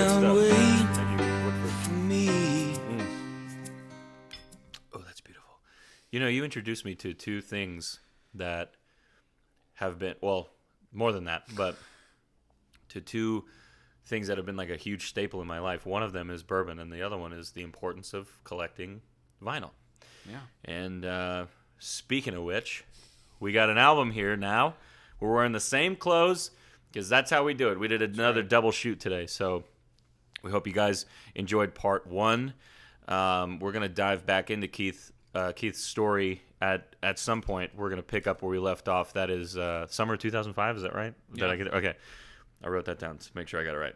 now wait Thank you, Woodford. for me. Oh, that's beautiful. You know, you introduced me to two things that have been, well, more than that, but to two things that have been like a huge staple in my life. One of them is bourbon, and the other one is the importance of collecting vinyl. Yeah. And speaking of which, we got an album here now. We're wearing the same clothes because that's how we do it. We did another double shoot today, so we hope you guys enjoyed part one. We're going to dive back into Keith's story at some point. We're going to pick up where we left off. That is summer 2005, is that right? Yeah. Okay. I wrote that down to make sure I got it right.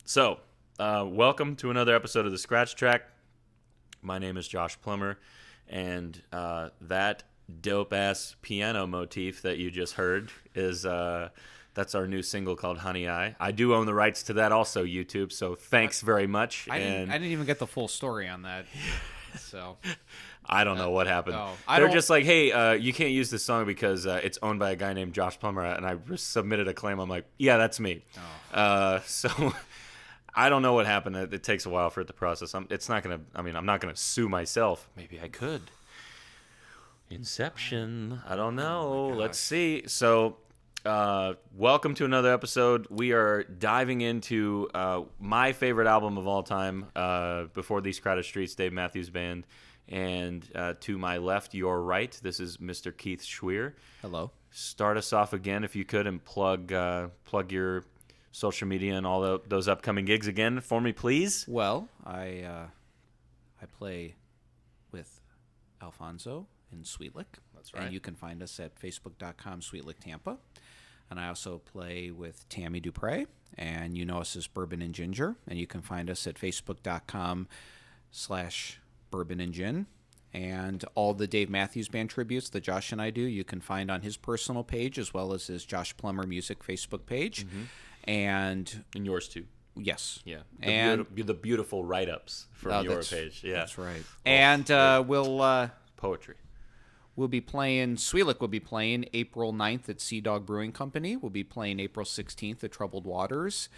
So, welcome to another episode of The Scratch Track. My name is Josh Plummer, and that dope-ass piano motif that you just heard is that's our new single called Honey I do own the rights to that also, YouTube, so thanks very much. I didn't even get the full story on that. So I don't know what happened. No, They're just like, hey, you can't use this song because it's owned by a guy named Josh Plummer, and I submitted a claim. I'm like, yeah, that's me. So I don't know what happened. It takes a while for it to process. I'm not gonna sue myself. Maybe I could. Inception. I don't know. Let's see. So, welcome to another episode. We are diving into my favorite album of all time, Before These Crowded Streets, Dave Matthews Band. And to my left, your right, this is Mr. Keith Schwier. Hello. Start us off again, if you could, and plug your social media and all those upcoming gigs again for me, please. Well, I play with Alfonso in Sweet Lick. That's right. And you can find us at facebook.com SweetLickTampa. And I also play with Tammy Dupre, and you know us as Bourbon and Ginger. And you can find us at facebook.com/Bourbon and Gin. And all the Dave Matthews Band tributes that Josh and I do, you can find on his personal page as well as his Josh Plummer Music Facebook page. Mm-hmm. And yours too. yes. Yeah. And the beautiful write-ups from your page. Yeah. That's right. Oh, And we'll poetry. we'll be playing, Sweelick will be playing April 9th at Sea Dog Brewing Company. We'll be playing April 16th at Troubled Waters.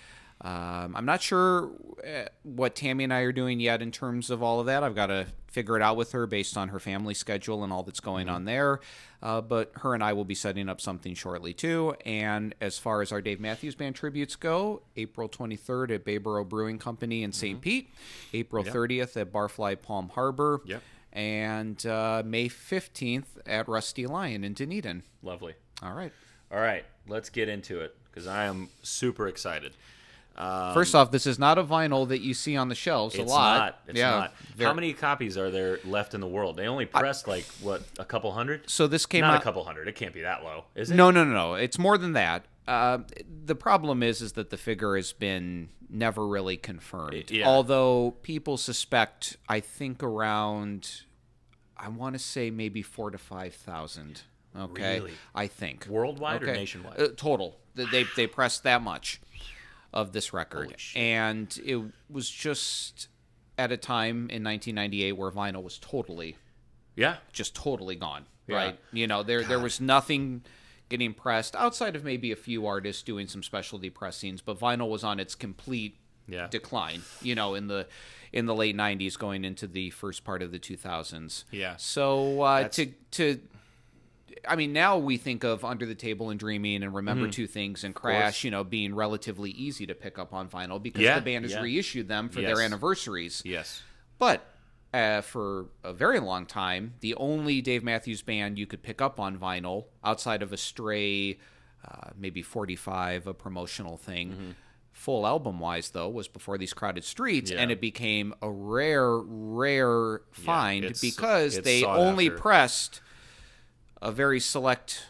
I'm not sure what Tammy and I are doing yet in terms of all of that. I've got to figure it out with her based on her family schedule and all that's going on there. But her and I will be setting up something shortly too. And as far as our Dave Matthews Band tributes go, April 23rd at Bayboro Brewing Company in St. Pete, April 30th at Barfly Palm Harbor, and May 15th at Rusty Lion in Dunedin. Lovely. All right. Let's get into it because I am super excited. First off, this is not a vinyl that you see on the shelves a lot. It's not. How many copies are there left in the world? They only pressed a couple hundred? So this came not out... a couple hundred. It can't be that low, is it? No. It's more than that. The problem is that the figure has been never really confirmed. Yeah. Although people suspect, I think around, I want to say maybe 4,000 to 5,000. Okay, Really? I think Worldwide or nationwide? Total. They pressed that much of this record. Holy shit. And it was just at a time in 1998 where vinyl was totally gone, right? You know, there was nothing getting pressed outside of maybe a few artists doing some specialty pressings, but vinyl was on its complete decline, you know, in the late 90s going into the first part of the 2000s. Yeah. So I mean, now we think of Under the Table and Dreaming and Remember Two Things and Crash, you know, being relatively easy to pick up on vinyl because the band has reissued them for their anniversaries. Yes. But for a very long time, the only Dave Matthews Band you could pick up on vinyl outside of a stray, maybe 45, a promotional thing, full album-wise, though, was Before These Crowded Streets, and it became a rare find because they only pressed a very select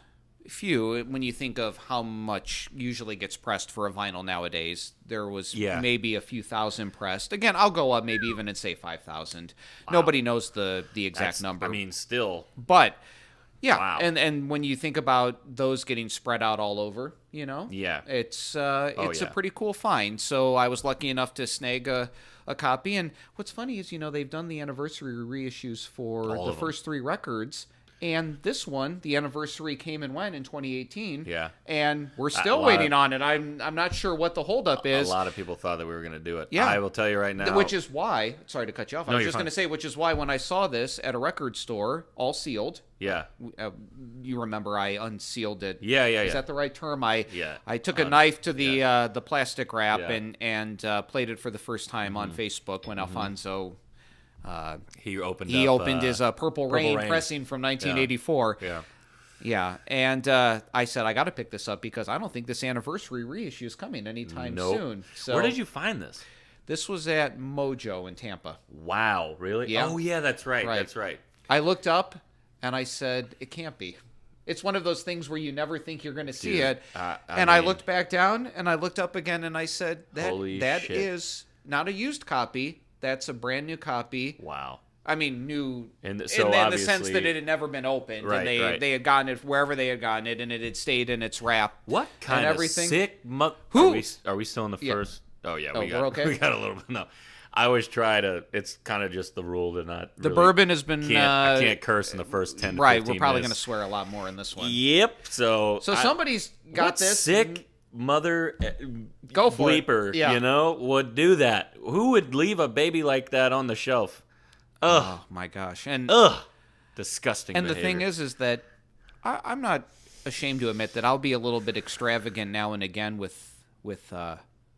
few. When you think of how much usually gets pressed for a vinyl nowadays, there was maybe a few thousand pressed. Again, I'll go up maybe even and say 5,000. Wow. Nobody knows the exact number. I mean, still. But, and when you think about those getting spread out all over, you know, it's a pretty cool find. So I was lucky enough to snag a copy. And what's funny is, you know, they've done the anniversary reissues for the first three records. And this one, the anniversary came and went in 2018. Yeah. And we're still waiting on it. I'm not sure what the holdup is. A lot of people thought that we were going to do it. Yeah. I will tell you right now. Which is why, sorry to cut you off. I was you're just going to say, which is why when I saw this at a record store, all sealed. Yeah. You remember I unsealed it. Yeah. Is that the right term? I took a 100%. knife to the plastic wrap and played it for the first time on Facebook when Alfonso he opened his Purple Rain pressing from 1984. Yeah, and I said I got to pick this up because I don't think this anniversary reissue is coming anytime soon. So where did you find this? This was at Mojo in Tampa. Wow, really? Yeah. Oh yeah, that's right. That's right. I looked up and I said it can't be. It's one of those things where you never think you're going to see it. I looked back down and I looked up again and I said that is not a used copy. That's a brand new copy. Wow. I mean, new in the sense that it had never been opened, and they had gotten it wherever they had gotten it, and it had stayed in its wrap. What kind and of everything. sick? Who are we still in the first? Oh yeah, we're okay. We got a little bit. No, I always try to. It's kind of just the rule to not. The bourbon has been. I can't curse in the first 10 to 15 Right, we're probably going minutes. to swear a lot more in this one. Yep. So somebody's got this sick mother go for bleeper. It. Yeah. Would do that. Who would leave a baby like that on the shelf? Ugh. Oh my gosh. And disgusting. And behavior. the thing is that I'm not ashamed to admit that I'll be a little bit extravagant now and again with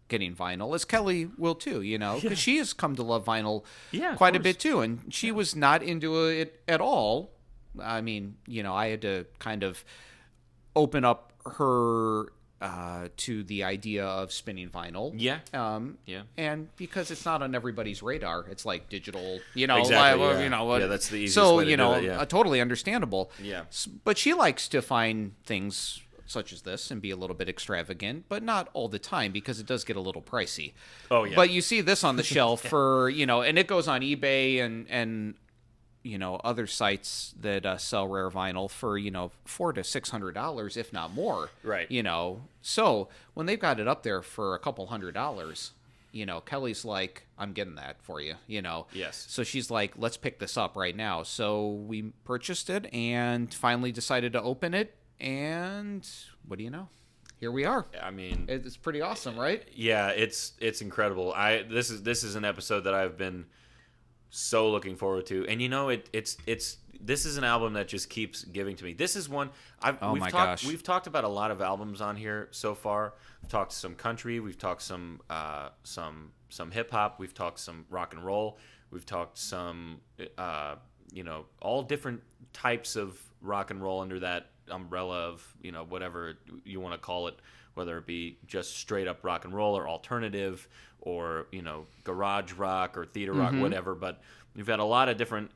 getting vinyl, as Kelly will too, because she has come to love vinyl quite a bit too, and she was not into it at all. I mean, I had to kind of open up her to the idea of spinning vinyl. Yeah. And because it's not on everybody's radar, it's like digital, Exactly, that's the easiest way to do it, totally understandable. Yeah. But she likes to find things such as this and be a little bit extravagant, but not all the time because it does get a little pricey. Oh yeah. But you see this on the shelf for, and it goes on eBay and other sites that sell rare vinyl for, $400 to $600, if not more. Right. So when they've got it up there for a couple $100, Kelly's like, I'm getting that for you, Yes. So she's like, let's pick this up right now. So we purchased it and finally decided to open it. And what do you know? Here we are. I mean, it's pretty awesome, right? Yeah, it's incredible. This is an episode that I've been so looking forward to, and this is an album that just keeps giving to me. This is one we've talked about a lot of albums on here so far. We've talked some country, we've talked some hip hop, we've talked some rock and roll, we've talked some all different types of rock and roll under that umbrella of whatever you want to call it, whether it be just straight up rock and roll or alternative or garage rock or theater rock, whatever. But we've had a lot of different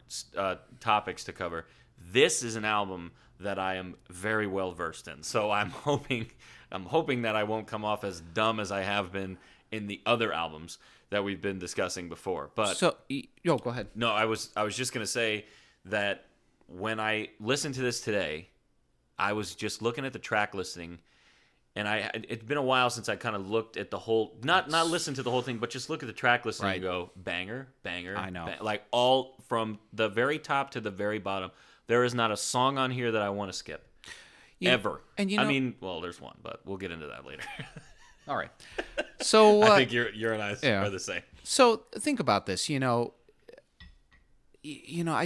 topics to cover. This is an album that I am very well versed in, so I'm hoping that I won't come off as dumb as I have been in the other albums that we've been discussing before. But go ahead. No, I was just gonna say that when I listened to this today, I was just looking at the track listing, and it's been a while since I kind of looked at the whole, not listen to the whole thing, but just look at the track listing and go, banger, banger. I know. Like all from the very top to the very bottom. There is not a song on here that I want to skip. Ever. And I mean, well, there's one, but we'll get into that later. All right. So I think you and I are the same. So think about this, I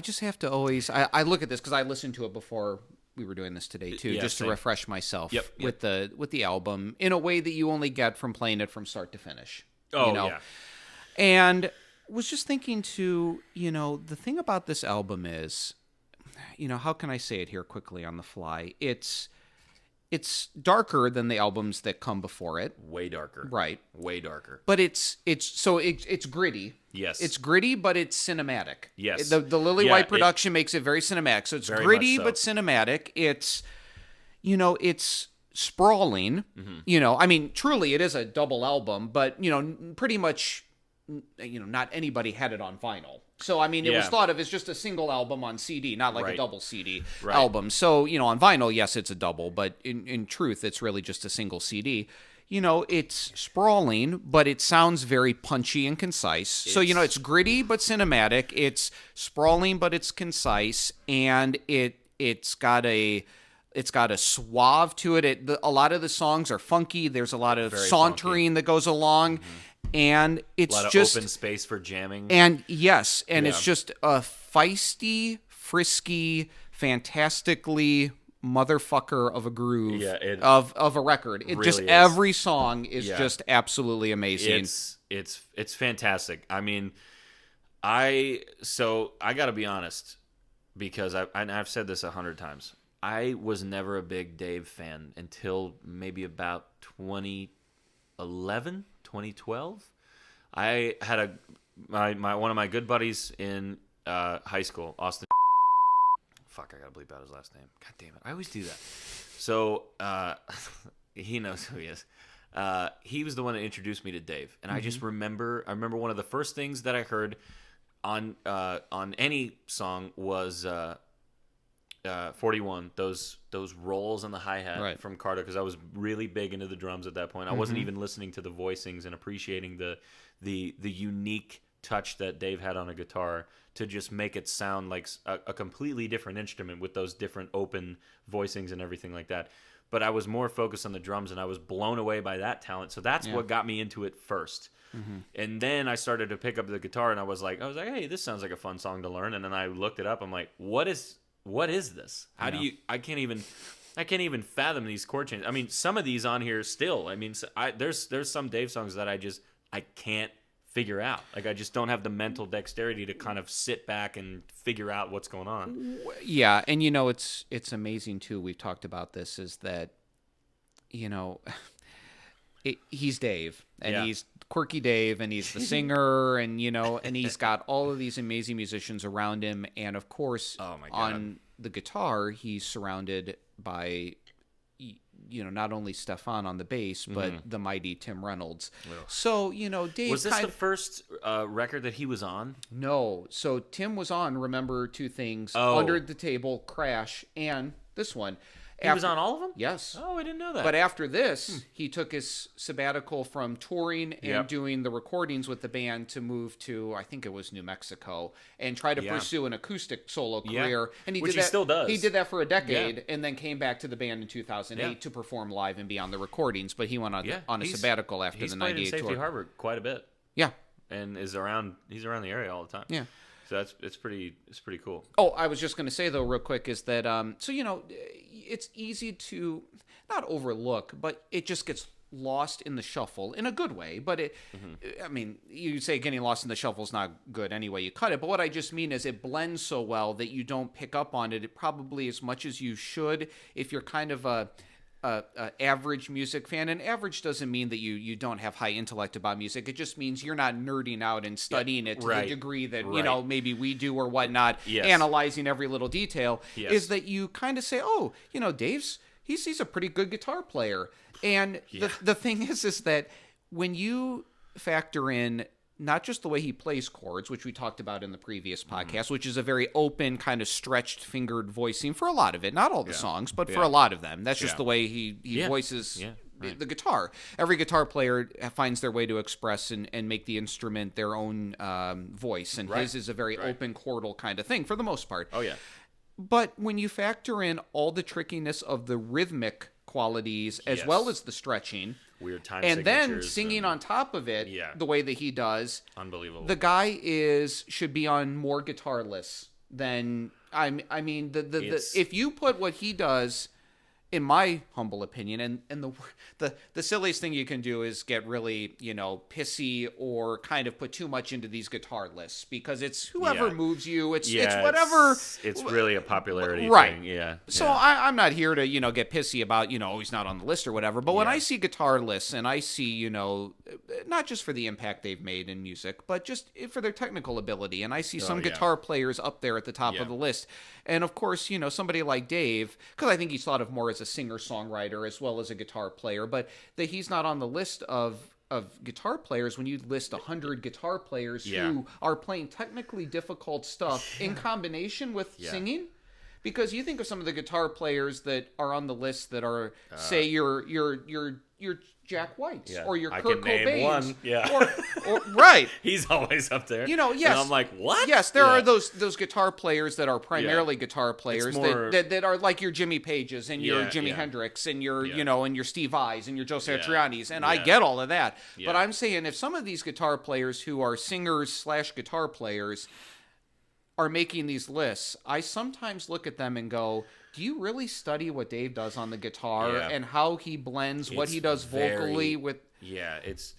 just have to always, I look at this because I listened to it before we were doing this today too, just to refresh myself with the album in a way that you only get from playing it from start to finish. Yeah. And was just thinking too, the thing about this album is, how can I say it here quickly on the fly? It's darker than the albums that come before it. Way darker. Right. Way darker. But it's gritty. Yes. It's gritty, but it's cinematic. Yes. The Lily White production makes it very cinematic. So it's gritty, but cinematic. It's, it's sprawling. I mean, truly it is a double album, but, pretty much, not anybody had it on vinyl. So, I mean, it was thought of as just a single album on CD, not like a double CD album. So, on vinyl, yes, it's a double, but in truth, it's really just a single CD. It's sprawling, but it sounds very punchy and concise. So, it's gritty but cinematic. It's sprawling, but it's concise, and it it's got a suave to it. A lot of the songs are funky. There's a lot of Very sauntering that goes along, and it's A lot of just open space for jamming. and yes, and Yeah. it's just a feisty, frisky, fantastically motherfucker of a groove of a record. It really just is. every song is Yeah. just absolutely amazing. It's fantastic. I mean, I got to be honest, because I've said this 100 times. I was never a big Dave fan until maybe about 2011, 2012. I had one of my good buddies in high school, Austin. Fuck, I gotta bleep out his last name. God damn it, I always do that. So he knows who he is. He was the one that introduced me to Dave, and I just remember one of the first things that I heard on any song was 41, those rolls on the hi-hat from Carter, because I was really big into the drums at that point. I wasn't even listening to the voicings and appreciating the unique touch that Dave had on a guitar to just make it sound like a completely different instrument with those different open voicings and everything like that. But I was more focused on the drums, and I was blown away by that talent. So that's what got me into it first. And then I started to pick up the guitar, and I was like, hey, this sounds like a fun song to learn. And then I looked it up. I'm like, what is this? How do you? I can't even fathom these chord changes. I mean, some of these on here still. I mean, there's some Dave songs that I can't figure out. Like, I just don't have the mental dexterity to kind of sit back and figure out what's going on. Yeah, and it's amazing too. We've talked about this. Is that he's Dave, and he's quirky Dave, and he's the singer, and and he's got all of these amazing musicians around him, and of course, on the guitar, he's surrounded by not only Stefan on the bass, but the mighty Tim Reynolds. So Dave was this the first record that he was on? No, so Tim was on. Remember two things: Under the Table, Crash, and this one. He was on all of them? Yes. Oh, I didn't know that. But after this, he took his sabbatical from touring and doing the recordings with the band to move to, I think it was New Mexico, and try to pursue an acoustic solo career. And Which he still does. He did that for a decade, and then came back to the band in 2008 to perform live and be on the recordings. But he went on a sabbatical after the 98 tour. He's played in Safety Harbor quite a bit. Yeah. And he's around the area all the time. Yeah. So it's pretty cool. Oh, I was just going to say though, real quick, is that it's easy to not overlook, but it just gets lost in the shuffle in a good way. But I mean, you say getting lost in the shuffle is not good any way you cut it. But what I just mean is it blends so well that you don't pick up on it probably as much as you should if you're kind of a average music fan. And average doesn't mean that you don't have high intellect about music. It just means you're not nerding out and studying it to the degree that maybe we do or whatnot, analyzing every little detail. Is that you kind of say, oh, Dave's he's a pretty good guitar player. And the thing is that when you factor in not just the way he plays chords, which we talked about in the previous podcast, which is a very open, kind of stretched fingered voicing for a lot of it. Not all the songs, but for a lot of them. That's just the way he voices the guitar. Every guitar player finds their way to express and make the instrument their own voice. And his is a very open chordal kind of thing for the most part. Oh, yeah. But when you factor in all the trickiness of the rhythmic qualities as well as the stretching, weird time and then signatures singing on top of it the way that he does, unbelievable. The guy should be on more guitar lists than I mean if you put what he does, in my humble opinion, and the silliest thing you can do is get really pissy or kind of put too much into these guitar lists, because it's whoever moves you, it's whatever. It's really a popularity thing. Yeah. So I'm not here to get pissy about he's not on the list or whatever. But when I see guitar lists and I see not just for the impact they've made in music, but just for their technical ability, and I see some guitar players up there at the top of the list, and of course somebody like Dave, because I think he's thought of more as a singer-songwriter as well as a guitar player, but that he's not on the list of guitar players when you list 100 guitar players who are playing technically difficult stuff in combination with singing. Because you think of some of the guitar players that are on the list that are, say, your Jack White's or your I Kurt can name Cobain's. one. Yeah. Or right. He's always up there. Yes. And I'm like, what? Yes, there are those guitar players that are primarily guitar players more, that are like your Jimmy Pages and your Jimi Hendrix and your and your Steve Vais and your Joe Satriani's, and I get all of that. But I'm saying if some of these guitar players who are singers / guitar players are making these lists, I sometimes look at them and go, do you really study what Dave does on the guitar and how he blends what he does vocally with? Yeah, it's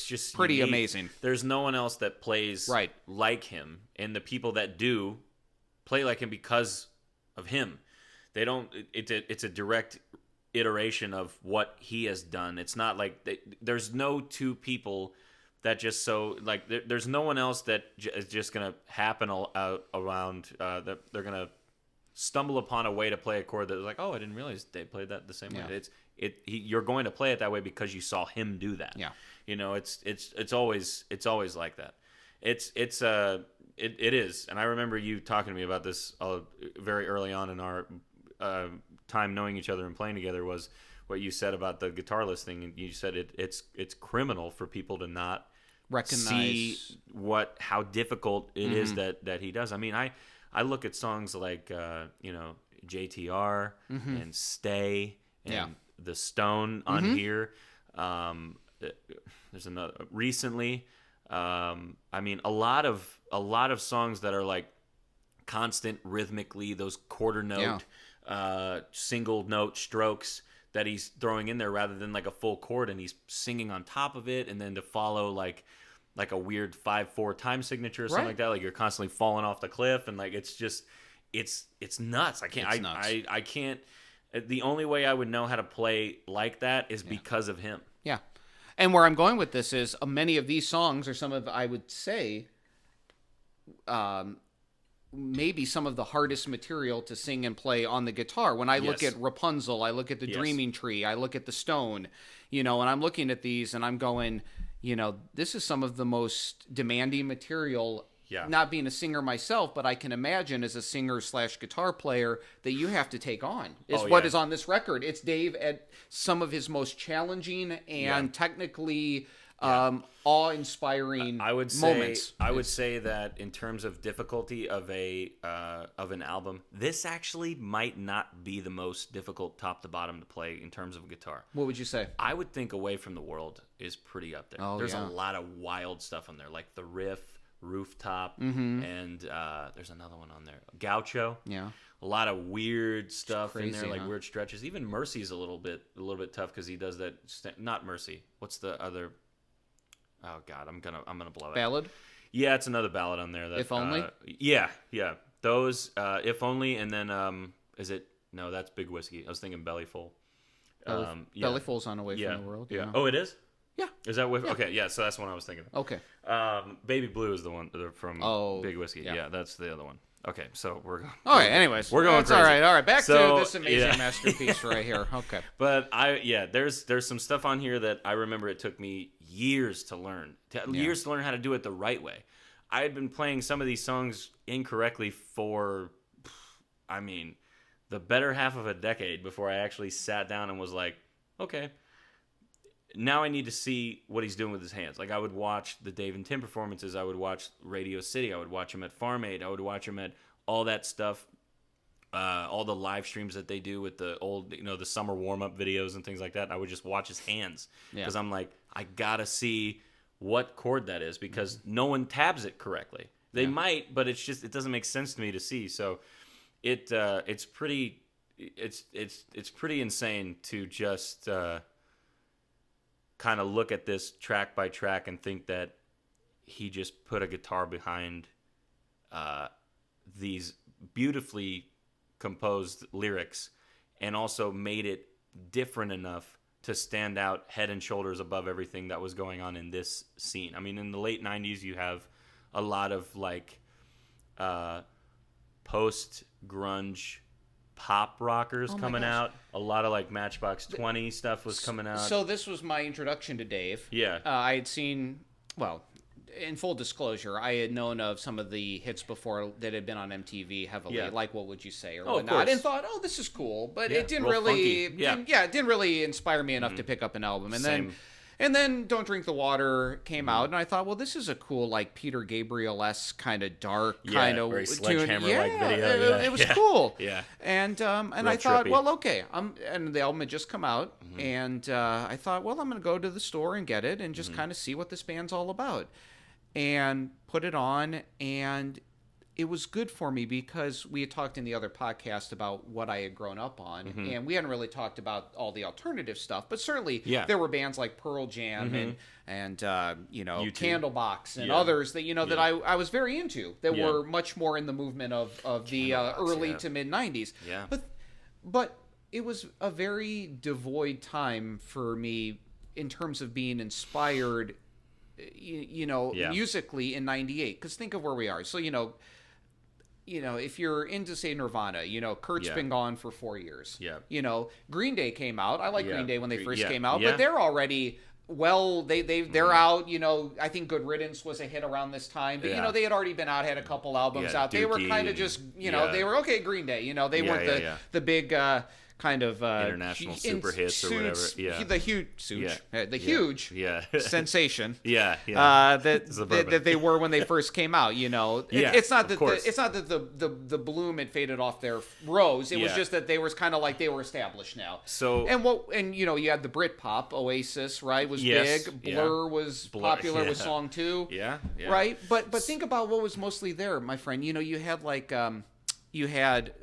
just pretty unique. Amazing. There's no one else that plays like him, and the people that do play like him because of him. They don't. It's a direct iteration of what he has done. It's not like there's no two people that just so like there's no one else that is just gonna happen around that they're gonna stumble upon a way to play a chord that's like, oh, I didn't realize they played that the same way. You're going to play it that way because you saw him do that. Yeah, it's always like that. It is, and I remember you talking to me about this very early on in our time knowing each other and playing together. Was what you said about the guitar list thing, and you said it's criminal for people to not recognize see how difficult it is that he does. I mean, I look at songs like JTR and Stay and The Stone on here. There's another recently. I mean, a lot of songs that are like constant rhythmically, those quarter note, single note strokes that he's throwing in there rather than like a full chord, and he's singing on top of it, and then to follow like a weird 5/4 time signature or something like that, like you're constantly falling off the cliff, and like it's nuts. I can't. I can't. The only way I would know how to play like that is because of him. Yeah, and where I'm going with this is many of these songs are some of, I would say, maybe some of the hardest material to sing and play on the guitar. When I look at Rapunzel, I look at the Dreaming Tree, I look at the Stone, and I'm looking at these and I'm going, this is some of the most demanding material. Yeah. Not being a singer myself, but I can imagine as a singer / guitar player that you have to take on what is on this record. It's Dave at some of his most challenging and technically awe-inspiring moments. I would say that in terms of difficulty of an album, this actually might not be the most difficult top to bottom to play in terms of guitar. What would you say? I would think Away from the World is pretty up there. There's a lot of wild stuff on there, like the riff, Rooftop, and there's another one on there, Gaucho. Yeah, a lot of weird stuff in there, like weird stretches. Even Mercy's a little bit tough because he does that. Not Mercy. What's the other? Oh God, I'm gonna blow it. Ballad. Yeah, it's another ballad on there. That, If Only. Yeah. Those If Only, and then is it? No, that's Big Whiskey. I was thinking Bellyful. Bellyful's on Away from the World. Yeah. Oh, it is. Yeah. Is that okay? Yeah. So that's the one I was thinking of. Okay. Baby Blue is the one from Big Whiskey. Yeah, that's the other one. Okay, so we're going. All right. Anyways, we're going. That's crazy. All right. Back to this amazing masterpiece right here. Okay. But there's some stuff on here that I remember it took me years to learn. Years to learn how to do it the right way. I had been playing some of these songs incorrectly for, the better half of a decade before I actually sat down and was like, okay. Now I need to see what he's doing with his hands. Like I would watch the Dave and Tim performances. I would watch Radio City. I would watch him at Farm Aid. I would watch him at all that stuff, all the live streams that they do with the old, the summer warm-up videos and things like that. I would just watch his hands because I'm like, I gotta see what chord that is because no one tabs it correctly. They might, but it doesn't make sense to me to see. So it's pretty insane to just. Kind of look at this track by track and think that he just put a guitar behind these beautifully composed lyrics and also made it different enough to stand out head and shoulders above everything that was going on in this scene. I mean, in the late 90s, you have a lot of like post-grunge pop rockers coming out. A lot of like Matchbox 20 stuff was coming out. So this was my introduction to Dave. Yeah. I had seen, in full disclosure, I had known of some of the hits before that had been on MTV heavily, like What Would You Say or whatnot, and thought, oh, this is cool, but it didn't really, it didn't really inspire me enough to pick up an album. And then Don't Drink the Water came out, and I thought, well, this is a cool, like, Peter Gabriel-esque kind of dark kind of very tune. Sledgehammer-like video. It was cool. Yeah. And I thought, well, okay. And the album had just come out, and I thought, well, I'm going to go to the store and get it and just kind of see what this band's all about. And put it on, and it was good for me because we had talked in the other podcast about what I had grown up on, and we hadn't really talked about all the alternative stuff, but certainly there were bands like Pearl Jam and Candlebox and others that that I was very into that were much more in the movement of the early to mid 90s. Yeah. But it was a very devoid time for me in terms of being inspired musically in 98, because think of where we are. So if you're into, say, Nirvana, Kurt's been gone for 4 years. Yeah. Green Day came out. I like Green Day when they first came out, but they're already they're out. I think Good Riddance was a hit around this time, but they had already been out, had a couple albums out. They were kind of just they were okay. Green Day, they weren't the big kind of international super hits or whatever. Yeah, the huge huge sensation. That they were when they first came out. It's not that the bloom had faded off their rose. It was just that they was kind of like they were established now. So you had the Britpop. Oasis, right, was big. Blur was popular with Song 2. Right. But think about what was mostly there, my friend. You had like you had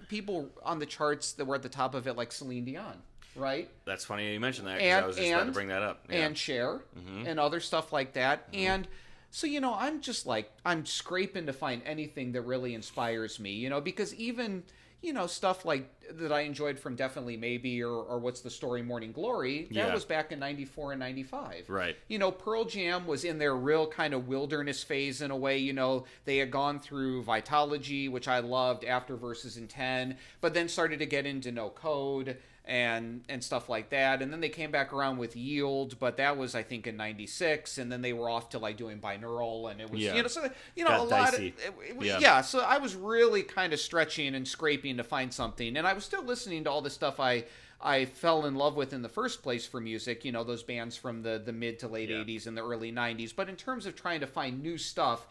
people on the charts that were at the top of it, like Celine Dion, right? That's funny you mentioned that, because I was just about to bring that up. And Cher, and other stuff like that. And so, I'm just like, I'm scraping to find anything that really inspires me, because even, stuff like that I enjoyed from Definitely Maybe or What's the Story, Morning Glory, that was back in 94 and 95. Right. Pearl Jam was in their real kind of wilderness phase in a way. They had gone through Vitology, which I loved, after Verses in 10, but then started to get into No Code and stuff like that. And then they came back around with Yield, but that was, I think, in 96, and then they were off to like doing Binaural, and it was Got a lot dicey. of so I was really kind of stretching and scraping to find something, and I was still listening to all the stuff I fell in love with in the first place for music, those bands from the mid to late 80s and the early 90s. But in terms of trying to find new stuff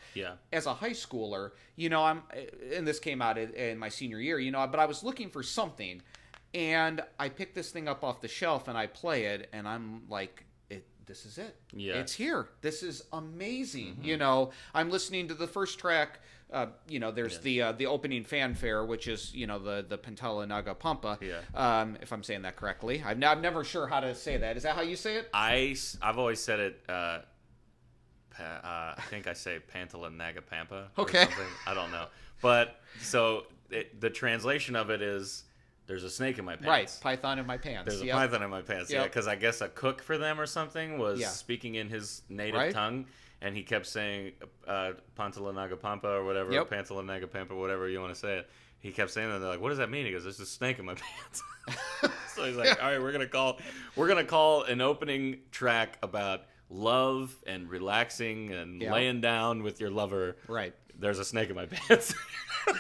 as a high schooler, and this came out in my senior year, but I was looking for something. And I pick this thing up off the shelf and I play it, and I'm like, this is it. Yeah. It's here. This is amazing. I'm listening to the first track. There's the opening fanfare, which is, the Pantala Naga Pampa. Yeah. If I'm saying that correctly. I'm never sure how to say that. Is that how you say it? I've always said it, I think I say Pantala Naga Pampa. Okay. Or something. I don't know. But, so, the translation of it is, there's a snake in my pants. Right, python in my pants. There's a python in my pants, because I guess a cook for them or something was speaking in his native tongue, and he kept saying Pantala Naga Pampa or whatever, Pantala Naga Pampa, whatever you want to say it. He kept saying that, and they're like, what does that mean? He goes, there's a snake in my pants. So he's like, all right, we're gonna call an opening track about love and relaxing and laying down with your lover. Right. There's a snake in my pants.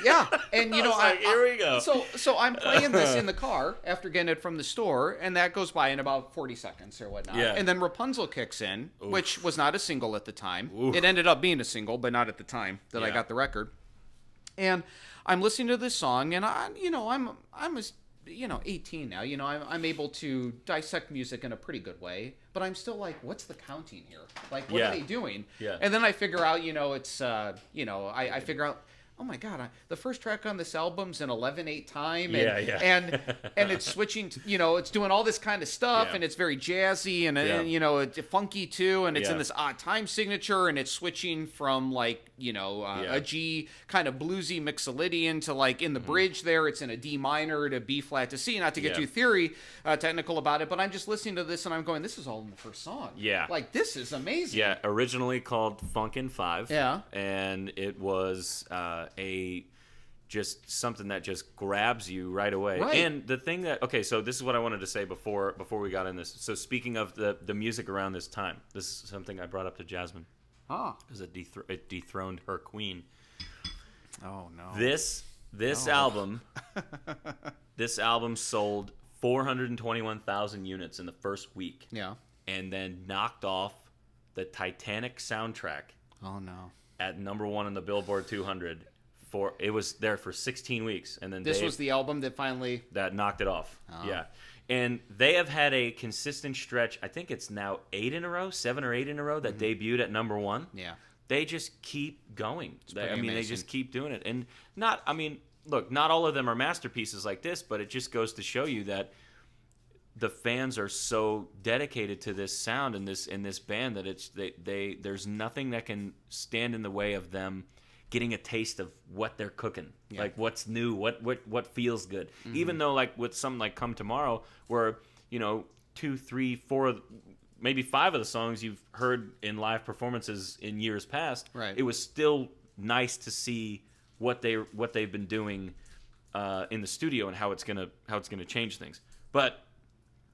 Yeah, and here we go. So I'm playing this in the car after getting it from the store, and that goes by in about 40 seconds or whatnot. Yeah. And then Rapunzel kicks in, which was not a single at the time. Oof. It ended up being a single, but not at the time that I got the record. And I'm listening to this song, and I'm 18 now. I'm able to dissect music in a pretty good way, but I'm still like, what's the counting here? Like, what are they doing? Yeah. And then I figure out, it's I figure out, oh my God, the first track on this album's in 11/8 time. And, and it's switching, it's doing all this kind of stuff, and it's very jazzy and it's funky too. And it's in this odd time signature, and it's switching from like, a G kind of bluesy mixolydian to like in the bridge there, it's in a D minor to B flat to C, not to get too technical about it. But I'm just listening to this and I'm going, this is all in the first song. Yeah. Like, this is amazing. Yeah. Originally called Funkin' 5. Yeah. And it was, just something that just grabs you right away. Right. And the thing that, so this is what I wanted to say before we got in this. So speaking of the music around this time, this is something I brought up to Jasmine. Oh. because it dethroned her queen. Oh no. This album this album sold 421,000 units in the first week. Yeah. And then knocked off the Titanic soundtrack Oh no. at number 1 on the Billboard 200. It was there for 16 weeks, and then This was the album that finally knocked it off. Oh. Yeah, and they have had a consistent stretch. I think it's now 7 or 8 in a row that debuted at number 1. Yeah. They just keep going. They amazing. just keep doing it, and look, not all of them are masterpieces like this, but it just goes to show you that the fans are so dedicated to this sound and this band that there's nothing that can stand in the way of them getting a taste of what they're cooking, like what's new, what feels good. Even though like with something like Come Tomorrow, where 2, 3, 4, maybe 5 of the songs you've heard in live performances in years past, right. It was still nice to see what they've been doing in the studio and how it's gonna change things. But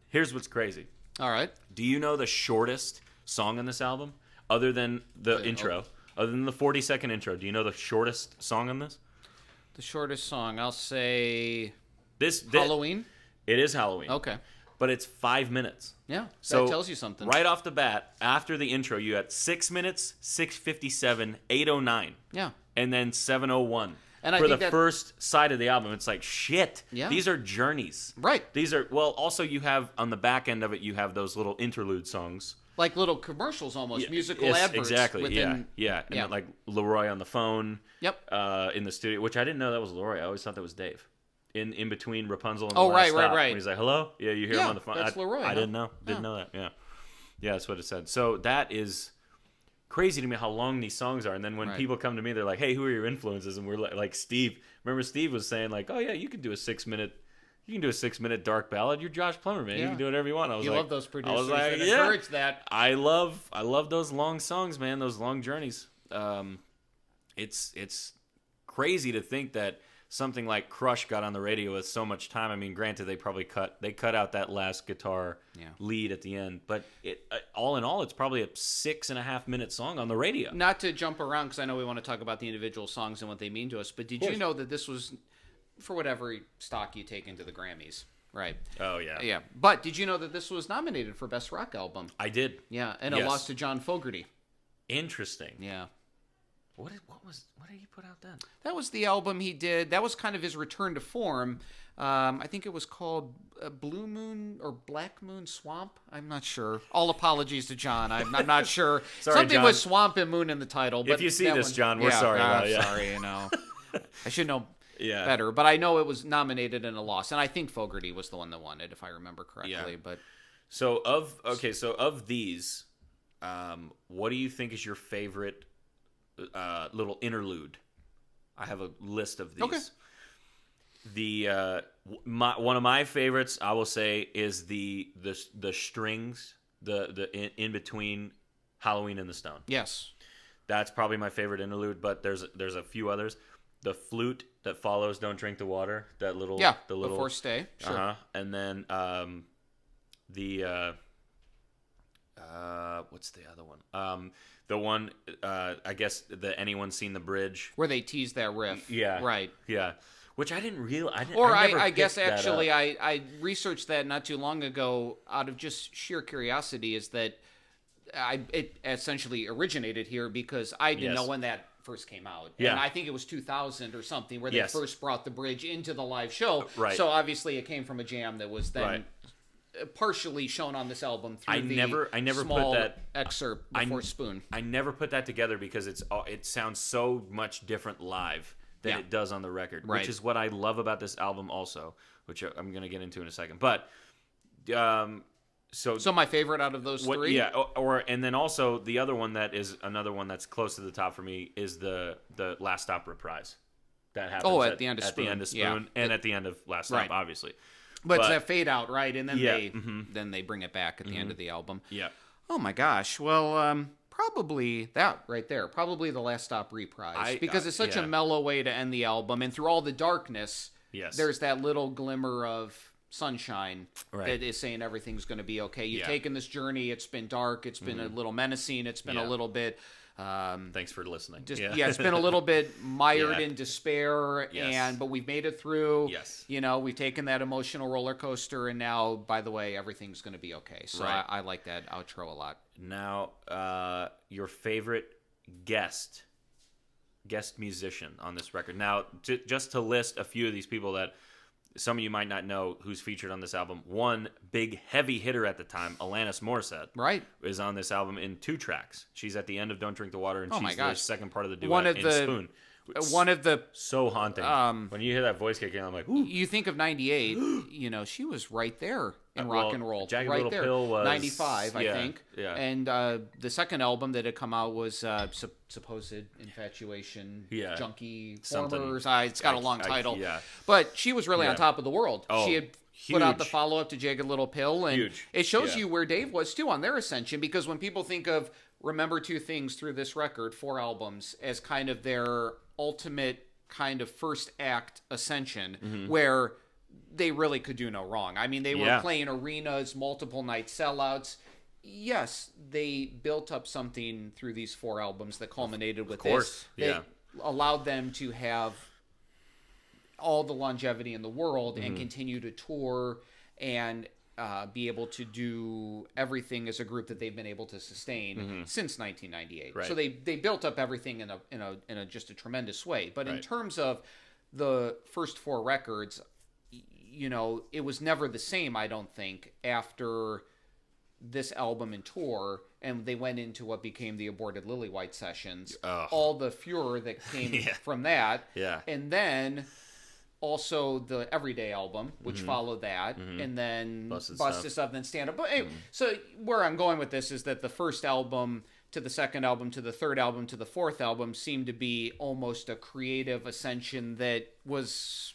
here's what's crazy. All right. Do you know the shortest song on this album, other than the intro? Other than the 40-second intro, do you know the shortest song on this? The shortest song, I'll say This Halloween. It is Halloween. Okay. But it's 5 minutes. Yeah, So that tells you something. Right off the bat, after the intro, you had 6 minutes, 6:57, 8:09. Yeah. And then 7:01. And I for think the first side of the album, it's like, shit. Yeah. These are journeys. Right. These are, also you have, on the back end of it, you have those little interlude songs. Like little commercials almost, musical Yes, adverts. exactly. Within, And then, like Leroy on the phone. Yep. In the studio, which I didn't know that was Leroy. I always thought that was Dave. In between Rapunzel and the Oh, last right, stop, right. when he's like, "Hello." Yeah, you hear him on the phone. That's Leroy. I didn't know. Didn't know that. Yeah. Yeah, that's what it said. So that is crazy to me how long these songs are. And then when people come to me, they're like, "Hey, who are your influences?" And we're like Steve. Remember Steve was saying like, "Oh yeah, you can do a 6-minute." You can do a 6-minute dark ballad. You're Josh Plummer, man. Yeah. You can do whatever you want. I was You like, love those producers I was like, that encourage that. I love those long songs, man. Those long journeys. It's crazy to think that something like Crush got on the radio with so much time. I mean, granted, they probably cut out that last guitar lead at the end, but all in all, it's probably a 6.5-minute song on the radio. Not to jump around, because I know we want to talk about the individual songs and what they mean to us, but did you know that this was, for whatever stock you take into the Grammys, right? Oh, yeah. Yeah. But did you know that this was nominated for Best Rock Album? I did. Yeah, and it lost to John Fogerty. Interesting. Yeah. What did he put out then? That was the album he did. That was kind of his return to form. I think it was called Blue Moon or Black Moon Swamp. I'm not sure. All apologies to John. I'm not sure. Sorry, Something John. with swamp and moon in the title. But If you see that this, one, John, we're sorry. Sorry, I should know Yeah. better. But I know it was nominated and a loss. And I think Fogerty was the one that won it, if I remember correctly. Yeah. But So of these, what do you think is your favorite little interlude? I have a list of these. Okay. One of my favorites, I will say, is the strings, the in between Halloween and the Stone. yes. That's probably my favorite interlude, but there's a few others. The flute that follows "Don't Drink the Water," that little Before Stay. Sure. And then what's the other one? The one, I guess, Anyone Seen the Bridge? Where they tease that riff. Yeah. Right. Yeah. Which I didn't realize. I guess actually I researched that not too long ago out of just sheer curiosity, is that it essentially originated here because I didn't know when that first came out. Yeah. And I think it was 2000 or something where they Yes. first brought the bridge into the live show. Right. So obviously it came from a jam that was then Right. partially shown on this album through I never small put that excerpt before Spoon. I never put that together because it sounds so much different live than it does on the record, Right. which is what I love about this album also, which I'm going to get into in a second. But So my favorite out of those three? Yeah, and then also the other one that is another one that's close to the top for me is the Last Stop reprise. That happens at the end of Spoon. At the end of Spoon, Yeah. and at the end of Last Stop, Right. obviously. But it's that fade out, right? And then Yeah, they bring it back at the end of the album. Yeah. Oh my gosh. Well, probably that right there. Probably the Last Stop reprise. Because it's such a mellow way to end the album. And through all the darkness, Yes. there's that little glimmer of sunshine Right. that is saying everything's going to be okay. You've Yeah. taken this journey. It's been dark. It's been a little menacing. It's been a Yeah. little bit... Thanks for listening. it's been a little bit mired Yeah. in despair, Yes. but we've made it through. Yes. We've taken that emotional roller coaster, and now, by the way, everything's going to be okay. So Right. I like that outro a lot. Now, your favorite guest musician on this record. Now, just to list a few of these people that some of you might not know who's featured on this album. One big heavy hitter at the time, Alanis Morissette, Right. is on this album in 2 tracks. She's at the end of Don't Drink the Water, and Oh my she's the gosh. second part of the duet One of in the- Spoon. One of the... So haunting. When you hear that voice kick in, I'm like, ooh. You think of 98, she was right there in Well, rock and roll. Jagged right Little there. Pill was... 95, I yeah, think. Yeah. And the second album that had come out was Supposed Infatuation, Yeah. Junkie Something. Formers. It's got a long title. Yeah. But she was really on Yeah. top of the world. Oh, She had put out the huge. follow-up to Jagged Little Pill. And Huge. it shows Yeah. you where Dave was, too, on their ascension. Because when people think of Remember Two Things through this record, 4 albums, as kind of their ultimate kind of first act ascension, where they really could do no wrong. I mean, they were Yeah. playing arenas, multiple night sellouts. Yes, they built up something through these 4 albums that culminated with course, this. yeah. That allowed them to have all the longevity in the world and continue to tour and be able to do everything as a group that they've been able to sustain since 1998. Right. So they built up everything in a just a tremendous way. But in Right. terms of the first 4 records, it was never the same, I don't think, after this album and tour, and they went into what became the Aborted Lily-White sessions. Ugh. All the furor that came Yeah. from that. Yeah. And then also the Everyday album, which followed that, and then Busted Busted Stuff, then Stand Up. But anyway, so where I'm going with this is that the first album to the second album to the third album to the fourth album seemed to be almost a creative ascension that was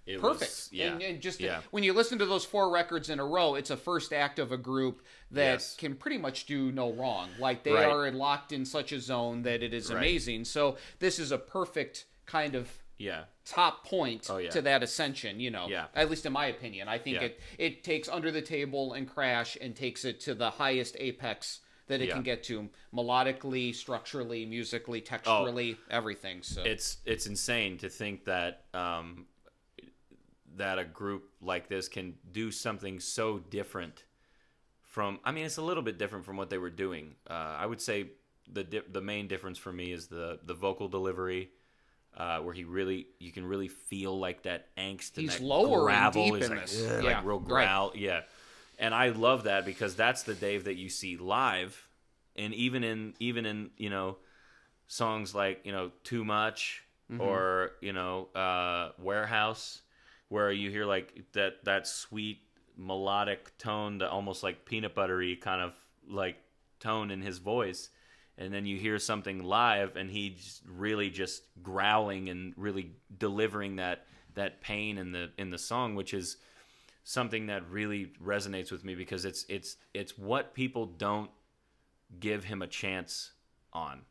It perfect. was- yeah. And just Yeah. when you listen to those 4 records in a row, it's a first act of a group that Yes. can pretty much do no wrong. Like they Right. are locked in such a zone that it is Right. amazing. So this is a perfect kind of Yeah. top point Oh, yeah. to that ascension, Yeah. At least in my opinion. I think Yeah. it takes Under the Table and Crash and takes it to the highest apex that it Yeah. can get to, melodically, structurally, musically, texturally, everything. So It's insane to think that that a group like this can do something so different from. I mean, it's a little bit different from what they were doing. I would say the main difference for me is the vocal delivery, where you can really feel like that angst. And He's that lower and gravel deep is in like, this. ugh, Yeah, like real right. growl, yeah. And I love that because that's the Dave that you see live, and even in songs like Too Much or Warehouse, where you hear like that sweet melodic tone, that almost like peanut buttery kind of like tone in his voice, and then you hear something live and he's really just growling and really delivering that pain in the song, which is something that really resonates with me because it's what people don't give him a chance on.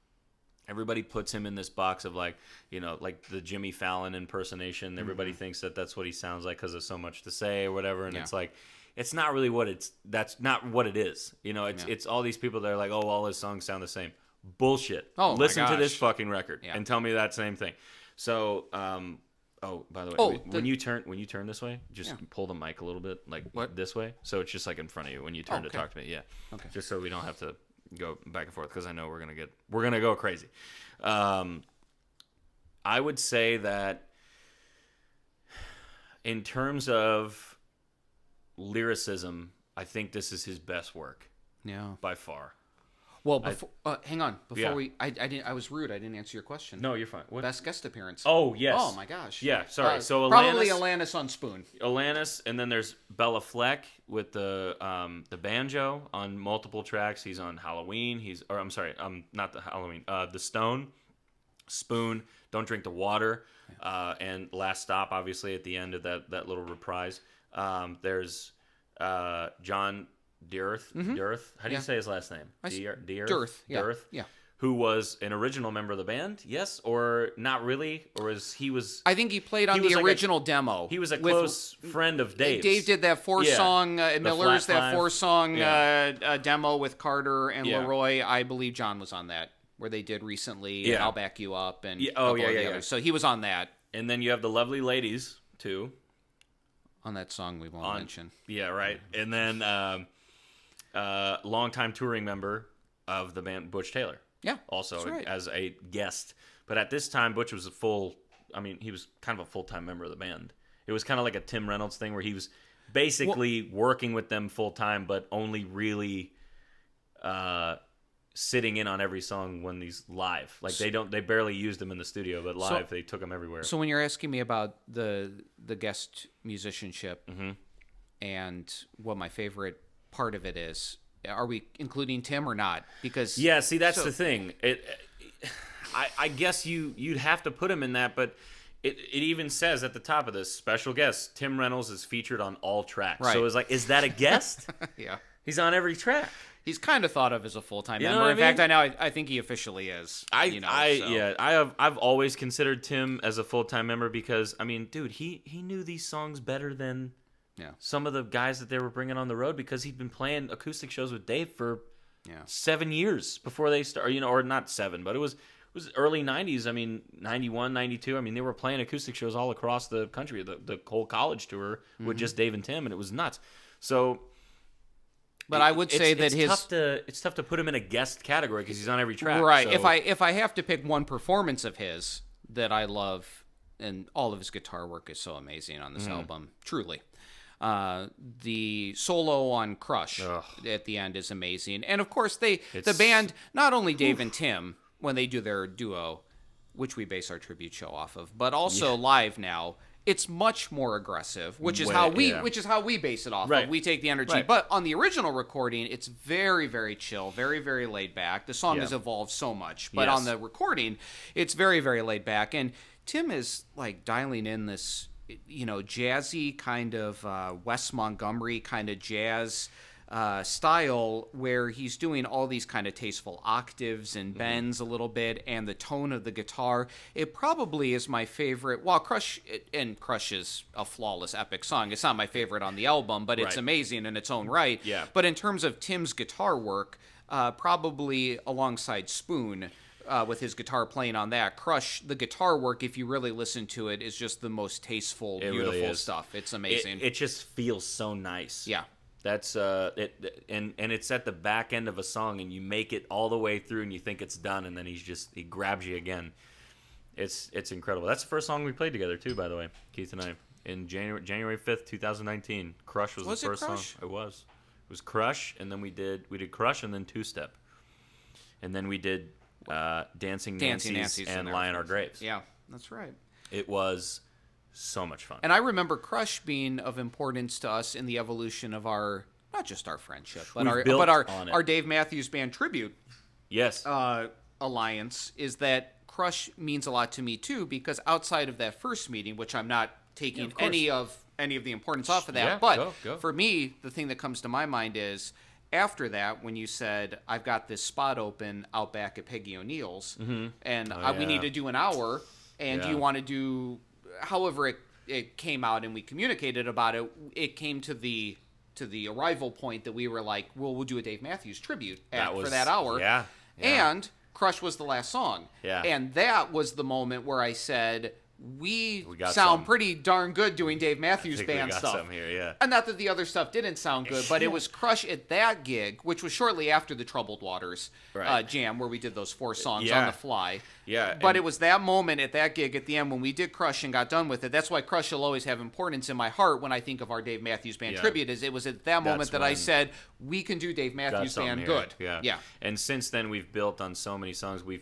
Everybody puts him in this box of like the Jimmy Fallon impersonation. Everybody thinks that that's what he sounds like because of So Much to Say or whatever. And it's like, it's not really that's not what it is. It's all these people that are like, oh, all his songs sound the same. Bullshit. Oh, my Listen to this gosh. fucking record and tell me that same thing. So, by the way, when you turn this way, just pull the mic a little bit, like this way, so it's just like in front of you when you turn to talk to me. Yeah, Okay. Just so we don't have to go back and forth because I know we're gonna go crazy. I would say that in terms of lyricism, I think this is his best work yeah. by far. Well, before, hang on. Before Yeah. I didn't. I was rude. I didn't answer your question. No, you're fine. What? Best guest appearance. Oh yes. Oh my gosh. Yeah. Sorry. So probably Alanis on Spoon. Alanis, and then there's Bella Fleck with the banjo on multiple tracks. He's on Halloween. Not the Halloween. The Stone, Spoon, Don't Drink the Water, and Last Stop. Obviously, at the end of that little reprise. There's John Dearth. Dearth. How do you say his last name? Dearth. Dearth. Yeah. Dearth. Yeah. who was an original member of the band, yes, or not really, or he was. I think he played on the original demo. He was a close friend of Dave's. Dave did that four-song, Miller's, that four-song demo with Carter and Leroy. I believe John was on that, where they did recently, and I'll Back You Up, and others. So he was on that. And then you have the Lovely Ladies, too. On that song we won't mention. Yeah, right. And then longtime touring member of the band, Butch Taylor. Yeah, also as a guest. But at this time, Butch was he was kind of a full-time member of the band. It was kind of like a Tim Reynolds thing where he was basically working with them full-time, but only really sitting in on every song when he's live. Like they barely used him in the studio, but live they took him everywhere. So when you're asking me about the guest musicianship and what my favorite part of it is, are we including Tim or not? Because see, that's the thing. I guess you'd have to put him in that, but it even says at the top of this, special guest Tim Reynolds is featured on all tracks. Right. So it's like, is that a guest? Yeah, he's on every track. He's kind of thought of as a full-time member. In fact, I think he officially is. I've always considered Tim as a full-time member because dude, he knew these songs better than some of the guys that they were bringing on the road because he'd been playing acoustic shows with Dave for 7 years before they started, or not 7, but it was early 90s. 91, 92. They were playing acoustic shows all across the country, the whole college tour with just Dave and Tim, and it was nuts. So, but I would say that it's tough to put him in a guest category because he's on every track. Right. So. If I have to pick one performance of his that I love, and all of his guitar work is so amazing on this album, truly. The solo on Crush at the end is amazing. And of course the band, not only Dave and Tim when they do their duo, which we base our tribute show off of, but also live now, it's much more aggressive, which is how we base it off of. We take the energy. But on the original recording, it's very, very chill, very, very laid back. The song has evolved so much, but on the recording, it's very, very laid back. And Tim is like dialing in this jazzy kind of Wes Montgomery kind of jazz style where he's doing all these kind of tasteful octaves and bends a little bit, and the tone of the guitar. It probably is my favorite. While Crush is a flawless, epic song, it's not my favorite on the album, but it's amazing in its own right. Yeah. But in terms of Tim's guitar work, probably alongside Spoon, with his guitar playing on that, Crush, the guitar work, if you really listen to it, is just the most tasteful, beautiful stuff. It's amazing. It just feels so nice. Yeah. That's it, and it's at the back end of a song, and you make it all the way through, and you think it's done, and then he grabs you again. It's incredible. That's the first song we played together too, by the way, Keith and I, in January 5th, 2019. Crush was the first song. It was Crush, and then we did Crush, and then Two Step, and then we did Dancing Nancy's and Lie in Our Graves. Yeah, that's right. It was so much fun. And I remember Crush being of importance to us in the evolution of our, not just our friendship, but our Dave Matthews Band tribute. Yes. Alliance is that Crush means a lot to me too, because outside of that first meeting, which I'm not taking any of the importance off of that, but for me, the thing that comes to my mind is after that, when you said, I've got this spot open out back at Peggy O'Neill's, and we need to do an hour, and do you want to do, however it came out and we communicated about it, it came to the arrival point that we were like, well, we'll do a Dave Matthews tribute for that hour. Yeah. And Crush was the last song. Yeah. And that was the moment where I said, we sound some. pretty darn good doing Dave Matthews Band stuff. Some here, yeah. And not that the other stuff didn't sound good, but it was Crush at that gig, which was shortly after the Troubled Waters jam, where we did those 4 songs on the fly. Yeah. But it was that moment at that gig at the end when we did Crush and got done with it. That's why Crush will always have importance in my heart when I think of our Dave Matthews Band tribute. Is it was at that moment that I said, we can do Dave Matthews Band good. Yeah. And since then, we've built on so many songs. We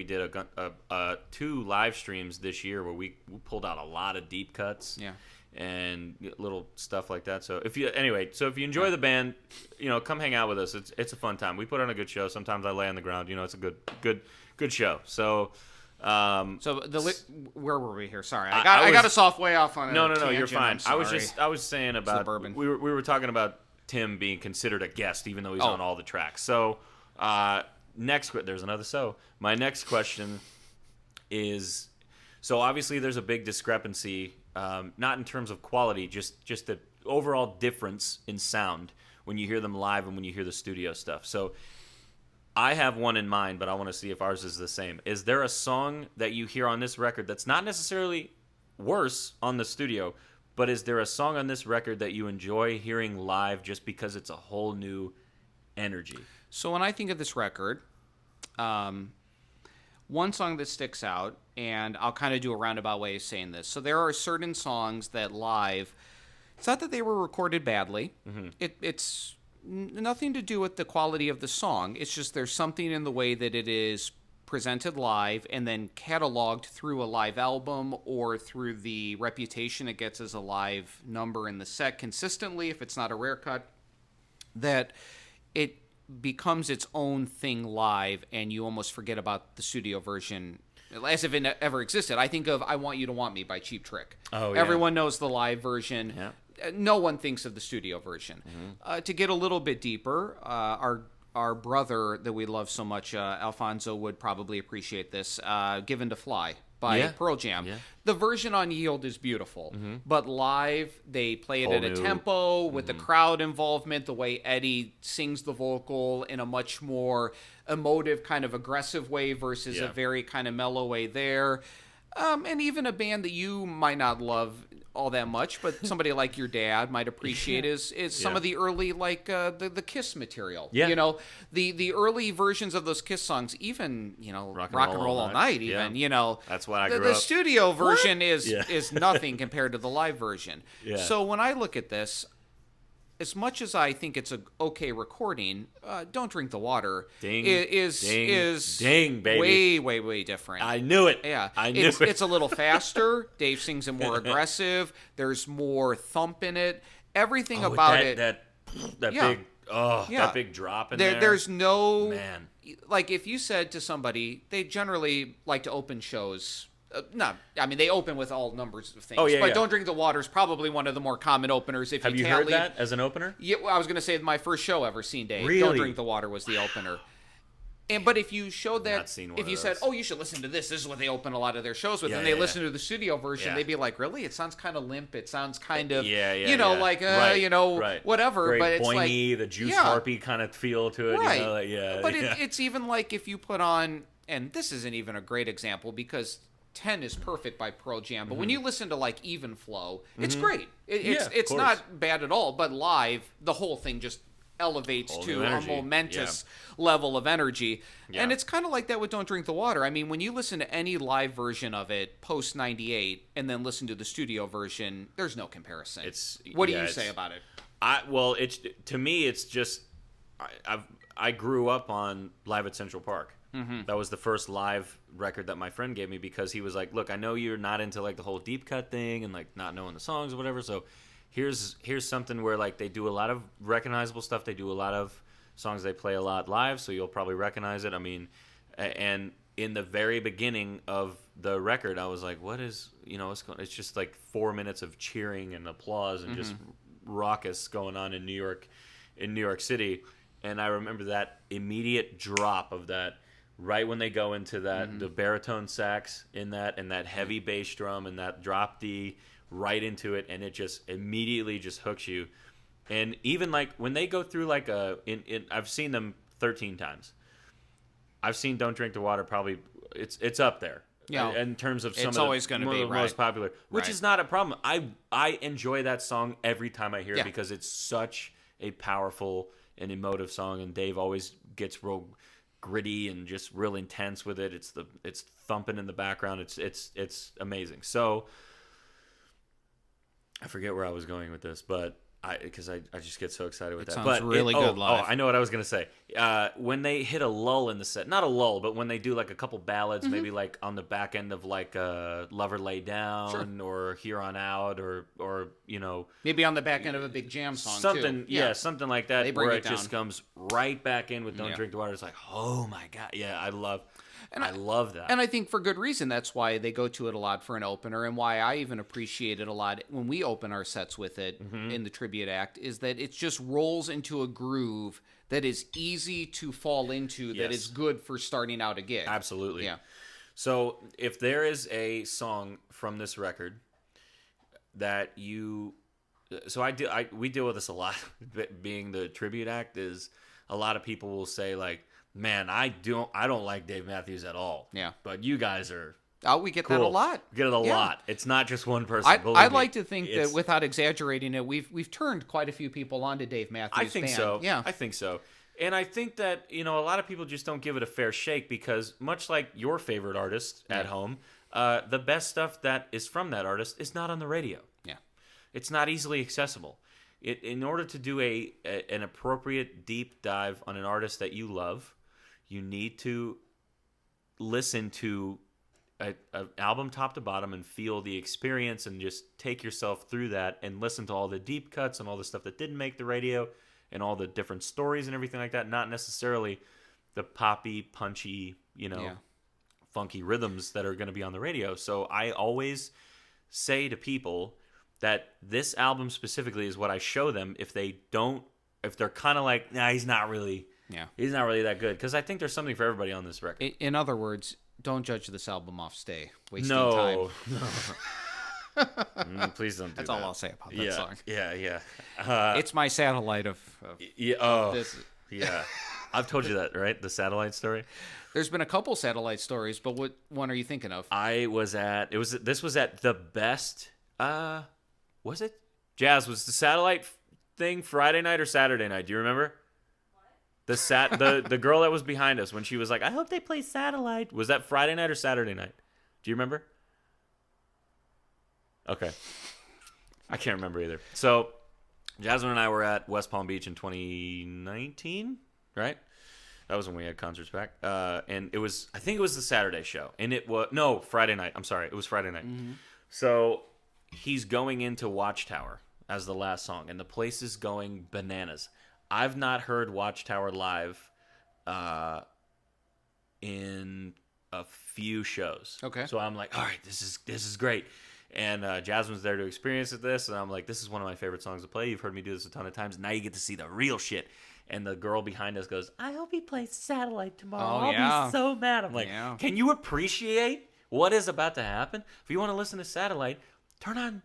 did 2 live streams this year where we pulled out a lot of deep cuts. Yeah. And little stuff like that. So if you enjoy the band, come hang out with us. It's a fun time. We put on a good show. Sometimes I lay on the ground. It's a good show. So where were we here? Sorry, I got us off way off on a No, tangent. you're fine. I was saying about we were talking about Tim being considered a guest even though he's on all the tracks. So there's another so. My next question is, so obviously there's a big discrepancy, not in terms of quality, just the overall difference in sound when you hear them live and when you hear the studio stuff. So I have one in mind, but I want to see if ours is the same. Is there a song that you hear on this record that's not necessarily worse on the studio, but is there a song on this record that you enjoy hearing live just because it's a whole new energy? So when I think of this record, one song that sticks out, and I'll kind of do a roundabout way of saying this. So there are certain songs that live, it's not that they were recorded badly. It's nothing to do with the quality of the song. It's just there's something in the way that it is presented live and then cataloged through a live album or through the reputation it gets as a live number in the set consistently, if it's not a rare cut, that it becomes its own thing live and you almost forget about the studio version as if it ever existed. I think of I Want You to Want Me by Cheap Trick. Oh, yeah. Everyone knows the live version. Yeah. No one thinks of the studio version. To get a little bit deeper, our brother that we love so much, Alfonso, would probably appreciate this. Given to Fly by Pearl Jam. Yeah. The version on Yield is beautiful, but live they play it Whole at a new- tempo with the crowd involvement, the way Eddie sings the vocal in a much more emotive, kind of aggressive way versus a very kind of mellow way there. And even a band that you might not love all that much, but somebody like your dad might appreciate is some of the early the Kiss material. Yeah. You know, the early versions of those Kiss songs, even Rock and Roll All Night, even That's what I the grew up. studio version is nothing compared to the live version. Yeah. So when I look at this, as much as I think it's a okay recording, Don't Drink the Water is baby. way different. I knew it. Yeah, I knew it. It's a little faster. Dave sings it more aggressive. There's more thump in it. Everything about it. That big drop in there. There's no Man. Like if you said to somebody, they generally like to open shows. They open with all numbers of things. Oh, yeah, but yeah. Don't Drink the Water is probably one of the more common openers. If Have you heard that as an opener? Yeah, well, I was going to say my first show ever seen, Dave. Really? Don't Drink the Water was the opener. But if you showed that, Not seen one if of you said, those. "Oh, you should listen to this. This is what they open a lot of their shows with," Yeah, and they yeah, listen to the studio version, Yeah. they'd be like, "Really? It sounds kind of limp. It sounds kind of, Right. whatever." Very but it's boingy, like the juice yeah. harpy kind of feel to it. Right. But yeah. it's even like if you put on, and this isn't even a great example because 10 is perfect by Pearl Jam, but when you listen to like Even Flow, it's great. It's of course. not bad at all, but live, the whole thing just elevates Whole to new a energy. momentous level of energy. Yeah. And it's kind of like that with Don't Drink the Water. I mean, when you listen to any live version of it post 98 and then listen to the studio version, there's no comparison. What do you say about it? It's to me, it's just I grew up on Live at Central Park. That was the first live record that my friend gave me because he was like, "Look, I know you're not into like the whole deep cut thing and like not knowing the songs or whatever. So here's something where like they do a lot of recognizable stuff. They do a lot of songs they play a lot live, so you'll probably recognize it. I mean, and in the very beginning of the record, I was like, what is it's just like 4 minutes of cheering and applause and just raucous going on in New York City. And I remember that immediate drop of that right when they go into that the baritone sax in that and that heavy bass drum and that drop D right into it, and it just immediately just hooks you. And even like when they go through like I've seen them 13 times. I've seen Don't Drink the Water probably it's up there. Yeah. In terms of some It's of always gonna one be, of the right. most popular, which Right. is not a problem. I enjoy that song every time I hear Yeah. it because it's such a powerful and emotive song, and Dave always gets real gritty and just real intense with it. It's thumping in the background. It's amazing. So I forget where I was going with this, but because I just get so excited with that. sounds But really good live. Oh, I know what I was gonna say. When they hit a lull in the set, not a lull, but when they do like a couple ballads, maybe like on the back end of like "Lover Lay Down" or "Here on Out" or Maybe on the back end of a big jam song, something, too. something like that, They bring where it it just down. comes right back in with "Don't Yeah. Drink the Water." It's like, oh my god, yeah, I love that. And I think for good reason. That's why they go to it a lot for an opener, and why I even appreciate it a lot when we open our sets with it in the tribute act, is that it just rolls into a groove that is easy to fall into, that is good for starting out a gig. Absolutely. Yeah. So if there is a song from this record that we deal with this a lot, being the tribute act, is a lot of people will say like, man, I don't like Dave Matthews at all. Yeah. But you guys are We get cool. that a lot. We get it a lot. It's not just one person. I'd like to think that, without exaggerating it, we've turned quite a few people onto Dave Matthews' I think band. so. Yeah. I think so. And I think that, a lot of people just don't give it a fair shake because, much like your favorite artist at home, the best stuff that is from that artist is not on the radio. Yeah. It's not easily accessible. In order to do an appropriate deep dive on an artist that you love, you need to listen to an album top to bottom and feel the experience and just take yourself through that and listen to all the deep cuts and all the stuff that didn't make the radio and all the different stories and everything like that, not necessarily the poppy, punchy, funky rhythms that are going to be on the radio. So I always say to people that this album specifically is what I show them if they're kind of like, nah, he's not really that good. Because I think there's something for everybody on this record. In other words, don't judge this album off Stay. Wasting time. No. Please don't do That's that. all I'll say about that song. Yeah. It's my satellite of this. Yeah. I've told you that, right? The satellite story. There's been a couple satellite stories, but what one are you thinking of? This was at the best. Was it? Jazz, was the satellite thing Friday night or Saturday night? Do you remember? The girl that was behind us when she was like, I hope they play Satellite. Was that Friday night or Saturday night? Do you remember? Okay. I can't remember either. So, Jasmine and I were at West Palm Beach in 2019, right? That was when we had concerts back. And I think it was the Saturday show. And Friday night. I'm sorry. It was Friday night. Mm-hmm. So, he's going into Watchtower as the last song. And the place is going bananas. I've not heard Watchtower live in a few shows. Okay. So I'm like, all right, this is great. And Jasmine's there to experience this, and I'm like, this is one of my favorite songs to play. You've heard me do this a ton of times. Now you get to see the real shit. And the girl behind us goes, I hope he plays Satellite tomorrow. I'll be so mad. I'm like, can you appreciate what is about to happen? If you want to listen to Satellite, turn on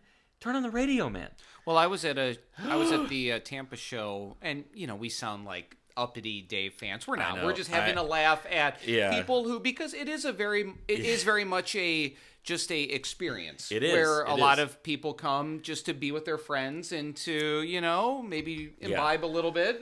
the radio, man. Well, I was at the Tampa show, and we sound like uppity Dave fans. We're not. We're just having a laugh at people who, because it is very much just a experience. It is where a lot of people come just to be with their friends and to maybe imbibe a little bit,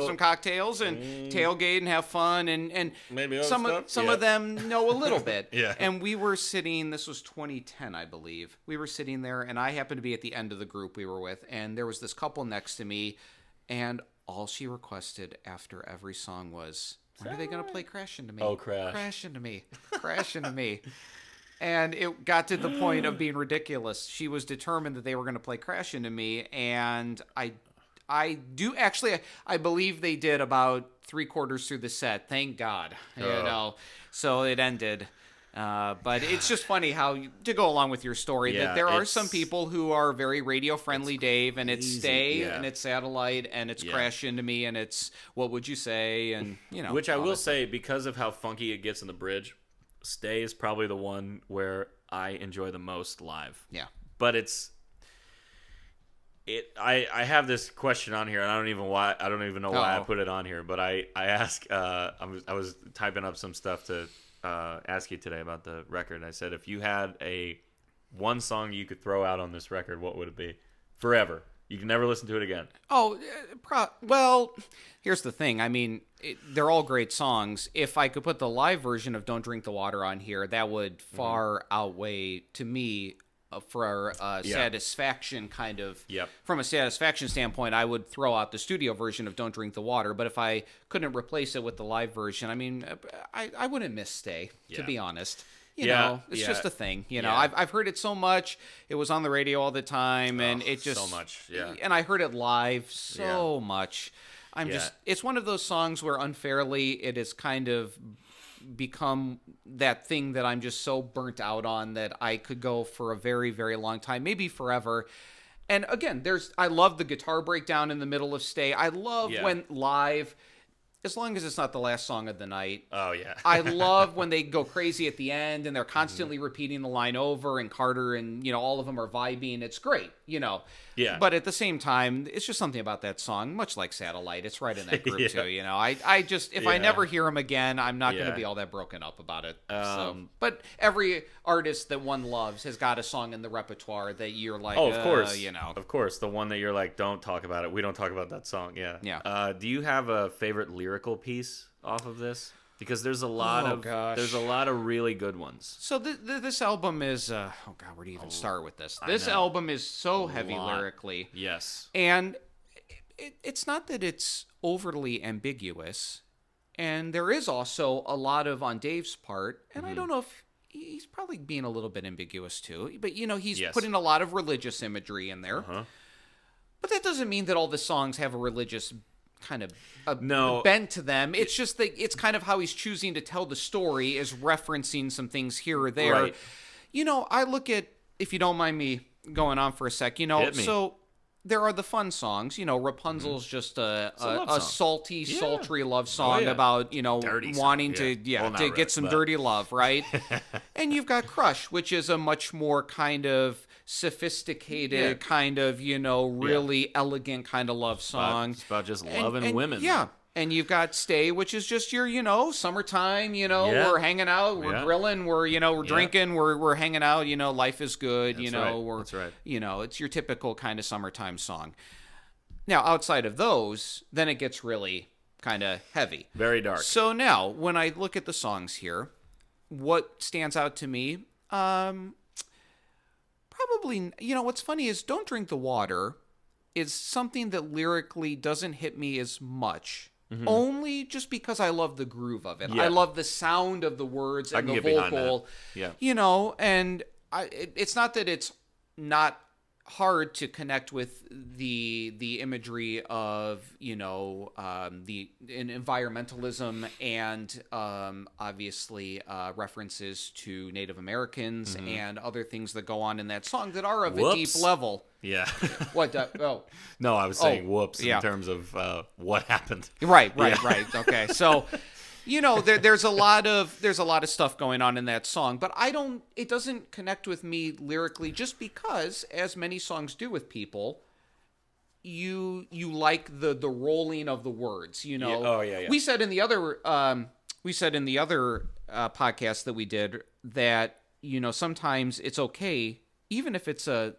some cocktails and tailgate and have fun and maybe some of them know a little bit. Yeah. And we were sitting. This was 2010, I believe. We were sitting there, and I happened to be at the end of the group we were with, and there was this couple next to me, and all she requested after every song was, when are they going to play Crash Into Me? Oh, Crash. Crash Into Me. Crash Into Me. And it got to the point of being ridiculous. She was determined that they were going to play Crash Into Me, and I believe they did about 3/4 through the set. Thank God. So it ended. But it's just funny how, to go along with your story, that there are some people who are very radio friendly, Dave, and it's Stay, and it's Satellite, and it's Crash Into Me, and it's What Would You Say, and Which I will say, because of how funky it gets in the bridge, Stay is probably the one where I enjoy the most live. Yeah. But I have this question on here, and I don't even know why I put it on here, but I asked, I was typing up some stuff to ask you today about the record. I said, if you had one song you could throw out on this record, what would it be? Forever. You can never listen to it again. Well, here's the thing. I mean, they're all great songs. If I could put the live version of Don't Drink the Water on here, that would far outweigh, to me, for satisfaction kind of. Yep. From a satisfaction standpoint, I would throw out the studio version of Don't Drink the Water. But if I couldn't replace it with the live version, I mean, I wouldn't miss Stay, to be honest. It's just a thing. I've heard it so much. It was on the radio all the time, and it just so much. Yeah. And I heard it live so much. It's one of those songs where unfairly it has kind of become that thing that I'm just so burnt out on that I could go for a very, very long time, maybe forever. And again, I love the guitar breakdown in the middle of Stay. I love when live, as long as it's not the last song of the night. Oh, yeah. I love when they go crazy at the end and they're constantly repeating the line over, and Carter and, all of them are vibing. It's great, Yeah. But at the same time, it's just something about that song, much like Satellite. It's right in that group too, I just, if I never hear him again, I'm not going to be all that broken up about it. But every artist that one loves has got a song in the repertoire that you're like, of course. Of course. The one that you're like, don't talk about it. We don't talk about that song. Yeah. Yeah. Do you have a favorite lyrical piece off of this? Because there's a lot of really good ones. So this album is where do you even start with this? This album is so heavy lyrically. Yes. And it's not that it's overly ambiguous, and there is also a lot of on Dave's part, and I don't know if he's probably being a little bit ambiguous too, but he's putting a lot of religious imagery in there. But that doesn't mean that all the songs have a religious kind of bent to them. It's just that it's kind of how he's choosing to tell the story, is referencing some things here or there. Right. I look at, if you don't mind me going on for a sec, so there are the fun songs. Rapunzel's just a salty, sultry love song about, wanting to get some dirty love, right? And you've got Crush, which is a much more kind of sophisticated, kind of, really elegant kind of love song. It's about just loving women. Yeah. And you've got Stay, which is just your, summertime, we're hanging out, we're grilling, we're drinking, we're hanging out, life is good, That's right. It's your typical kind of summertime song. Now, outside of those, then it gets really kind of heavy. Very dark. So now, when I look at the songs here, what stands out to me, probably, what's funny is Don't Drink the Water is something that lyrically doesn't hit me as much. Only just because I love the groove of it. I love the sound of the words and the vocal. Yeah. And it's not that it's not hard to connect with the imagery of the environmentalism and obviously references to Native Americans and other things that go on in that song that are of a deep level. Yeah. What? No, I was saying whoops in terms of what happened. Right. Okay. So, there's a lot of stuff going on in that song, but it doesn't connect with me lyrically just because, as many songs do with people, you like the rolling of the words, We said in the other podcast that we did that, sometimes it's okay, even if it's a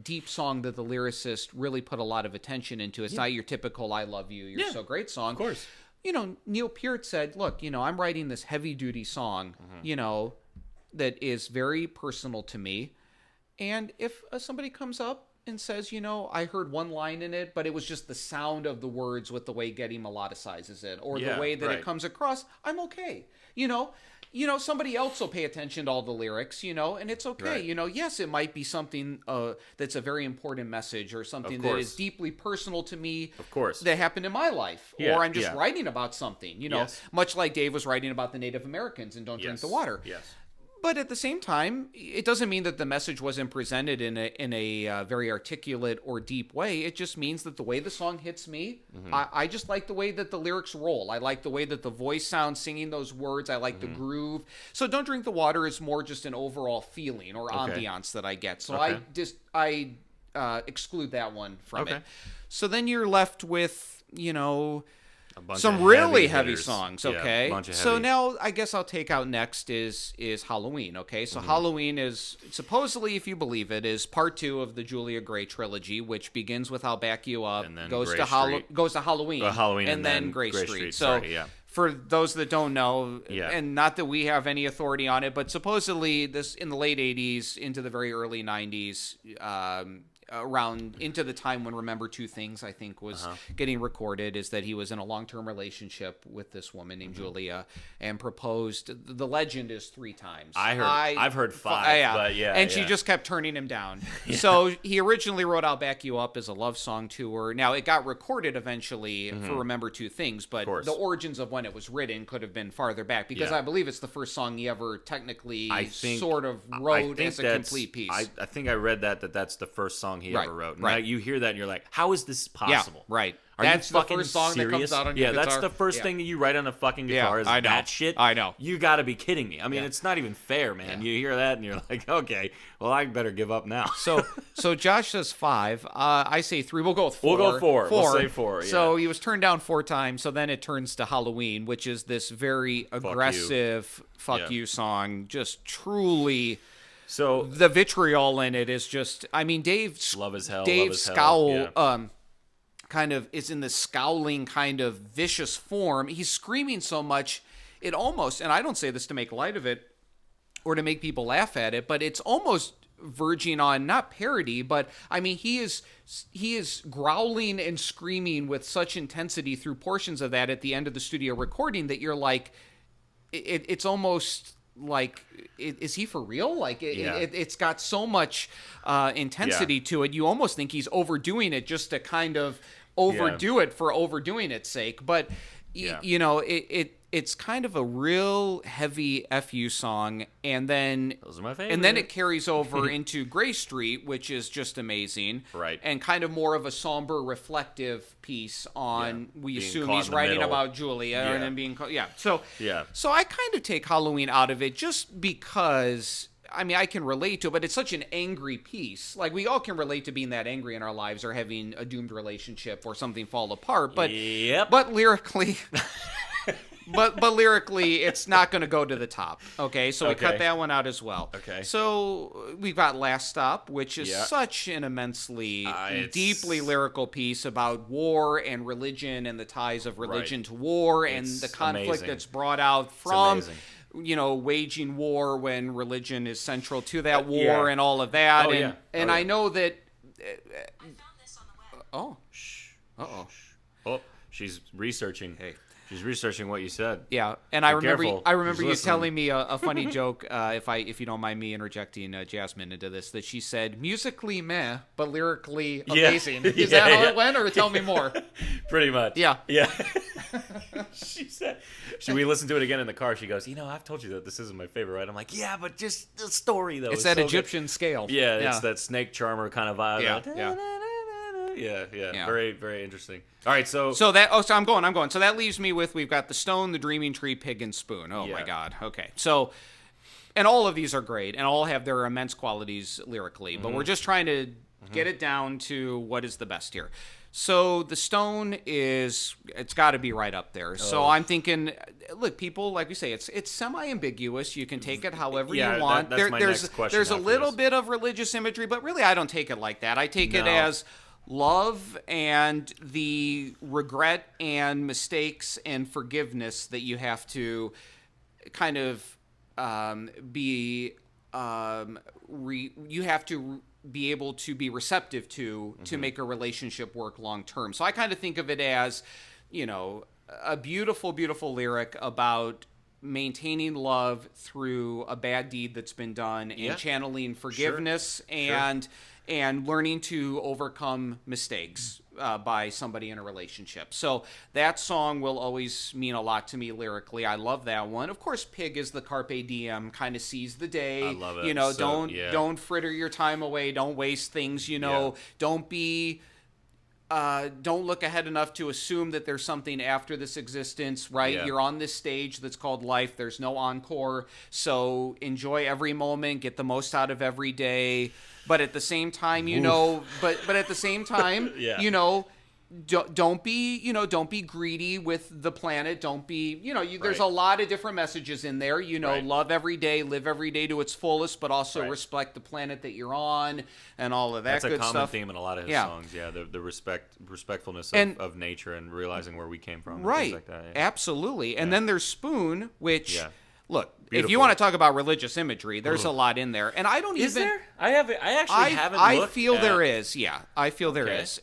deep song that the lyricist really put a lot of attention into. It's not your typical "I love you, you're so great" song. Of course. Neil Peart said, look, I'm writing this heavy duty song, that is very personal to me. And if somebody comes up and says, I heard one line in it, but it was just the sound of the words with the way Getty melodicizes it, or the way that it comes across, I'm okay. Somebody else will pay attention to all the lyrics, and it's okay. Right. Yes, it might be something that's a very important message, or something that is deeply personal to me. Of course. That happened in my life. Yeah, or I'm just writing about something, much like Dave was writing about the Native Americans and Don't Drink the Water. Yes. But at the same time, it doesn't mean that the message wasn't presented in a very articulate or deep way. It just means that the way the song hits me, I just like the way that the lyrics roll. I like the way that the voice sounds singing those words. I like the groove. So Don't Drink the Water is more just an overall feeling or ambiance that I get. So I exclude that one from it. So then you're left with, some really heavy songs, okay? So now I guess I'll take out next is Halloween, okay? So Halloween is supposedly, if you believe it, is part 2 of the Julia Gray trilogy, which begins with I'll Back You Up, and then goes to Halloween, and then Gray Street. So for those that don't know, and not that we have any authority on it, but supposedly this in the late 80s into the very early 90s, around into the time when Remember Two Things, I think, was getting recorded, is that he was in a long-term relationship with this woman named Julia and proposed. The legend is 3 times. I've heard 5, but and she just kept turning him down. So he originally wrote I'll Back You Up as a love song to her. Now, it got recorded eventually for Remember Two Things, but the origins of when it was written could have been farther back, because I believe it's the first song he ever technically sort of wrote as a complete piece. I think I read that's the first song he Right, ever wrote. And right. you hear that and you're like, how is this possible? Yeah, right. Are That's you the fucking first song serious? that comes out on your Yeah, that's guitar. the first Yeah. thing that you write on a fucking guitar is I know. that shit. I know. You got to be kidding me. I mean, Yeah. it's not even fair, man. Yeah. You hear that and you're like, okay, well, I better give up now. So Josh says 5. I say 3. We'll go with 4. We'll go 4. We'll say 4, yeah. So he was turned down 4 times. So then it turns to Halloween, which is this very aggressive fuck you song. Just truly... So the vitriol in it is just, I mean, Dave's love as hell. Dave's love as scowl hell. kind of is in this scowling kind of vicious form. He's screaming so much, it almost, and I don't say this to make light of it or to make people laugh at it, but it's almost verging on not parody, but I mean, he is growling and screaming with such intensity through portions of that at the end of the studio recording that you're like, it's almost like, is he for real? Like it's got so much intensity to it. You almost think he's overdoing it just to kind of overdo it for overdoing its sake. But you know, it's kind of a real heavy FU song, and then those are my favorite. And then it carries over into Gray Street, which is just amazing, right? And kind of more of a somber, reflective piece on. We being assume caught he's in the writing middle. about Julia, and then being So yeah. I kind of take Halloween out of it just because. I mean, I can relate to it, but it's such an angry piece. Like, we all can relate to being that angry in our lives or having a doomed relationship or something fall apart. But but lyrically, but lyrically, it's not going to go to the top. Okay, so we cut that one out as well. Okay. So we've got Last Stop, which is such an immensely, deeply lyrical piece about war and religion and the ties of religion to war and the conflict that's brought out from... you know, waging war when religion is central to that war and all of that. I know that... I found this on the web. Oh. Uh-oh. Oh, she's researching. Hey. She's researching what you said. Yeah, and I remember Careful. you telling me a funny joke, if you don't mind me interjecting Jasmine into this, that she said, musically meh, but lyrically amazing. Is that how it went, or tell me more? Pretty much. Yeah. She said, should we listen to it again in the car? She goes, I've told you that this isn't my favorite, right? I'm like, yeah, but just the story, though. It's that so Egyptian scale. Yeah, it's that snake charmer kind of vibe. Yeah. Very, very interesting. All right, so I'm going. So that leaves me with, we've got The Stone, The Dreaming Tree, Pig and Spoon. Oh my God. Okay. So, and all of these are great and all have their immense qualities lyrically, but we're just trying to get it down to what is the best here. So The Stone it's got to be right up there. So I'm thinking, look, people, like we say, it's semi-ambiguous. You can take it however you want. That's my next question. There's a little bit of religious imagery, but really I don't take it like that. I take it as love and the regret and mistakes and forgiveness that you have to kind of be able to be receptive to make a relationship work long term. So I kind of think of it as, you know, a beautiful, beautiful lyric about maintaining love through a bad deed that's been done and channeling forgiveness and learning to overcome mistakes by somebody in a relationship. So that song will always mean a lot to me lyrically. I love that one. Of course, Pig is the carpe diem, kind of seize the day. I love it. You know, So, don't fritter your time away. Don't waste things. You know, don't look ahead enough to assume that there's something after this existence, right? Yeah. You're on this stage that's called life. There's no encore. So enjoy every moment, get the most out of every day. But at the same time, you know, but at the same time, you know, don't be greedy with the planet. Don't be, you know, there's a lot of different messages in there. You know, love every day, live every day to its fullest, but also respect the planet that you're on and all of that That's good a common stuff. theme in a lot of his songs. Yeah, the respectfulness of nature and realizing where we came from. And things like that. Absolutely. And then there's Spoon, which... Look, Beautiful. if you want to talk about religious imagery, there's a lot in there, and I don't Is even. there? I actually haven't. I feel there is. Yeah, I feel there is,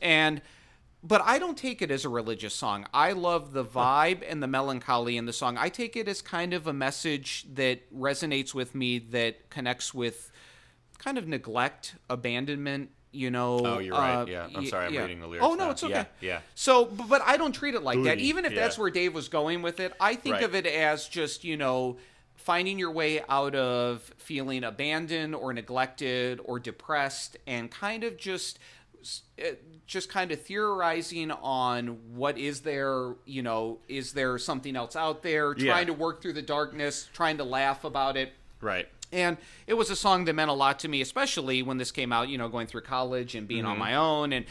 but I don't take it as a religious song. I love the vibe and the melancholy in the song. I take it as kind of a message that resonates with me, that connects with kind of neglect, abandonment. You know. Oh, you're right. Yeah, I'm sorry. I'm reading the lyrics. Oh no, now. it's okay. Yeah. So, but I don't treat it like that. Booty. Even if that's where Dave was going with it, I think of it as just, you know, finding your way out of feeling abandoned or neglected or depressed, and kind of just kind of theorizing on what is there, is there something else out there, trying to work through the darkness, trying to laugh about it. Right. And it was a song that meant a lot to me, especially when this came out, going through college and being on my own and,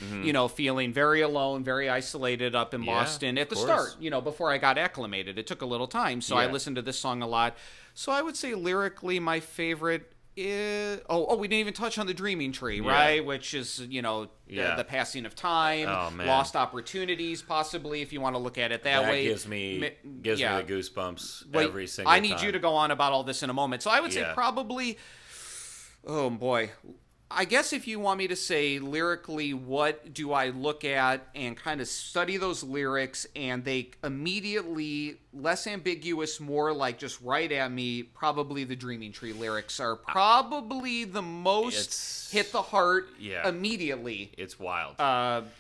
feeling very alone, very isolated up in Boston at the start, before I got acclimated. It took a little time. So I listened to this song a lot. So I would say lyrically, my favorite is... we didn't even touch on The Dreaming Tree, right? Which is, the passing of time, lost opportunities, possibly, if you want to look at it that way. That gives me the goosebumps every single time. I need you to go on about all this in a moment. So I would say probably... Oh, boy. I guess if you want me to say lyrically, what do I look at and kind of study those lyrics, and they immediately, less ambiguous, more like just right at me, probably the Dreaming Tree lyrics are probably the most hit the heart immediately. It's wild.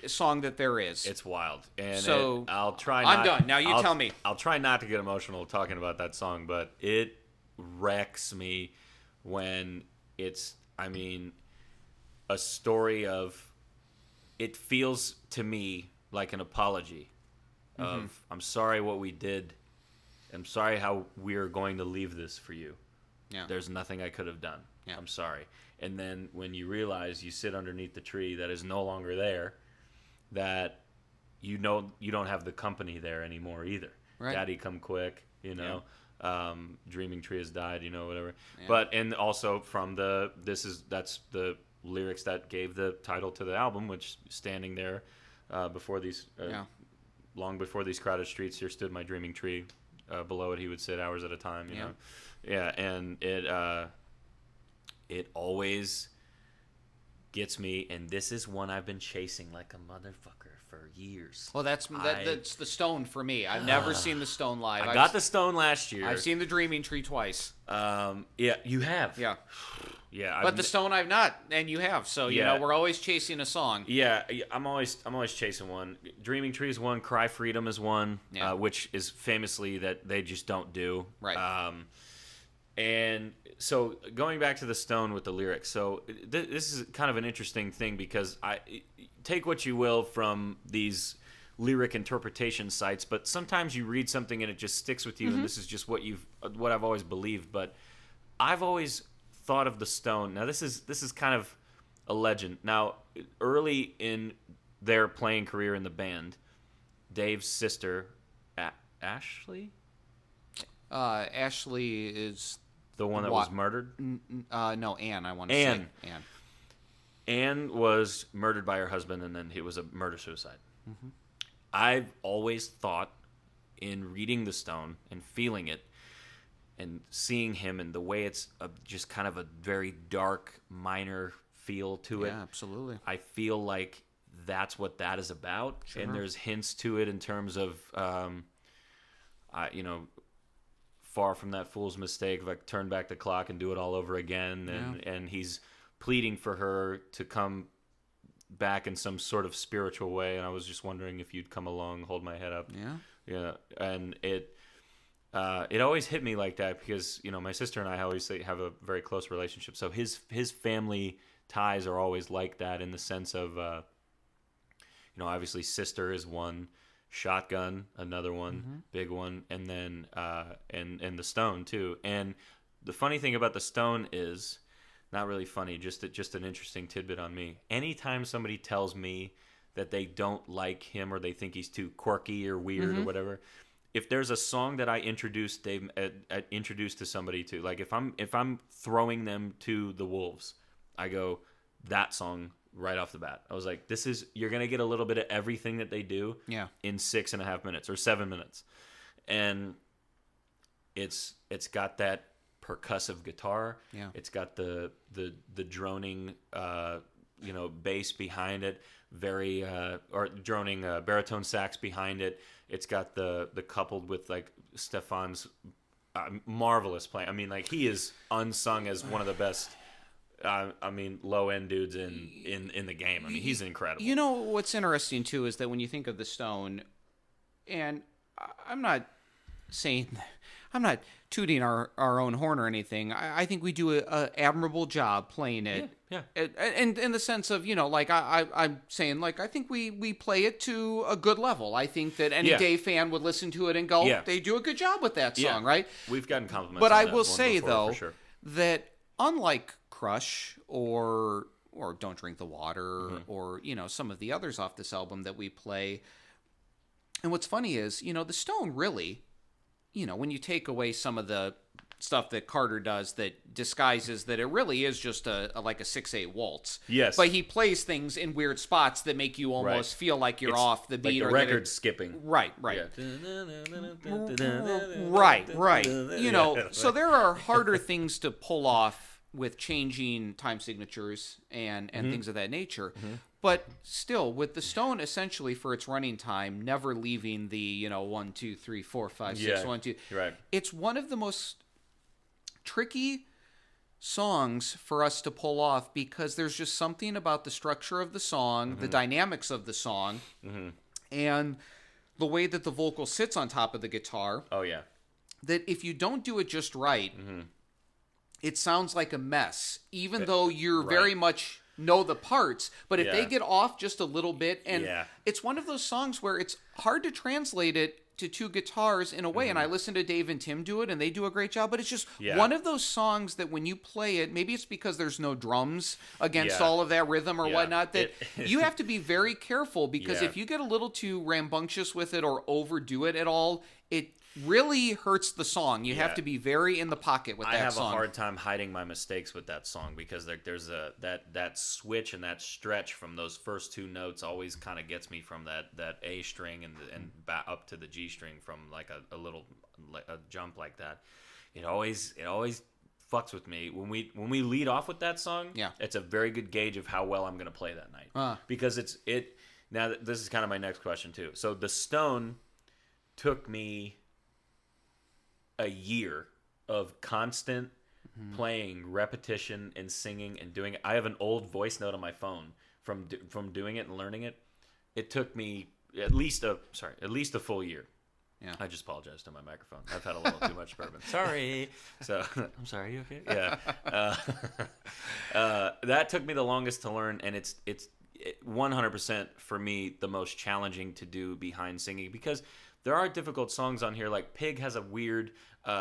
Song that there is. It's wild. And so I'll try I'm done. Now you tell me. I'll try not to get emotional talking about that song, but it wrecks me when it's, a story of, it feels to me like an apology of, I'm sorry what we did. I'm sorry how we're going to leave this for you. Yeah. There's nothing I could have done. Yeah. I'm sorry. And then when you realize you sit underneath the tree that is no longer there, that you don't have the company there anymore either. Right. Daddy come quick, Dreaming Tree has died, whatever. Yeah. But, and also from that's the lyrics that gave the title to the album, which standing there before these long before these crowded streets, here stood my dreaming tree, below it he would sit hours at a time, you know. And it always gets me, and this is one I've been chasing like a motherfucker for years. Well, that's the Stone for me. I've never seen the Stone live. I got the Stone last year. I've seen the Dreaming Tree twice. You have. Yeah. Yeah, but the Stone I've not, and you have. So we're always chasing a song. Yeah, I'm always chasing one. Dreaming Tree is one. Cry Freedom is one, which is famously that they just don't do. Right. And so going back to the Stone with the lyrics, so this is kind of an interesting thing because I take what you will from these lyric interpretation sites, but sometimes you read something and it just sticks with you, and this is just what I've always believed. But I've always thought of the Stone. Now this is kind of a legend. Now early in their playing career in the band, Dave's sister, Ashley. Ashley is the one that was murdered. No, Anne. I want to say Anne. Anne was murdered by her husband, and then it was a murder-suicide. Mm-hmm. I've always thought, in reading the Stone and feeling it, and seeing him and the way it's just kind of a very dark, minor feel to it. Yeah, absolutely. I feel like that's what that is about. Sure. And there's hints to it in terms of, far from that fool's mistake, if I turn back the clock and do it all over again. And he's pleading for her to come back in some sort of spiritual way. And I was just wondering if you'd come along, hold my head up. Yeah. And it always hit me like that because, my sister and I always have a very close relationship. So his family ties are always like that in the sense of, obviously sister is one, Shotgun, another one, big one, and then and the Stone too. And the funny thing about the Stone is, not really funny, just an interesting tidbit on me. Anytime somebody tells me that they don't like him or they think he's too quirky or weird or whatever, if there's a song that I introduce to somebody to, like if I'm throwing them to the wolves, I go that song right off the bat. I was like, you're gonna get a little bit of everything that they do in 6.5 minutes or 7 minutes, and it's got that percussive guitar. It's got the droning bass behind it, very or droning baritone sax behind it. It's got the coupled with like Stefan's marvelous playing. I mean, like he is unsung as one of the best. Low end dudes in the game. I mean, he's incredible. You know what's interesting too is that when you think of the Stone, and I'm not saying, I'm not tooting our own horn or anything. I think we do a admirable job playing it. Yeah. And in the sense of, like I'm saying, like, I think we play it to a good level. I think that any Dave fan would listen to it and go, they do a good job with that song, right? We've gotten compliments. But on I that will one say before, though for sure. that unlike Crush or Don't Drink the Water or some of the others off this album that we play, and what's funny is the Stone really, when you take away some of the stuff that Carter does that disguises that it really is just like a 6/8 waltz. Yes. But he plays things in weird spots that make you almost feel like you're off the beat, like or the record skipping. Right. Yeah. Right. So there are harder things to pull off with changing time signatures and things of that nature. But still, with the Stone, essentially for its running time, never leaving the 1, 2, 3, 4, 5, 6, 1, 2. Right. It's one of the most tricky songs for us to pull off because there's just something about the structure of the song, the dynamics of the song, and the way that the vocal sits on top of the guitar. Oh yeah. That if you don't do it just right, it sounds like a mess, even though you're very much know the parts. But if they get off just a little bit, and it's one of those songs where it's hard to translate it to two guitars in a way. And I listen to Dave and Tim do it, and they do a great job. But it's just one of those songs that when you play it, maybe it's because there's no drums against all of that rhythm or whatnot, that you have to be very careful, because if you get a little too rambunctious with it or overdo it at all, it really hurts the song. You have to be very in the pocket with that song. I have a hard time hiding my mistakes with that song, because there's that switch and that stretch from those first two notes always kind of gets me from that A string and back up to the G string from like a little jump like that. It always fucks with me when we lead off with that song. It's a very good gauge of how well I'm going to play that night, because now this is kind of my next question too. So the Stone took me a year of constant playing, repetition, and singing and doing it. I have an old voice note on my phone from doing it and learning it. It took me at least a full year. Yeah. I just apologize to my microphone. I've had a little too much bourbon. Sorry. So I'm sorry. You okay? Yeah. That took me the longest to learn, and it's 100% for me the most challenging to do behind singing, because there are difficult songs on here. Like Pig has a weird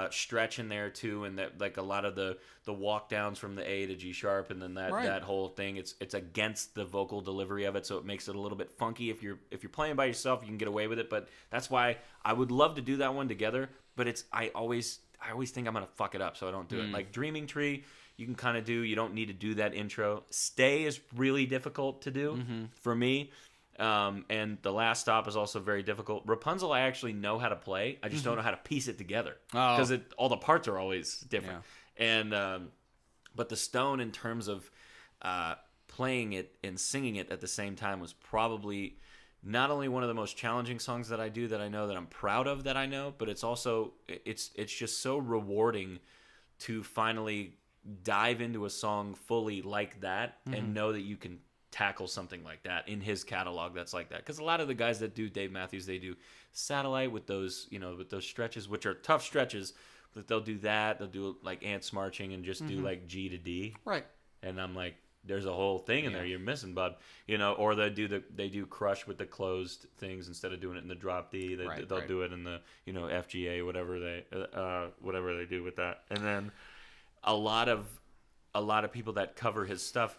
stretch in there too, and that like a lot of the walk downs from the A to G sharp, and then that whole thing, it's against the vocal delivery of it, so it makes it a little bit funky. If you're playing by yourself, you can get away with it, but that's why I would love to do that one together. But I always think I'm gonna fuck it up, so I don't do it. Like Dreaming Tree, you can kind of do. You don't need to do that intro. Stay is really difficult to do for me. And The Last Stop is also very difficult. Rapunzel, I actually know how to play. I just don't know how to piece it together, because all the parts are always different. And but the Stone, in terms of playing it and singing it at the same time, was probably not only one of the most challenging songs that I do, that I know, that I'm proud of, that I know, but it's also it's just so rewarding to finally dive into a song fully like that and know that you can tackle something like that in his catalog that's like that. Because a lot of the guys that do Dave Matthews, they do Satellite with those stretches, which are tough stretches, but they'll do that. They'll do like Ants Marching and just do like G to D. Right. And I'm like, there's a whole thing in there you're missing, bud. Or they do Crush with the closed things instead of doing it in the drop D. They'll do it in the FGA, whatever they do with that. And then a lot of people that cover his stuff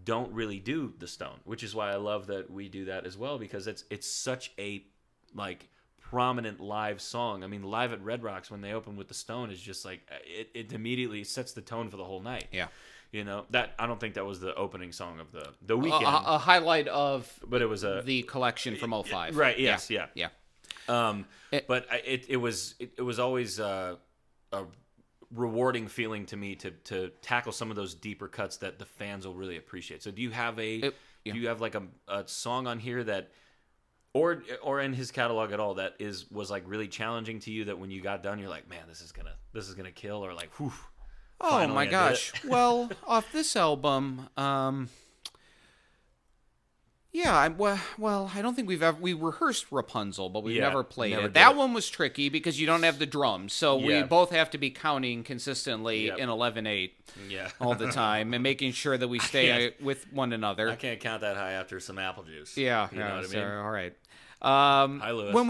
don't really do the Stone, which is why I love that we do that as well, because it's such a like prominent live song. I mean, live at Red Rocks when they open with the Stone is just like it immediately sets the tone for the whole night. Yeah. That I don't think that was the opening song of the weekend. A highlight of, but it was the collection from 05. Right. Yes. Yeah. But it was always a rewarding feeling to me to tackle some of those deeper cuts that the fans will really appreciate. So do you have do you have like a song on here that, or in his catalog at all, that was like really challenging to you, that when you got done you're like, man, this is gonna kill, or like, whew, oh my gosh. Well, off this album, Yeah, well, I don't think we rehearsed Rapunzel, but we've Yeah, never played never it. did That it. one was tricky because you don't have the drums, so we Yeah. both have to be counting consistently Yep. in 11/8 Yeah. all the time and making sure that we stay with one another. I can't count that high after some apple juice. Yeah, You know what I so, mean? all right. Hi, Lewis. When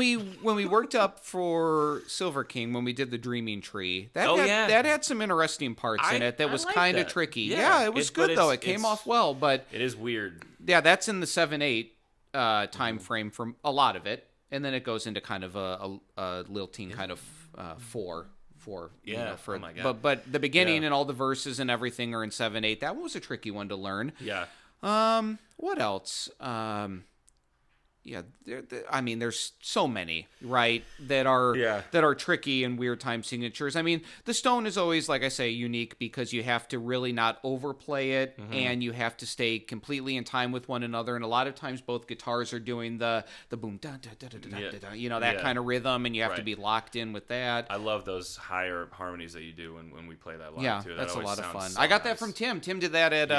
we worked up for Silver King, when we did the Dreaming Tree, that had some interesting parts in it that I was like kind of that. tricky. Yeah, It was but good though. It came off well, but It is weird. yeah, that's in the 7/8 time frame for a lot of it, and then it goes into kind of a lilting kind of 4. You Yeah. know, for Oh my God. but the beginning Yeah. and all the verses and everything are in 7/8. That one was a tricky one to learn. Yeah. What else? Yeah, I mean, there's so many, right, that are tricky and weird time signatures. I mean, the Stone is always, like I say, unique because you have to really not overplay it, and you have to stay completely in time with one another. And a lot of times, both guitars are doing the boom, da da da da da da da, you know, that kind of rhythm, and you have to be locked in with that. I love those higher harmonies that you do when we play that live Yeah, too. That that's a always lot of sounds fun. so I got that nice. from Tim. Tim did that at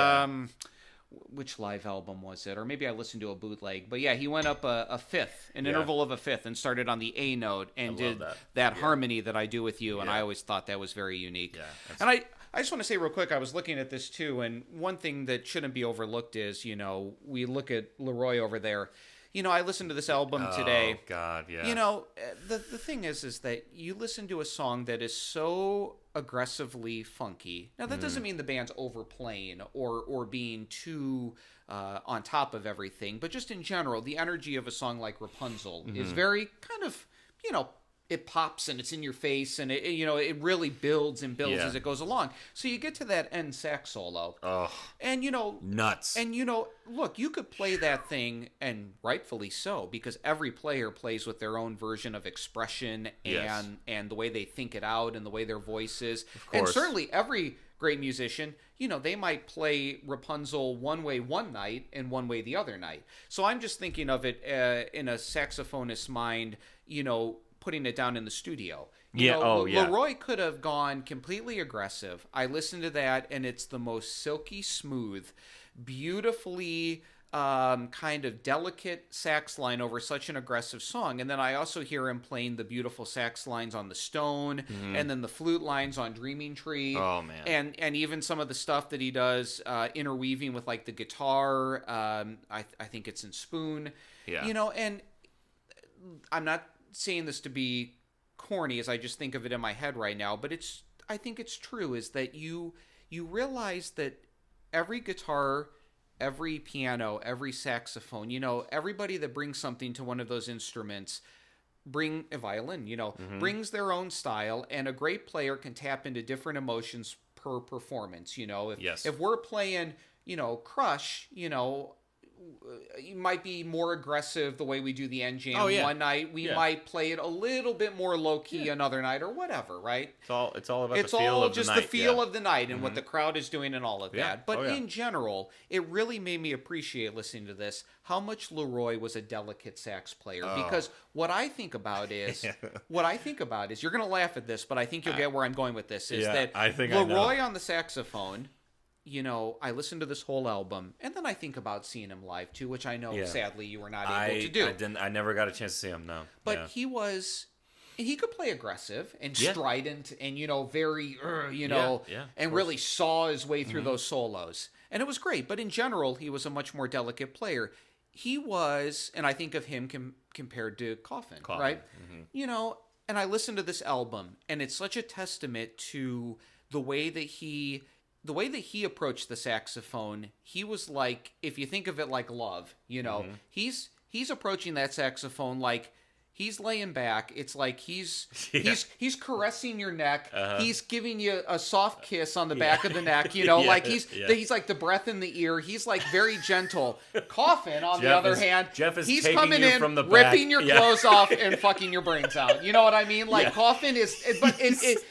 which live album was it? Or maybe I listened to a bootleg. But yeah, he went up a fifth, an interval of a fifth, and started on the A note and did that harmony that I do with you. And I always thought that was very unique. Yeah, and I just want to say real quick, I was looking at this too, and one thing that shouldn't be overlooked is, you know, we look at Leroy over there. You know, I listened to this album today. Oh God, yeah. You know, the thing is that you listen to a song that is so aggressively funky. Now, that doesn't mean the band's overplaying or being too on top of everything, but just in general, the energy of a song like Rapunzel is very kind of, you know, it pops and it's in your face, and it, you know, it really builds and builds as it goes along. So you get to that end sax solo, and you know, nuts. And you know, look, you could play that thing, and rightfully so, because every player plays with their own version of expression and the way they think it out and the way their voice is. And certainly every great musician, you know, they might play Rapunzel one way one night and one way the other night. So I'm just thinking of it in a saxophonist's mind, you know, putting it down in the studio. You know, Leroy could have gone completely aggressive. I listened to that, and it's the most silky smooth, beautifully kind of delicate sax line over such an aggressive song. And then I also hear him playing the beautiful sax lines on The Stone, and then the flute lines on Dreaming Tree. Oh, man. And even some of the stuff that he does interweaving with like the guitar. I think it's in Spoon. Yeah. You know, and I'm not saying this to be corny as I just think of it in my head right now, but I think it's true, is that you realize that every guitar, every piano, every saxophone, you know, everybody that brings something to one of those instruments, bring a violin, you know, brings their own style, and a great player can tap into different emotions per performance. You know, if we're playing, you know, Crush, you know, you might be more aggressive the way we do the end jam one night. We might play it a little bit more low key another night, or whatever, right? It's all about it's the feel all of the just night. the feel of the night and what the crowd is doing and all of Yeah. that. But in general, it really made me appreciate listening to this how much Leroy was a delicate sax player. Because what I think about is you're going to laugh at this, but I think you'll get where I'm going with this. Is that I think Leroy on the saxophone. You know, I listened to this whole album, and then I think about seeing him live too, which I know, sadly, you were not able to do. I never got a chance to see him. No, but he could play aggressive and strident, and you know, very, you know, and really saw his way through those solos, and it was great. But in general, he was a much more delicate player. He was, and I think of him compared to Coffin, right? You know, and I listened to this album, and it's such a testament to the way that he approached the saxophone. He was like, if you think of it like Love, you know, he's approaching that saxophone like he's laying back. It's like he's caressing your neck. He's giving you a soft kiss on the back of the neck, you know, like he's like the breath in the ear. He's like very gentle. Coffin, on the other hand, he's coming in, from the ripping your clothes off and fucking your brains out. You know what I mean? Like Coffin is,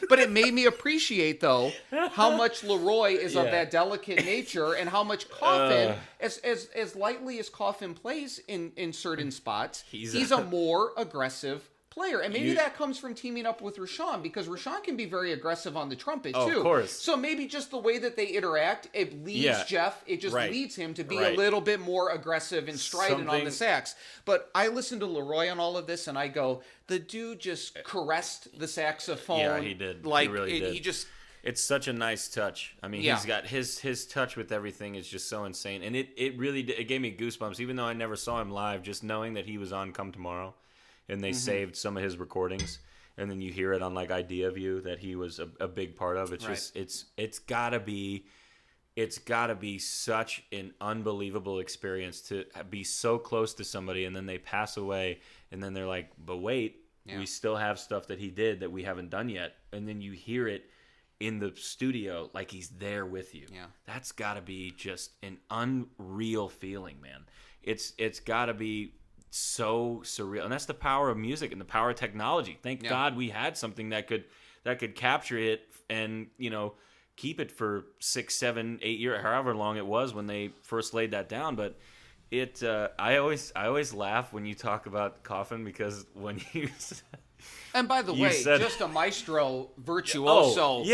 but it made me appreciate though how much Leroy is of that delicate nature, and how much Coffin, as lightly as Coffin plays in certain spots, he's a more aggressive player. And maybe that comes from teaming up with Rashawn, because Rashawn can be very aggressive on the trumpet, too. Of course. So maybe just the way that they interact, it leads Jeff, it just leads him to be a little bit more aggressive and strident on the sax. But I listen to Leroy on all of this, and I go, the dude just caressed the saxophone. Yeah, he did. Like, he really did. He just... It's such a nice touch. I mean, he's got his touch with everything is just so insane. And it really did, it gave me goosebumps, even though I never saw him live, just knowing that he was on Come Tomorrow. And they saved some of his recordings, and then you hear it on like Idea View that he was a big part of. It's just it's gotta be such an unbelievable experience to be so close to somebody, and then they pass away, and then they're like, but wait, we still have stuff that he did that we haven't done yet, and then you hear it in the studio like he's there with you. Yeah, that's gotta be just an unreal feeling, man. It's gotta be so surreal, and that's the power of music and the power of technology. Thank God we had something that could capture it and keep it for 6, 7, 8 years, however long it was when they first laid that down. But it I always laugh when you talk about Coffin, because when you and by the way, just a maestro virtuoso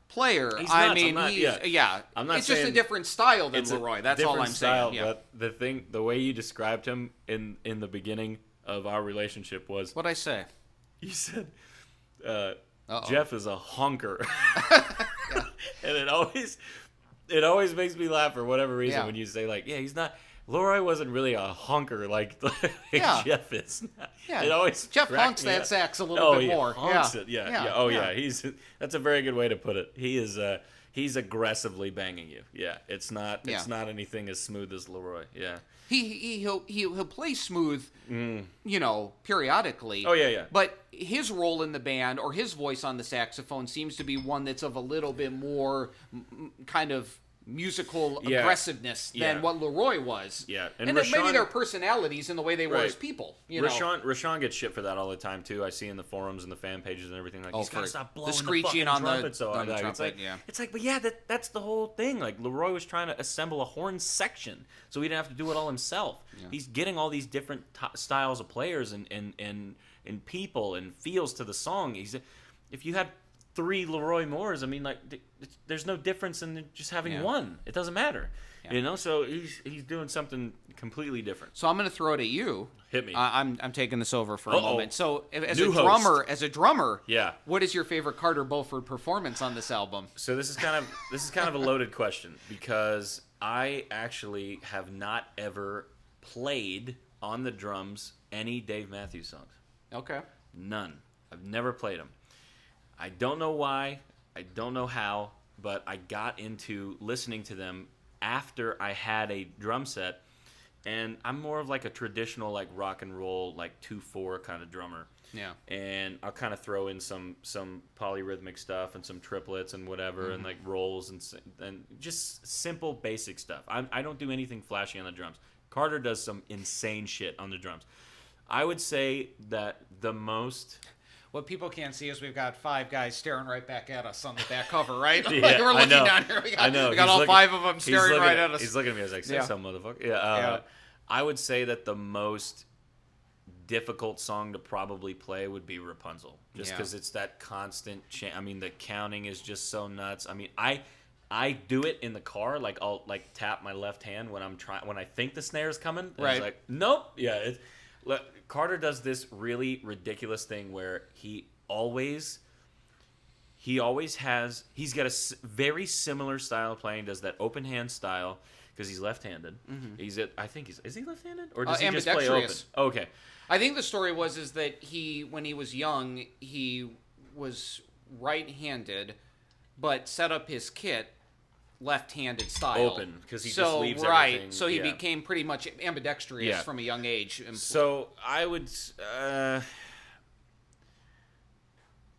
player. He's I nuts. mean, I'm not it's saying just a different style than Leroy. That's all I'm style, saying. But the way you described him in the beginning of our relationship was, what'd I say? You said Jeff is a honker, and it always makes me laugh for whatever reason when you say like, he's not. Leroy wasn't really a honker like Jeff is. Yeah, it always Jeff honks that sax a little bit more. Honks it. That's a very good way to put it. He's aggressively banging you. Yeah, it's not anything as smooth as Leroy. Yeah, he'll play smooth, periodically. Oh yeah. But his role in the band, or his voice on the saxophone, seems to be one that's of a little bit more kind of musical aggressiveness than what Leroy was. Yeah, and Rashawn, maybe their personalities and the way they were as people. Rashawn gets shit for that all the time too. I see in the forums and the fan pages and everything, like, he's gotta stop blowing the screeching on the trumpet. It's like, that's the whole thing. Like, Leroy was trying to assemble a horn section, so he didn't have to do it all himself. Yeah. He's getting all these different styles of players and people and feels to the song. If you had 3 Leroy Moores, I mean, like, there's no difference in just having one. It doesn't matter, So he's doing something completely different. So I'm going to throw it at you. Hit me. I'm taking this over for a moment. So as a drummer, yeah, what is your favorite Carter Beauford performance on this album? So this is kind of a loaded question, because I actually have not ever played on the drums any Dave Matthews songs. Okay. None. I've never played them. I don't know why, I don't know how, but I got into listening to them after I had a drum set, and I'm more of like a traditional like rock and roll like 2/4 kind of drummer. Yeah. And I'll kind of throw in some polyrhythmic stuff and some triplets and whatever, and like rolls and just simple basic stuff. I don't do anything flashy on the drums. Carter does some insane shit on the drums. I would say that the most... What people can't see is we've got 5 guys staring right back at us on the back cover, right? Yeah, like we're looking down here. We got all 5 of them staring right at us. He's looking at me. I was like, say something, motherfucker. Yeah. I would say that the most difficult song to probably play would be Rapunzel, just because it's that constant. I mean, the counting is just so nuts. I mean, I do it in the car. Like, I'll like tap my left hand when I think the snare is coming. And it's like, nope. Yeah. Carter does this really ridiculous thing where he's got a very similar style of playing, does that open hand style, because he's left-handed. Mm-hmm. Is he left-handed, or does he just play open? Okay. I think the story is that when he was young, he was right-handed, but set up his kit left-handed style. Open, because he just leaves everything. So he became pretty much ambidextrous from a young age. So I would...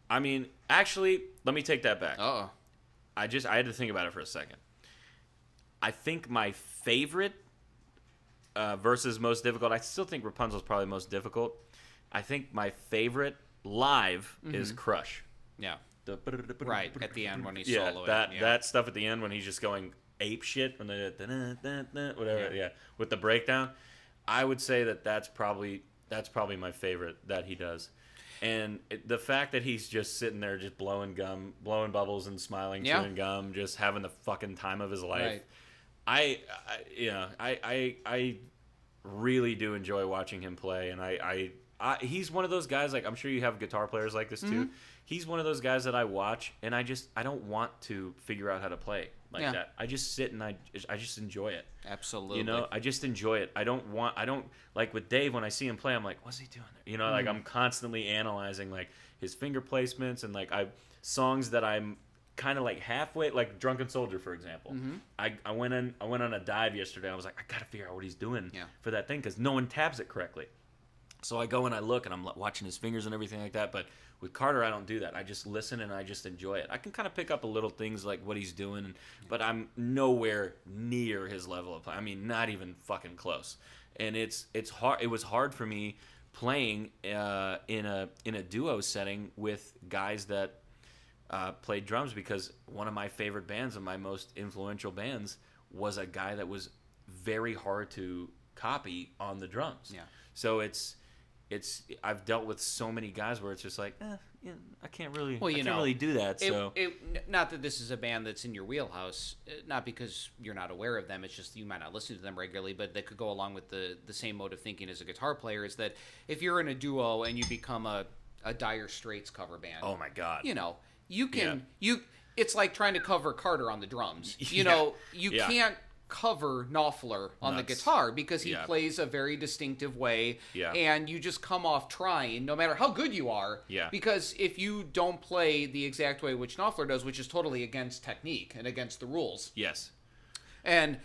I mean, actually, let me take that back. Uh-oh. I had to think about it for a second. I think my favorite versus most difficult, I still think Rapunzel's probably most difficult. I think my favorite live is Crush. Yeah. Right, at the end when he's soloing. That stuff at the end when he's just going ape shit, when whatever, with the breakdown. I would say that's probably my favorite that he does. And the fact that he's just sitting there, just blowing bubbles and smiling, chewing gum, just having the fucking time of his life. Right. I really do enjoy watching him play, and he's one of those guys. Like, I'm sure you have guitar players like this too. He's one of those guys that I watch, and I don't want to figure out how to play like that. I just sit and I just enjoy it. Absolutely. I just enjoy it. I don't like with Dave, when I see him play, I'm like, what's he doing there? Like, I'm constantly analyzing like his finger placements and like songs that I'm kind of like halfway, like Drunken Soldier, for example. I went on a dive yesterday. I was like, I gotta figure out what he's doing for that thing, because no one tabs it correctly. So I go and I look, and I'm watching his fingers and everything like that. But with Carter, I don't do that. I just listen and I just enjoy it. I can kind of pick up a little things like what he's doing, but I'm nowhere near his level of play. I mean, not even fucking close. And it's hard. It was hard for me playing in a duo setting with guys that played drums, because one of my favorite bands and my most influential bands was a guy that was very hard to copy on the drums. Yeah. So I've dealt with so many guys where it's just like, I can't really do that. So not that this is a band that's in your wheelhouse, not because you're not aware of them. It's just you might not listen to them regularly, but that could go along with the same mode of thinking as a guitar player, is that if you're in a duo and you become a Dire Straits cover band, oh my God, you can it's like trying to cover Carter on the drums. You can't cover Knopfler on the guitar, because he plays a very distinctive way, and you just come off trying, no matter how good you are, because if you don't play the exact way which Knopfler does, which is totally against technique and against the rules, and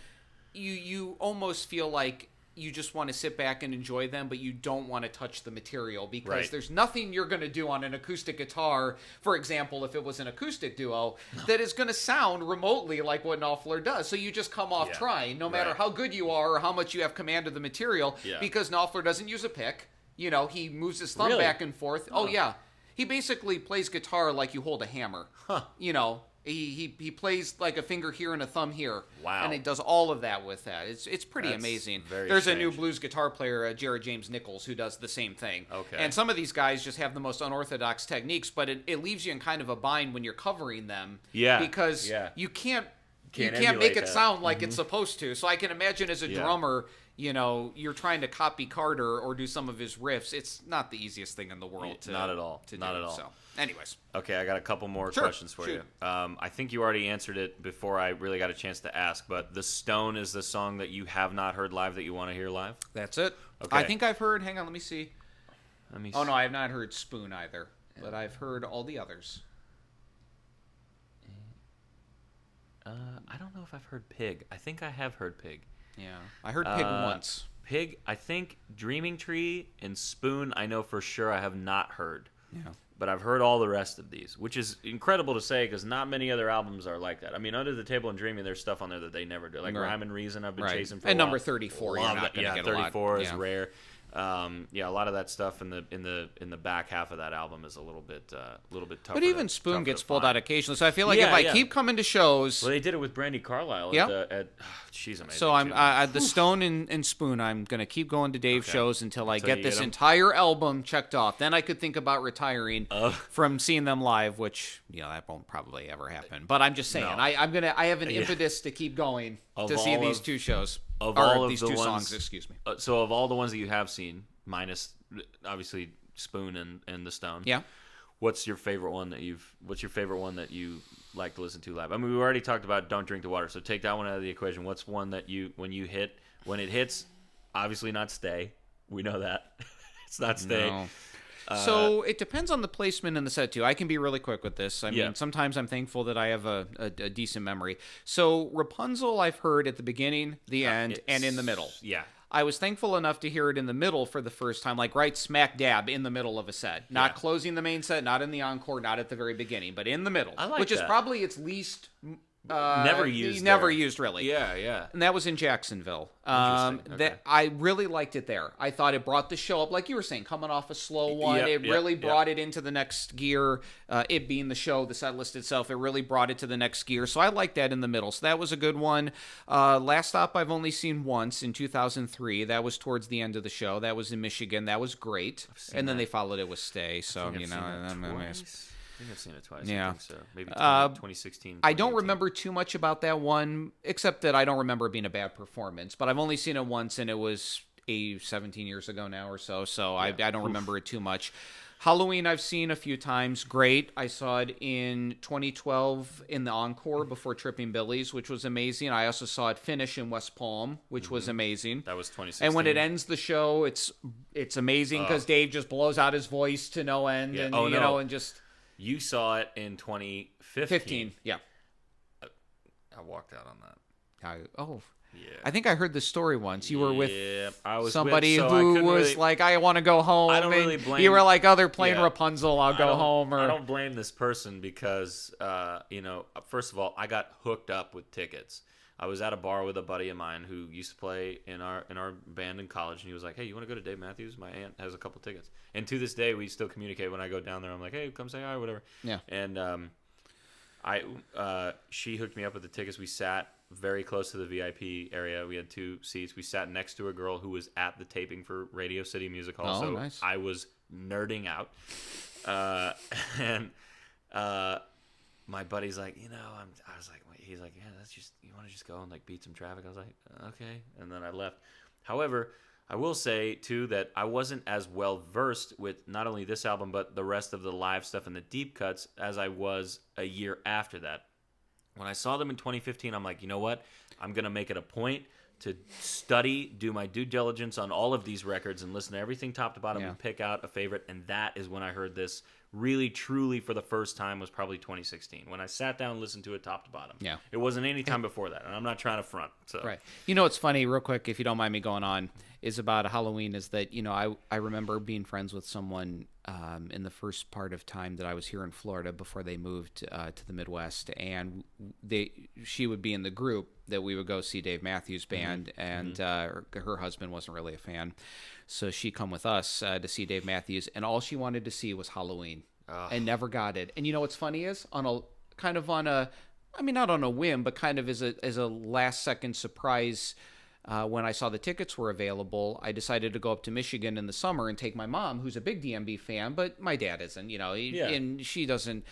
you almost feel like you just want to sit back and enjoy them, but you don't want to touch the material, because there's nothing you're going to do on an acoustic guitar, for example, if it was an acoustic duo, that is going to sound remotely like what Knopfler does. So you just come off trying, no matter how good you are or how much you have command of the material, because Knopfler doesn't use a pick. He moves his thumb back and forth. Oh, yeah. He basically plays guitar like you hold a hammer. He plays like a finger here and a thumb here. Wow. And he does all of that with that. It's pretty amazing. There's strange. a new blues guitar player, Jared James Nichols, who does the same thing. Okay. And some of these guys just have the most unorthodox techniques, but it leaves you in kind of a bind when you're covering them. Yeah. Because you can't make it sound like it's supposed to. So I can imagine as a drummer, you're trying to copy Carter or do some of his riffs. It's not the easiest thing in the world to not at all. Not at all. So, anyways. Okay, I got a couple more questions for you. I think you already answered it before I really got a chance to ask, but The Stone is the song that you have not heard live that you want to hear live? That's it. Okay. I think I've heard, hang on, let me see. Oh, no, I have not heard Spoon either, but I've heard all the others. I don't know if I've heard Pig. I think I have heard Pig. Yeah, I heard Pig once. Pig, I think Dreaming Tree and Spoon, I know for sure I have not heard. Yeah. But I've heard all the rest of these, which is incredible to say, because not many other albums are like that. I mean, Under the Table and Dreaming, there's stuff on there that they never do. Like Rhyme and Reason, I've been chasing for a while. And number 34, you're not going to get 34 is rare. A lot of that stuff in the back half of that album is a little bit tougher. But even Spoon gets pulled out occasionally, so I feel like if I keep coming to shows, well, they did it with Brandy Carlisle. She's amazing. So I'm the Stone and Spoon. I'm gonna keep going to Dave's shows until I get this entire album checked off. Then I could think about retiring from seeing them live, which that won't probably ever happen. But I'm just saying, I have an impetus to keep going to see these two shows. These two songs, excuse me. So of all the ones that you have seen, minus obviously Spoon and The Stone, what's your favorite one that you like to listen to live? I mean, we already talked about Don't Drink the Water, so take that one out of the equation. What's one that when it hits, obviously not Stay. We know that. It's not Stay. No. So it depends on the placement in the set, too. I can be really quick with this. I mean, sometimes I'm thankful that I have a decent memory. So Rapunzel I've heard at the beginning, the end, and in the middle. Yeah. I was thankful enough to hear it in the middle for the first time, like right smack dab in the middle of a set. Not closing the main set, not in the encore, not at the very beginning, but in the middle. I like which that. is probably its least Never used Never there. used, really. Yeah. And that was in Jacksonville. Interesting. Okay. That I really liked it there. I thought it brought the show up, like you were saying, coming off a slow one. Yep, it yep, really yep. brought it into the next gear. It being the show, the set list itself, it really brought it to the next gear. So I liked that in the middle. So that was a good one. Last Stop I've only seen once in 2003. That was towards the end of the show. That was in Michigan. That was great. And then they followed it with Stay. So, I you know. I think I've seen it twice. Yeah. I think so. Maybe 2016. I don't 2018. remember too much about that one, except that I don't remember it being a bad performance. But I've only seen it once, and it was 17 years ago now or so. So I don't remember it too much. Halloween I've seen a few times. Great. I saw it in 2012 in the Encore before Tripping Billy's, which was amazing. I also saw it finish in West Palm, which was amazing. That was 2016. And when it ends the show, it's amazing because Dave just blows out his voice to no end. Yeah. And, Oh, you no. know, and just... You saw it in 2015. 15, yeah. I walked out on that. Yeah. I think I heard the story once. You were with I was somebody with, so who I couldn't was really, like, I want to go home. I don't and really blame- You were like, they're playing Yeah. Rapunzel, I'll go home. Or I don't blame this person because, first of all, I got hooked up with tickets. I was at a bar with a buddy of mine who used to play in our band in college, and he was like, "Hey, you want to go to Dave Matthews? My aunt has a couple tickets." And to this day, we still communicate. When I go down there, I'm like, "Hey, come say hi, whatever." Yeah. And she hooked me up with the tickets. We sat very close to the VIP area. We had 2 seats. We sat next to a girl who was at the taping for Radio City Music Hall. Oh, so nice. I was nerding out. And my buddy's like, I was like, he's like, yeah, you want to just go and like beat some traffic? I was like, okay. And then I left. However, I will say too that I wasn't as well versed with not only this album, but the rest of the live stuff and the deep cuts as I was a year after that. When I saw them in 2015, I'm like, you know what? I'm going to make it a point to study, do my due diligence on all of these records and listen to everything top to bottom and pick out a favorite. And that is when I heard this really, truly for the first time was probably 2016. When I sat down and listened to it top to bottom. Yeah. It wasn't any time before that. And I'm not trying to front. So. Right. You know what's funny, real quick, if you don't mind me going on, is about Halloween is that, I remember being friends with someone in the first part of time that I was here in Florida before they moved to the Midwest. And she would be in the group that we would go see Dave Matthews Band. And her husband wasn't really a fan. So she come with us to see Dave Matthews. And all she wanted to see was Halloween. And never got it. And you know what's funny is not on a whim, but kind of as a last second surprise. When I saw the tickets were available, I decided to go up to Michigan in the summer and take my mom, who's a big DMB fan, but my dad isn't, and she doesn't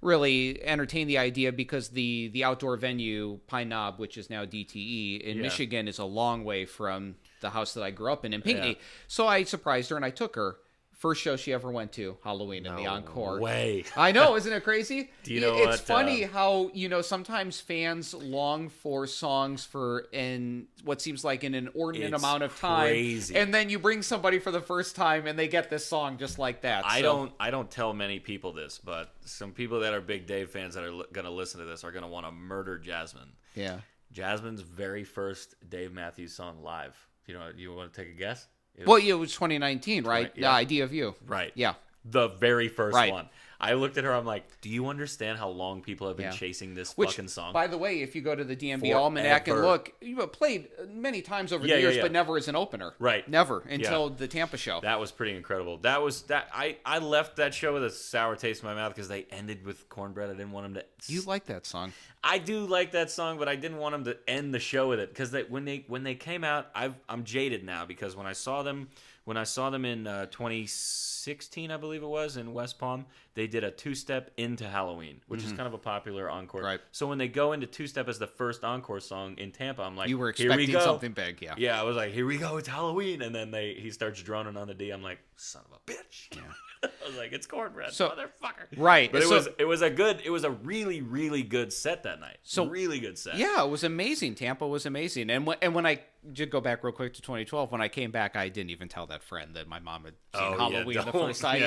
really entertain the idea because the outdoor venue, Pine Knob, which is now DTE in Michigan, is a long way from the house that I grew up in Pinckney. Yeah. So I surprised her and I took her. First show she ever went to, Halloween in the Encore. Way. I know, isn't it crazy? Do you know It's funny how, sometimes fans long for songs in what seems like an inordinate amount of time. Crazy. And then you bring somebody for the first time and they get this song just like that. I don't tell many people this, but some people that are big Dave fans that are going to listen to this are going to want to murder Jasmine. Yeah. Jasmine's very first Dave Matthews song live. You want to take a guess? It was 2019, right? Yeah. The Idea of You. Right. Yeah. The very first one. I looked at her, I'm like, do you understand how long people have been chasing this fucking song? By the way, if you go to the DMB Almanac and look, you've played many times over the years, but never as an opener. Right. Never until the Tampa show. That was pretty incredible. I left that show with a sour taste in my mouth because they ended with Cornbread. I didn't want them to. You like that song? I do like that song, but I didn't want them to end the show with it because when they came out, I'm jaded now because when I saw them in 2016, I believe it was, in West Palm, they did a two-step into Halloween, which is kind of a popular encore. Right. So when they go into two-step as the first encore song in Tampa, I'm like, you were here we expecting go. something big, yeah. Yeah, I was like, here we go, it's Halloween. And then he starts droning on the D. I'm like, son of a bitch. Yeah. I was like, it's Cornbread, motherfucker. Right. But it was a really, really good set that night. So really good set. Yeah, it was amazing. Tampa was amazing. And when I did go back real quick to 2012, when I came back, I didn't even tell that friend that my mom had seen Halloween the first time.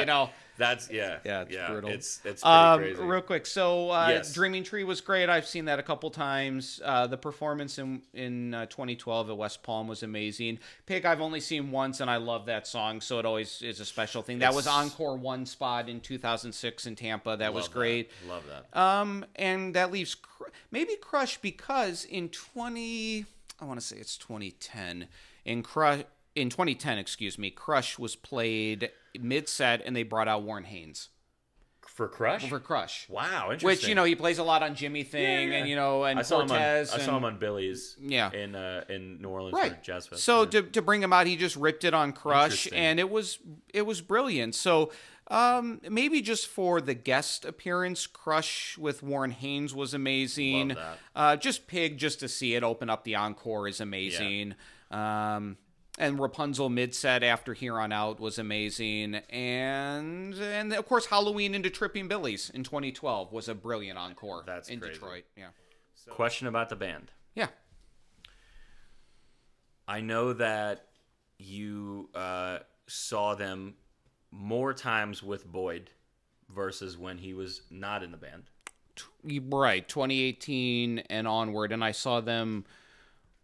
That's brutal. It's pretty crazy. Real quick, so Yes. Dreaming Tree was great. I've seen that a couple times. The performance in 2012 at West Palm was amazing. Pig I've only seen once, and I love that song, so it always is a special thing. That was Encore 1 spot in 2006 in Tampa. That was great. Love that. And that leaves maybe Crush, because in 2010, in 2010, excuse me, Crush was played mid-set, and they brought out Warren Haynes. For Crush? For Crush. Wow, interesting. Which, he plays a lot on Jimmy Thing, and, and I saw Cortez. I saw him on Billy's Yeah. in New Orleans Right. for Jazz Fest. So yeah. to bring him out, he just ripped it on Crush, Interesting. and it was brilliant. So maybe just for the guest appearance, Crush with Warren Haynes was amazing. Love Just Pig, just to see it open up the encore is amazing. And Rapunzel mid-set after Here on Out was amazing. And of course, Halloween into Tripping Billies in 2012 was a brilliant encore. That's in crazy. Detroit. Yeah. Question about the band. Yeah. I know that you saw them more times with Boyd versus when he was not in the band. Right, 2018 and onward, and I saw them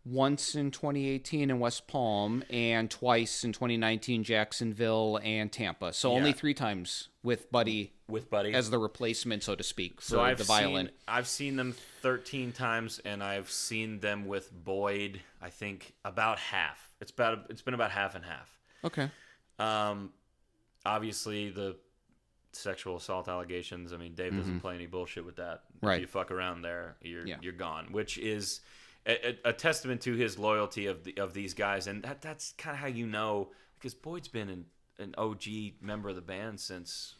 once in 2018 in West Palm and twice in 2019 Jacksonville and Tampa. So only 3 times with Buddy as the replacement, so to speak, for the violin. I've seen them 13 times, and I've seen them with Boyd, I think, about half. It's been about half and half. Okay. Obviously, the sexual assault allegations, I mean, Dave doesn't play any bullshit with that. Right. If you fuck around there, you're gone, which is a testament to his loyalty of these guys, and that's kind of how you know, because Boyd's been an OG member of the band since,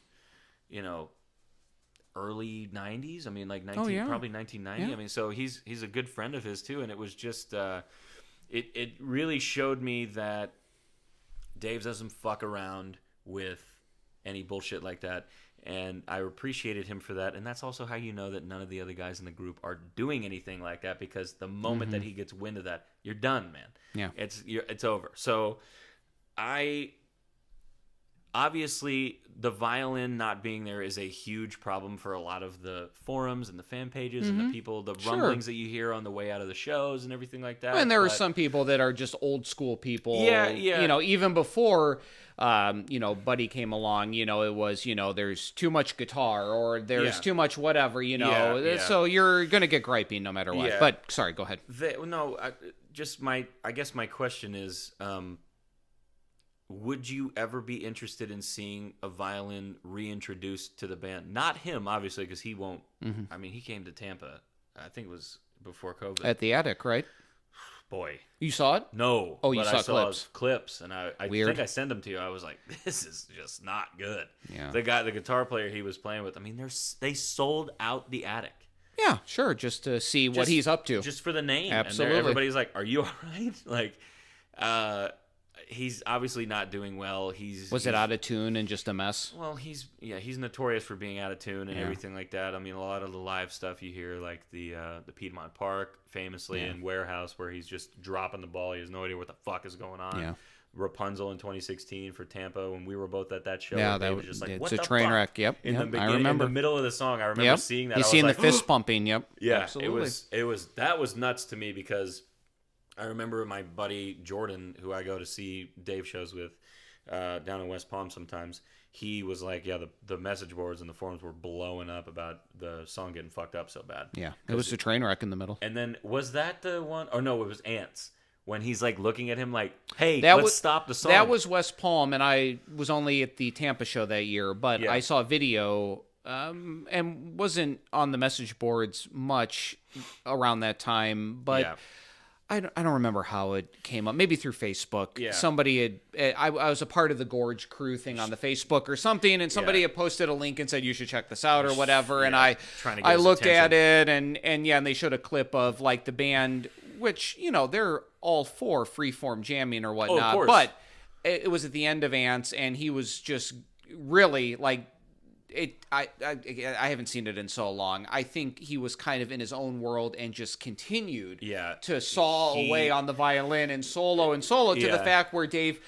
early 90s. I mean, like probably 1990. Yeah. I mean, so he's a good friend of his too, and it was just it really showed me that Dave doesn't fuck around with any bullshit like that. And I appreciated him for that. And that's also how you know that none of the other guys in the group are doing anything like that, because the moment that he gets wind of that, you're done, man. Yeah. It's over. So obviously the violin not being there is a huge problem for a lot of the forums and the fan pages and the people, the rumblings that you hear on the way out of the shows and everything like that. And there are some people that are just old school people. Yeah. Even before, Buddy came along, it was, there's too much guitar or there's too much whatever, So you're going to get griping no matter what. Yeah. But sorry, go ahead. I guess my question is, would you ever be interested in seeing a violin reintroduced to the band? Not him, obviously, because he won't. I mean, he came to Tampa, I think it was before COVID. At the Attic, right? Boy. You saw it? No. Oh, you but saw I saw clips. Clips, and I Weird. think I sent them to you. I was like, this is just not good. Yeah. The guitar player he was playing with, I mean, they sold out the Attic. Yeah, sure, just to see what he's up to. Just for the name. Absolutely. And everybody's like, are you all right? Like, he's obviously not doing well. Was it out of tune and just a mess? Well, he's notorious for being out of tune and everything like that. I mean, a lot of the live stuff you hear, like the Piedmont Park, famously, and Warehouse, where he's just dropping the ball. He has no idea what the fuck is going on. Yeah. Rapunzel in 2016 for Tampa, when we were both at that show. Yeah, that was just like, it's what a the train fuck? wreck. Yep. In the beginning, I remember. in the middle of the song, I remember seeing that. You I seen was the like, fist pumping? Yep. Yeah, absolutely. That was nuts to me, because I remember my buddy Jordan, who I go to see Dave shows with down in West Palm sometimes. He was like, the message boards and the forums were blowing up about the song getting fucked up so bad. Yeah, it was a train wreck in the middle. And then, was that the one? Oh, no, it was Ants. When he's like looking at him like, hey, stop the song. That was West Palm, and I was only at the Tampa show that year, but I saw a video and wasn't on the message boards much around that time, but I don't remember how it came up. Maybe through Facebook. Yeah. Somebody had... I was a part of the Gorge crew thing on the Facebook or something, and somebody had posted a link and said, you should check this out or whatever, and I looked at it, and they showed a clip of, like, the band, which, they're all for freeform jamming or whatnot, but it was at the end of Ants, and he was just really, like... I haven't seen it in so long. I think he was kind of in his own world and just continued to saw away on the violin and solo to the fact where Dave,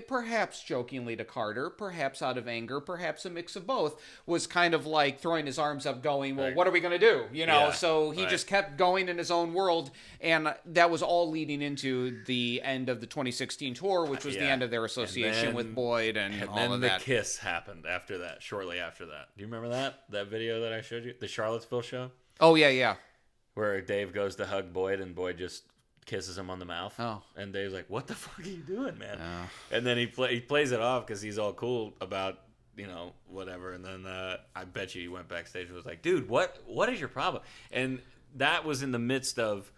perhaps jokingly to Carter, perhaps out of anger, perhaps a mix of both, was kind of like throwing his arms up going, well, what are we going to do? Yeah, So he just kept going in his own world, and that was all leading into the end of the 2016 tour, which was the end of their association with Boyd and all of that. And then the kiss happened after that, shortly after that. Do you remember that video that I showed you? The Charlottesville show? Oh, yeah. Where Dave goes to hug Boyd, and Boyd just kisses him on the mouth. Oh. And Dave's like, what the fuck are you doing, man? And then he plays it off because he's all cool about, whatever. And then I bet you he went backstage and was like, dude, what is your problem? And that was in the midst of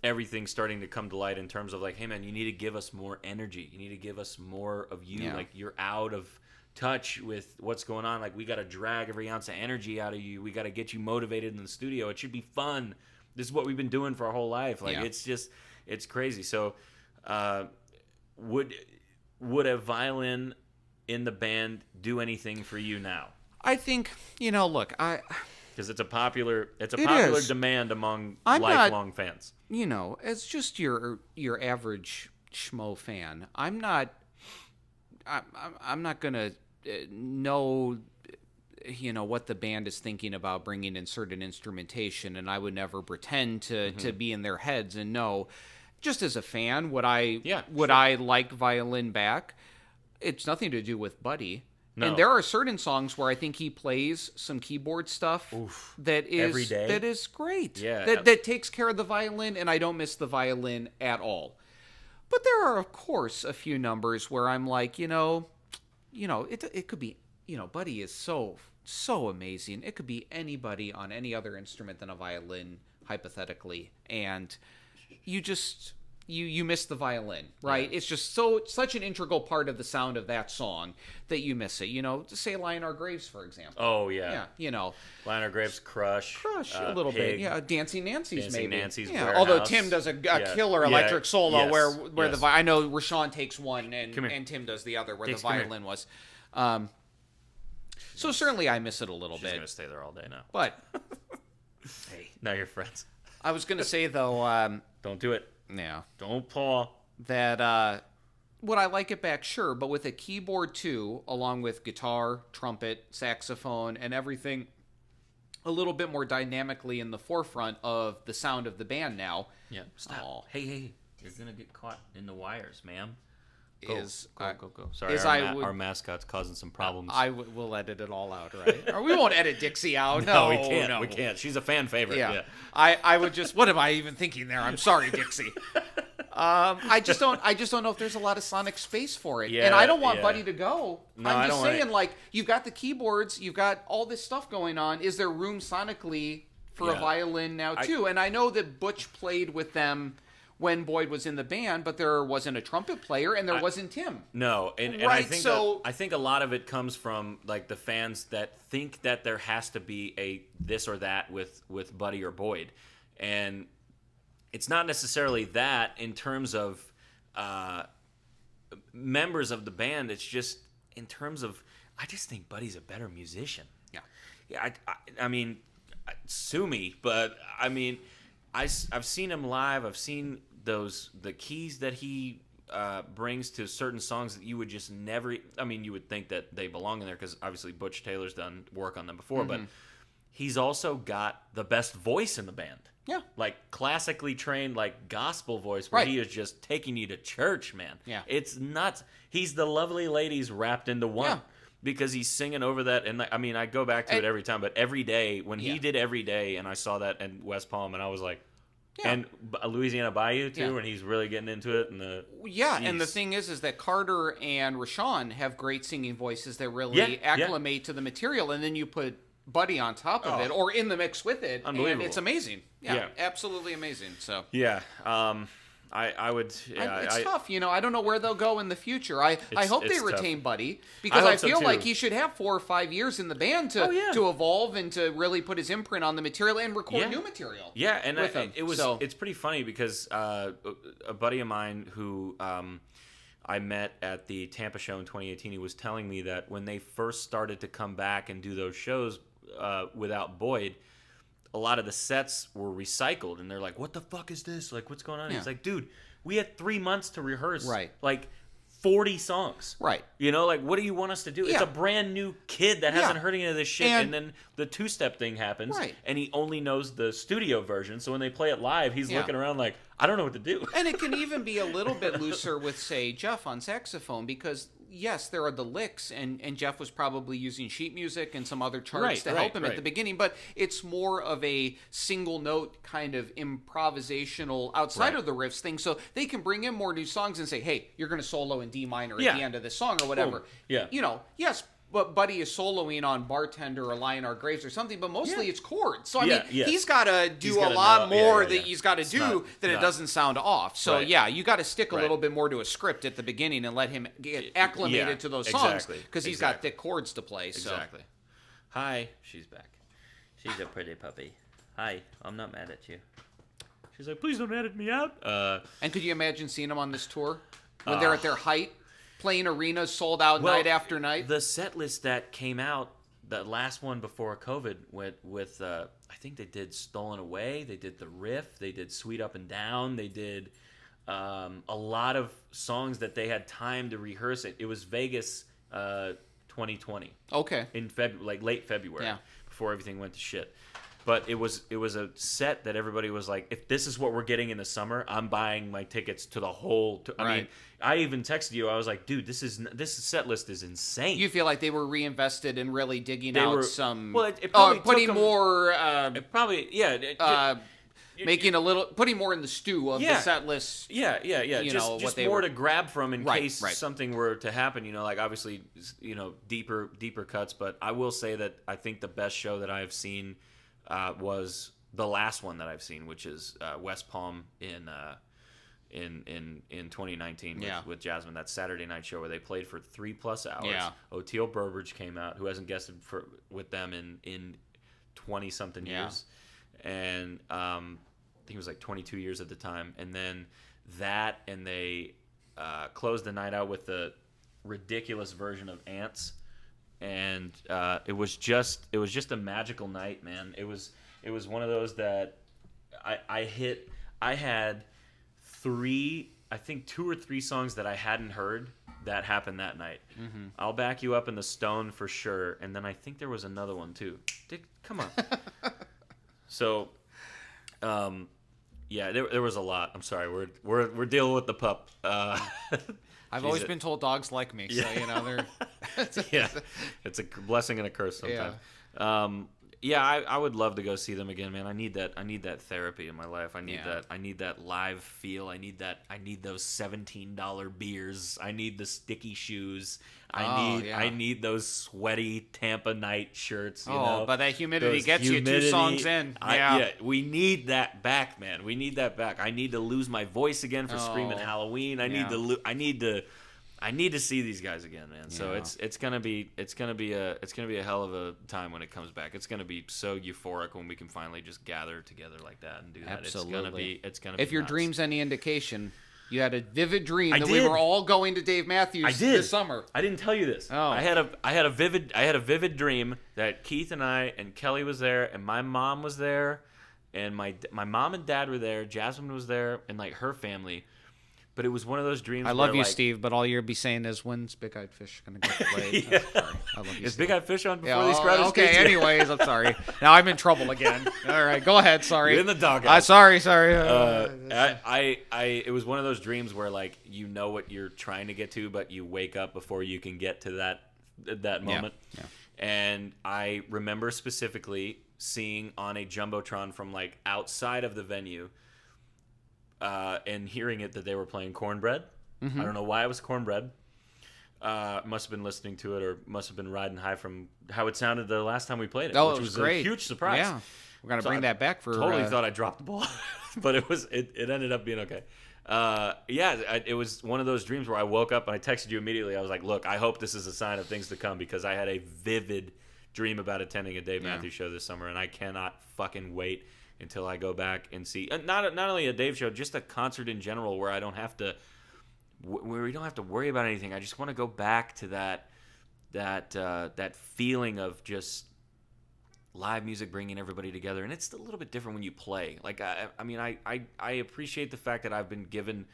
everything starting to come to light in terms of like, hey, man, you need to give us more energy. You need to give us more of you. Yeah. Like, you're out of touch with what's going on. Like, we got to drag every ounce of energy out of you. We got to get you motivated in the studio. It should be fun. This is what we've been doing for our whole life. Like, it's crazy. So, would a violin in the band do anything for you now? I think, look, because it's a popular is. demand among lifelong fans. As just your average schmo fan, I'm not gonna know what the band is thinking about bringing in certain instrumentation, and I would never pretend to be in their heads and know. Just as a fan, would I like violin back? It's nothing to do with Buddy. No. And there are certain songs where I think he plays some keyboard stuff that is great. Yeah. That takes care of the violin, and I don't miss the violin at all. But there are, of course, a few numbers where I'm like, it could be, Buddy is so amazing. It could be anybody on any other instrument than a violin, hypothetically, and you just you miss the violin, right? Yeah. It's just such an integral part of the sound of that song that you miss it. Say Lion Our Graves, for example. Oh yeah, Lion Our Graves, Crush a little Pig, bit, yeah. Dancing Nancy's, maybe. Yeah. Although Tim does a killer electric solo where the I know Rashawn takes one and Tim does the other where the violin was. So certainly I miss it a little bit. She's gonna stay there all day now. But hey, now you're friends. I was gonna say though, don't do it. Yeah. Don't paw. That would I like it back? Sure, but with a keyboard too, along with guitar, trumpet, saxophone, and everything a little bit more dynamically in the forefront of the sound of the band now. Yeah. Stop. Oh. Hey, you're gonna get caught in the wires, ma'am. Go. Sorry, our mascot's causing some problems. We'll edit it all out, right? Or we won't edit Dixie out. No, we can't. No. We can't. She's a fan favorite. Yeah. I would just. What am I even thinking there? I'm sorry, Dixie. I just don't know if there's a lot of sonic space for it. Yeah, and I don't want Buddy to go. No, I'm just saying, like, you've got the keyboards, you've got all this stuff going on. Is there room sonically for a violin now too? And I know that Butch played with them when Boyd was in the band, but there wasn't a trumpet player and there wasn't Tim. No, and I think a lot of it comes from like the fans that think that there has to be a this or that with Buddy or Boyd, and it's not necessarily that in terms of members of the band. It's just in terms of I just think Buddy's a better musician. Yeah. I mean, sue me, but I mean. I've seen him live. I've seen the keys that he brings to certain songs that you would just never. I mean, you would think that they belong in there because obviously Butch Taylor's done work on them before, but he's also got the best voice in the band. Yeah, like classically trained, like gospel voice, where he is just taking you to church, man. Yeah, it's nuts. He's the lovely ladies wrapped into one. Yeah. Because he's singing over that, and I mean, I go back to it every time, but every day, when he did Every Day, and I saw that in West Palm, and I was like, and Louisiana Bayou, too, when he's really getting into it. And and the thing is that Carter and Rashawn have great singing voices that really acclimate to the material, and then you put Buddy on top of it, or in the mix with it, and it's amazing. Yeah, absolutely amazing. So I would. Yeah, it's tough, I don't know where they'll go in the future. I hope they retain Buddy because I feel like he should have 4 or 5 years in the band to evolve and to really put his imprint on the material and record new material. Yeah, and it's pretty funny because a buddy of mine who I met at the Tampa show in 2018, he was telling me that when they first started to come back and do those shows without Boyd, a lot of the sets were recycled, and they're like, what the fuck is this? Like, what's going on? He's like, dude, we had 3 months to rehearse. Right. Like, 40 songs. Right. You know, like, what do you want us to do? It's Yeah. a brand new kid that hasn't heard any of this shit, And- and then the two-step thing happens, Right. and he only knows the studio version, so when they play it live, he's looking around like, I don't know what to do. And it can even be a little bit looser with, say, Jeff on saxophone, because yes, there are the licks, and Jeff was probably using sheet music and some other charts to help him at the beginning, but it's more of a single note kind of improvisational outside of the riffs thing, so they can bring in more new songs and say, hey, you're going to solo in D minor at the end of this song or whatever. Yeah. You know, yes, but Buddy is soloing on Bartender or Lion Our Graves or something, but mostly it's chords. So, I mean, he's got to do a lot more that he's got to do that it doesn't sound off. So, you got to stick a little bit more to a script at the beginning and let him get acclimated to those songs because he's got thick chords to play. So. Exactly. Hi, she's back. She's a pretty puppy. Hi, I'm not mad at you. She's like, please don't edit me out. And could you imagine seeing them on this tour when they're at their height? Playing arenas sold out night after night. The set list that came out, the last one before COVID, went with I think they did "Stolen Away," they did "The Riff," they did "Sweet Up and Down," they did a lot of songs that they had time to rehearse it. It was Vegas 2020. Okay. In late February, before everything went to shit. But it was a set that everybody was like, if this is what we're getting in the summer, I'm buying my tickets to the whole. I mean, I even texted you. I was like, dude, this set list is insane. You feel like they were reinvested in really digging out some. Well, it probably putting more. Making a little, putting more in the stew of the set list. Yeah. Just more to grab from in case something were to happen. You know, like obviously, deeper cuts. But I will say that I think the best show that I have seen was the last one that I've seen, which is West Palm in 2019 with Jasmine. That Saturday night show where they played for 3+ hours. Yeah. Oteil Burbridge came out, who hasn't guested with them in 20 something years, and I think it was like 22 years at the time. And then and they closed the night out with the ridiculous version of Ants. And it was just a magical night, man. It was one of those that I had I think 2 or 3 songs that I hadn't heard that happened that night. Mm-hmm. I'll back you up in the Stone for sure, and then I think there was another one too. Come on. So, there was a lot. I'm sorry, we're dealing with the pup. I've always been told dogs like me, so they're. It's a blessing and a curse sometimes. I would love to go see them again, man. I need that therapy in my life. I need that live feel. I need those $17 beers. I need the sticky shoes. I need those sweaty Tampa night shirts. But that humidity gets you 2 songs in. We need that back, man. We need that back. I need to lose my voice again for screaming Halloween. I need to see these guys again, man. So it's gonna be a hell of a time when it comes back. It's gonna be so euphoric when we can finally just gather together like that and do that. Absolutely. It's gonna be if your nuts. dream's any indication, you had a vivid dream we were all going to Dave Matthews this summer. I didn't tell you this. Oh. I had a vivid dream that Keith and I and Kelly was there and my mom was there and my mom and dad were there. Jasmine was there and like her family. But it was one of those dreams. I love you, Steve, but all you'll be saying is, when's Big Eyed Fish going to get played? Sorry. I love you, Is Steve. Big Eyed Fish on before these crowds? Okay, anyways, I'm sorry. Now I'm in trouble again. All right, go ahead. Sorry. You're in the doghouse. Sorry. It was one of those dreams where, like, you know what you're trying to get to, but you wake up before you can get to that moment. Yeah. And I remember specifically seeing on a Jumbotron from, like, outside of the venue and hearing it that they were playing Cornbread. Mm-hmm. I don't know why it was Cornbread. Must have been listening to it or must have been riding high from how it sounded the last time we played it, which was great. A huge surprise. Yeah, we're going to bring that back for... Totally thought I dropped the ball, but it ended up being okay. It was one of those dreams where I woke up and I texted you immediately. I was like, look, I hope this is a sign of things to come because I had a vivid dream about attending a Dave Matthews show this summer, and I cannot fucking wait until I go back and see not only a Dave show, just a concert in general where I don't have to where we don't have to worry about anything. I just want to go back to that feeling of just live music bringing everybody together, and it's a little bit different when you play. Like I appreciate the fact that I've been given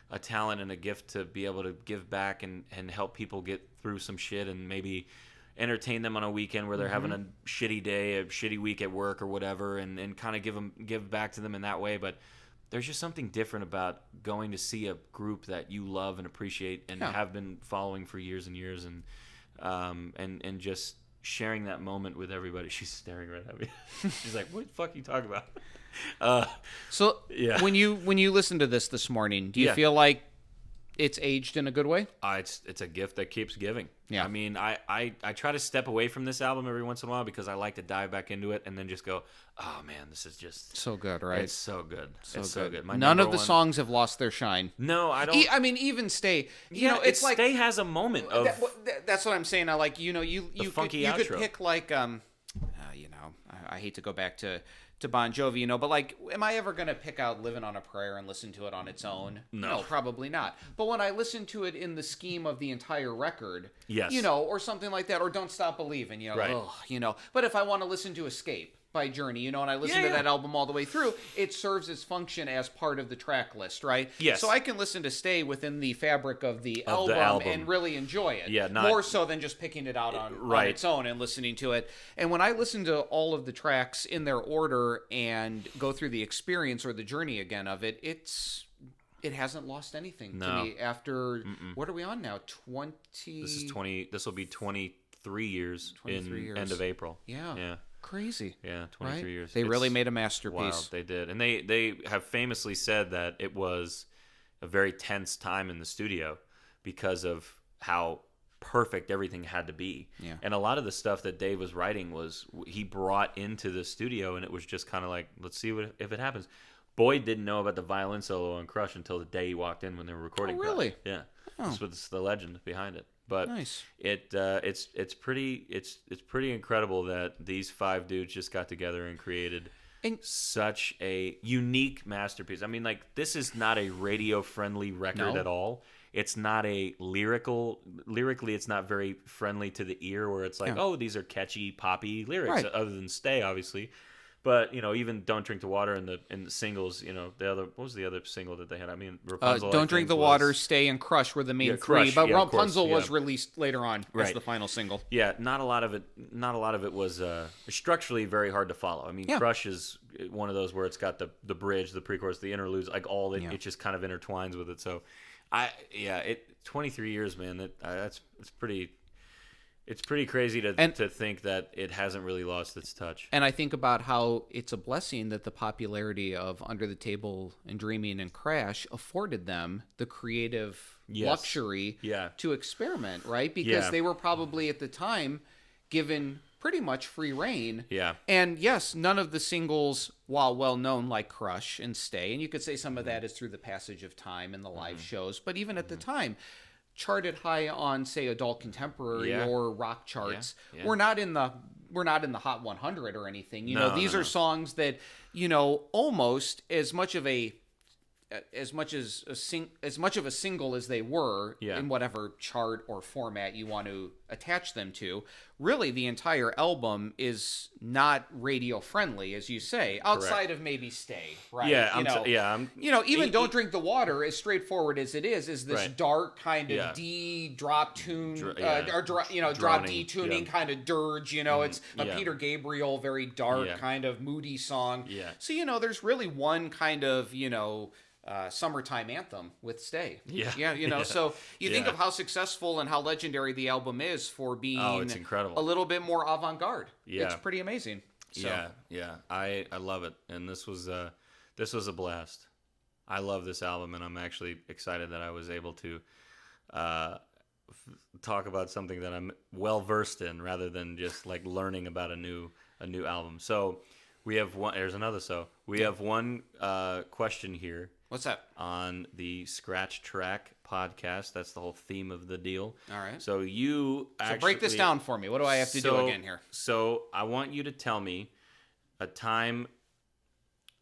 a talent and a gift to be able to give back and help people get through some shit and maybe entertain them on a weekend where they're having a shitty day, a shitty week at work or whatever, and kind of give back to them in that way. But there's just something different about going to see a group that you love and appreciate and have been following for years and years, and just sharing that moment with everybody. She's staring right at me. She's like, "What the fuck are you talking about?" So when you listen to this morning, do you feel like it's aged in a good way? It's a gift that keeps giving. Yeah. I mean, I try to step away from this album every once in a while because I like to dive back into it and then just go, oh man, this is just so good, right? It's so good. It's so good. None of the songs have lost their shine. No, I don't. I mean, even Stay. You know, it's like Stay has a moment of. That's what I'm saying. I like, you funky could outro. Pick like I hate to go back to Bon Jovi, but like, am I ever going to pick out Living on a Prayer and listen to it on its own? No, probably not. But when I listen to it in the scheme of the entire record, yes, or something like that, or Don't Stop Believing, right. But if I want to listen to Escape by Journey, and I listen to that album all the way through, it serves its function as part of the track list, right? Yes. So I can listen to Stay within the fabric of the album and really enjoy it. Yeah, more so than just picking it out on its own and listening to it. And when I listen to all of the tracks in their order and go through the experience or the journey again of it, it hasn't lost anything to me after, what are we on now? 20? This will be 23 years end of April. Yeah. Crazy. Yeah, 23 years. They really made a masterpiece. Wow, they did. And they have famously said that it was a very tense time in the studio because of how perfect everything had to be. Yeah. And a lot of the stuff that Dave was writing he brought into the studio, and it was just kind of like, let's see if it happens. Boyd didn't know about the violin solo on Crush until the day he walked in when they were recording Crush. Really? Yeah. Oh. That's what's the legend behind it. But nice. It's pretty incredible that these five dudes just got together and created such a unique masterpiece. I mean, like, this is not a radio friendly record at all. It's not lyrically it's not very friendly to the ear, where it's like, oh, these are catchy poppy lyrics, other than Stay, obviously. But even Don't Drink the Water and the singles, what was the other single that they had? I mean, Rapunzel. Don't Drink the Water, Stay, and Crush were the main three. But Rapunzel was released later on as the final single. Yeah, not a lot of it was structurally very hard to follow. I mean, Crush is one of those where it's got the bridge, the pre-chorus, the interludes, like all that. It just kind of intertwines with it. So, 23 years, man. It's pretty. It's pretty crazy to think that it hasn't really lost its touch. And I think about how it's a blessing that the popularity of Under the Table and Dreaming and Crash afforded them the creative luxury to experiment, right? Because they were probably at the time given pretty much free reign. Yeah. And yes, none of the singles, while well known, like Crush and Stay, and you could say some of that is through the passage of time and the live shows, but even at the time, charted high on, say, adult contemporary or rock charts. Yeah. We're not in the Hot 100 or anything. These are songs that, almost as much of a single as they were in whatever chart or format you want to attach them to. Really, the entire album is not radio friendly, as you say, outside of maybe Stay, right? Yeah, even Don't Drink the Water, as straightforward as it is this dark kind of D drop tune, drop D tuning kind of dirge. It's a Peter Gabriel, very dark kind of moody song. Yeah. So there's really one kind of summertime anthem with Stay. So you think of how successful and how legendary the album is for being it's incredible. A little bit more avant-garde. Yeah. It's pretty amazing. So. Yeah. I love it. And this was a blast. I love this album, and I'm actually excited that I was able to talk about something that I'm well versed in rather than just like learning about a new album. So we have one. There's another. So we have one question here. What's that? On the Scratch Track podcast. That's the whole theme of the deal. All right. So break this down for me. What do I have to do again here? So I want you to tell me a time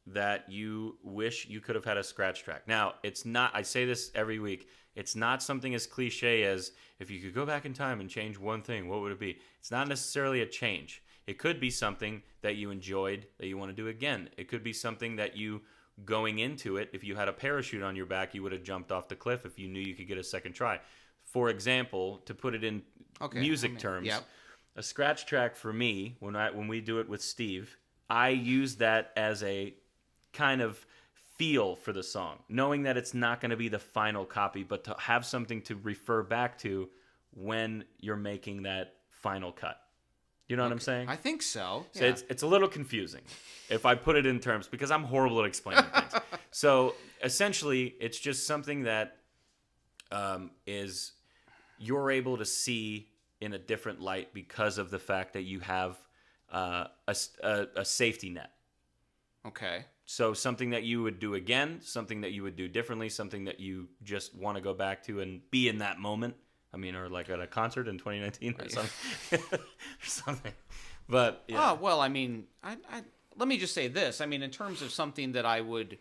that you wish you could have had a scratch track. Now, it's not, I say this every week, it's not something as cliche as, if you could go back in time and change one thing, what would it be? It's not necessarily a change. It could be something that you enjoyed that you want to do again. It could be something that you going into it, if you had a parachute on your back, you would have jumped off the cliff if you knew you could get a second try. For example, to put it in music terms, a scratch track for me, when we do it with Steve, I use that as a kind of feel for the song, knowing that it's not going to be the final copy, but to have something to refer back to when you're making that final cut. You know what I'm saying? I think so. So it's a little confusing if I put it in terms, because I'm horrible at explaining things. So essentially, it's just something that is you're able to see in a different light because of the fact that you have a safety net. Okay. So something that you would do again, something that you would do differently, something that you just want to go back to and be in that moment. I mean, or like at a concert in 2019 or something. Or something. But yeah. Oh, well, I mean, I let me just say this. I mean, in terms of something that I would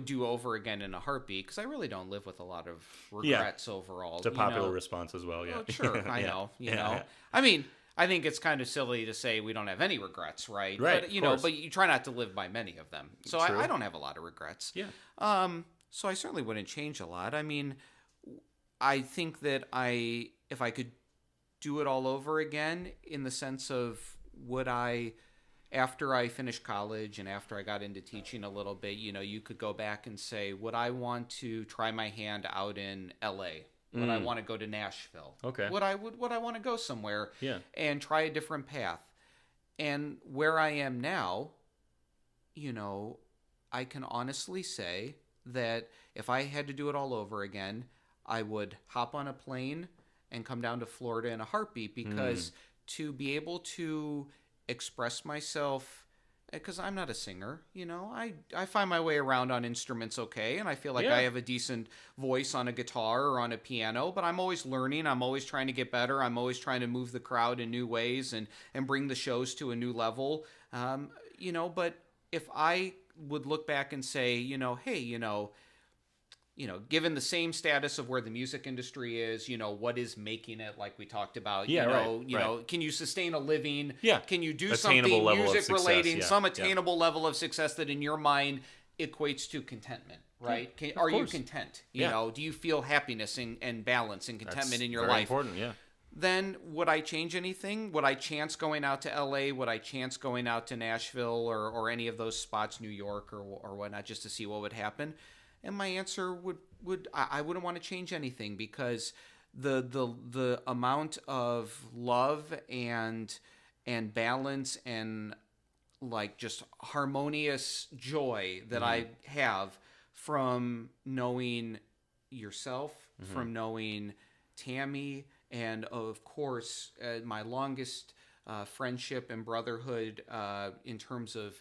do over again in a heartbeat, because I really don't live with a lot of regrets overall. It's a popular response as well, yeah. Oh, sure, I know. You know. I mean, I think it's kind of silly to say we don't have any regrets, right? Right, But, you know, but you try not to live by many of them. So True. I don't have a lot of regrets. Yeah. So I certainly wouldn't change a lot. I mean, I think that if I could do it all over again, in the sense of would I, after I finished college and after I got into teaching a little bit, you know, you could go back and say, would I want to try my hand out in LA? Would I want to go to Nashville? Okay. Would I want to go somewhere and try a different path? And where I am now, you know, I can honestly say that if I had to do it all over again, I would hop on a plane and come down to Florida in a heartbeat, because to be able to express myself, because I'm not a singer, you know, I find my way around on instruments okay, and I feel like I have a decent voice on a guitar or on a piano, but I'm always learning, I'm always trying to get better, I'm always trying to move the crowd in new ways and bring the shows to a new level, you know, but if I would look back and say, you know, hey, you know, given the same status of where the music industry is, you know, what is making it, like we talked about, you know, can you sustain a living? Yeah. Can you do Attainable something level of music success, relating, some attainable level of success that in your mind equates to contentment, right? Are you content? You know, do you feel happiness and balance and contentment in your very life? Important, yeah. Then would I change anything? Would I chance going out to LA? Would I chance going out to Nashville or any of those spots, New York or whatnot, just to see what would happen? And my answer would I wouldn't want to change anything, because the amount of love and balance and like just harmonious joy that I have from knowing yourself, from knowing Tammy, and of course my longest friendship and brotherhood in terms of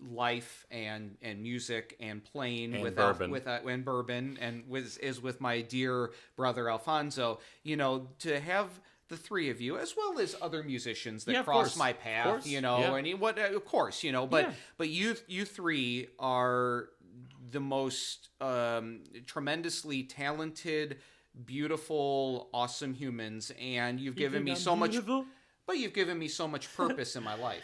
life and music and playing and with bourbon and with my dear brother Alfonso. You know, to have the three of you, as well as other musicians that cross my path, you know, and of course, you know, but you three are the most tremendously talented, beautiful, awesome humans, and you've given me so much. But you've given me so much purpose in my life.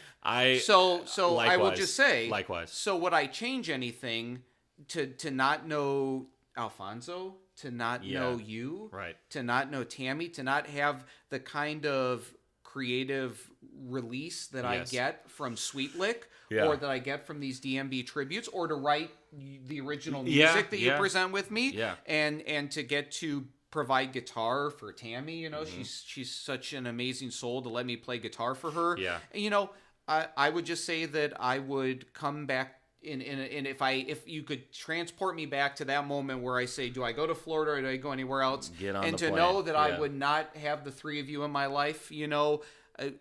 So I will just say, likewise. So would I change anything to not know Alfonso, to not know you, right, to not know Tammy, to not have the kind of creative release that I get from Sweet Lick, or that I get from these DMB tributes, or to write the original music that you present with me, and to get to provide guitar for Tammy, you know, she's such an amazing soul to let me play guitar for her. Yeah. And, you know, I would just say that I would come back and if you could transport me back to that moment where I say, do I go to Florida or do I go anywhere else? And to know that I would not have the three of you in my life, you know,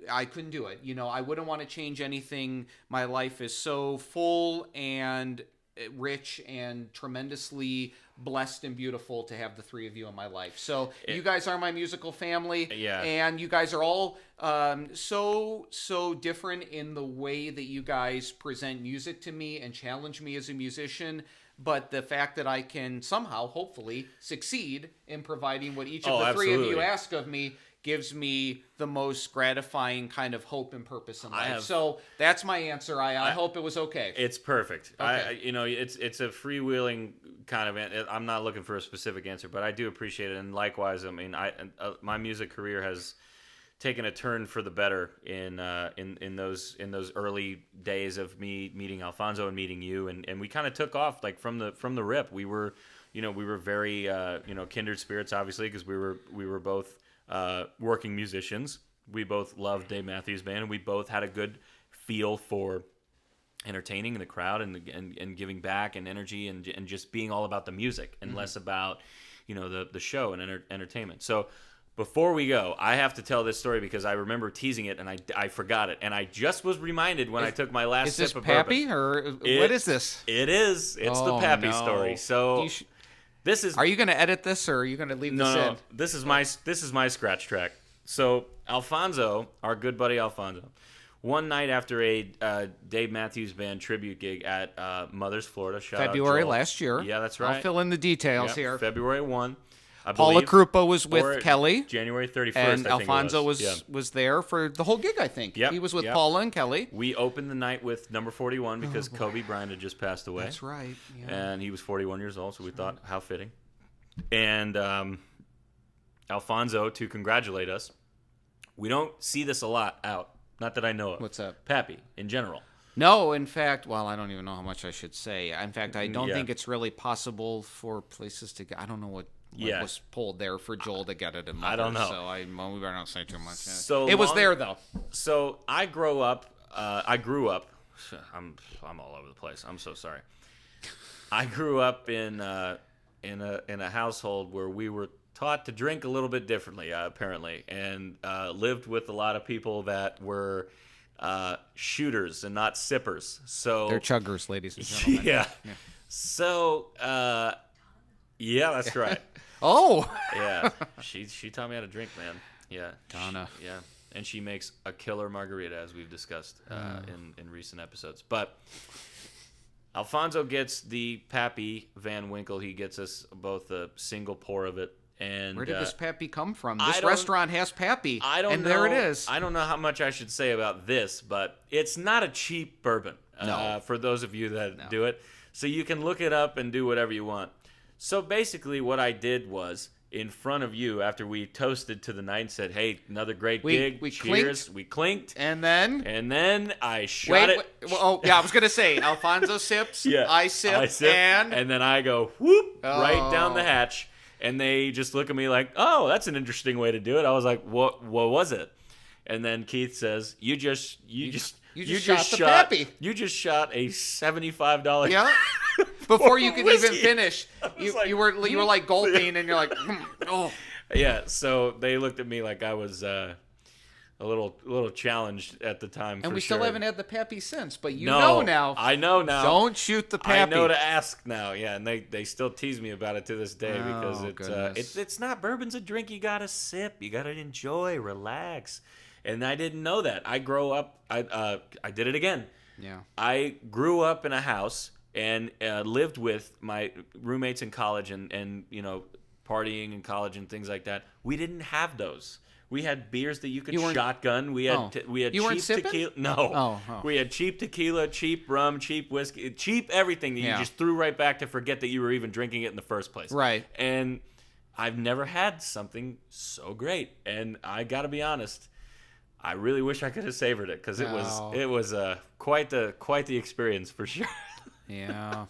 I couldn't do it. You know, I wouldn't want to change anything. My life is so full and rich and tremendously blessed and beautiful to have the three of you in my life. So you guys are my musical family, and you guys are all so different in the way that you guys present music to me and challenge me as a musician. But the fact that I can somehow, hopefully, succeed in providing what each of the three of you ask of me gives me the most gratifying kind of hope and purpose in life. have- So that's my answer. I hope it was okay. It's perfect. Okay. It's a freewheeling kind of. I'm not looking for a specific answer, but I do appreciate it. And likewise, I mean, my music career has taken a turn for the better in those early days of me meeting Alfonso and meeting you, and we kind of took off like from the rip. We were very kindred spirits, obviously, because we were both working musicians. We both loved Dave Matthews Band, and we both had a good feel for entertaining the crowd and giving back and energy and just being all about the music and less about the show and entertainment. So before we go, I have to tell this story because I remember teasing it and I forgot it, and I just was reminded when I took my last sip of bourbon. Is this Pappy or what is this? It is. It's the Pappy story. So this is. Are you going to edit this or are you going to leave this in? No. This is my scratch track. So Alfonso, our good buddy Alfonso, one night after a Dave Matthews Band tribute gig at Mothers, Florida, shout out February Joel. last year. Yeah, that's right. I'll fill in the details here. February 1. I Paula believe, Krupa was or with Kelly. January 31st, And I think Alfonso it was was there for the whole gig, I think. Yep, He was with yep. Paula and Kelly. We opened the night with number 41 because Kobe Bryant had just passed away. That's right. Yeah. And he was 41 years old, so we thought, how fitting. And Alfonso, to congratulate us, we don't see this a lot out. Not that I know of. What's that? Pappy, in general. No, in fact, well, I don't even know how much I should say. In fact, I don't Yeah. think it's really possible for places to get. I don't know what Yeah. was pulled there for Joel to get it. I don't know. So we better not say too much. So it was long- there though. So I grew up. I'm all over the place. I'm so sorry. I grew up in a household where we were taught to drink a little bit differently, apparently, and lived with a lot of people that were shooters and not sippers. So They're chuggers, ladies and gentlemen. yeah. So yeah, that's right. Oh, Yeah, she taught me how to drink, man. Yeah, Donna. Yeah, and she makes a killer margarita, as we've discussed in recent episodes. But Alfonso gets the Pappy Van Winkle. He gets us both a single pour of it. And where did this Pappy come from? I This don't- restaurant has Pappy. I don't and know. there it is. I don't know how much I should say about this, but it's not a cheap bourbon. No. For those of you that do it, so you can look it up and do whatever you want. So basically, what I did was, in front of you, after we toasted to the night and said, "Hey, another great gig, we cheers," clinked. we clinked, And then and then I shot it. oh yeah, I was gonna say Alfonso sips. Yeah, I sip, and then I go whoop right down the Oh. hatch, and they just look at me like, "Oh, that's an interesting way to do it." I was like, "What was it?" And then Keith says, "You just shot the Pappy." You just shot a $75." Yeah. Before you could even Whiskey. finish, was like, you were like gulping, and you're like, oh. Yeah. So they looked at me like I was a little challenged at the time. And for we still sure. haven't had the Pappy since, but you No, know now. I know now. Don't shoot the I Pappy. know to ask now, yeah, and they still tease me about it to this day because Oh, goodness. it's not bourbon's a drink you gotta sip, you gotta enjoy, relax, and I didn't know that. I grew up, I did it again. Yeah. I grew up in a house and lived with my roommates in college and partying in college and things like that. We didn't have those. We had beers that you could shotgun. We had we had You weren't cheap sipping? tequila. No. Oh. We had cheap tequila, cheap rum, cheap whiskey, cheap everything that you Yeah. just threw right back to forget that you were even drinking it in the first place. Right. And I've never had something so great. And I got to be honest, I really wish I could have savored it because it was quite the experience for sure. Yeah.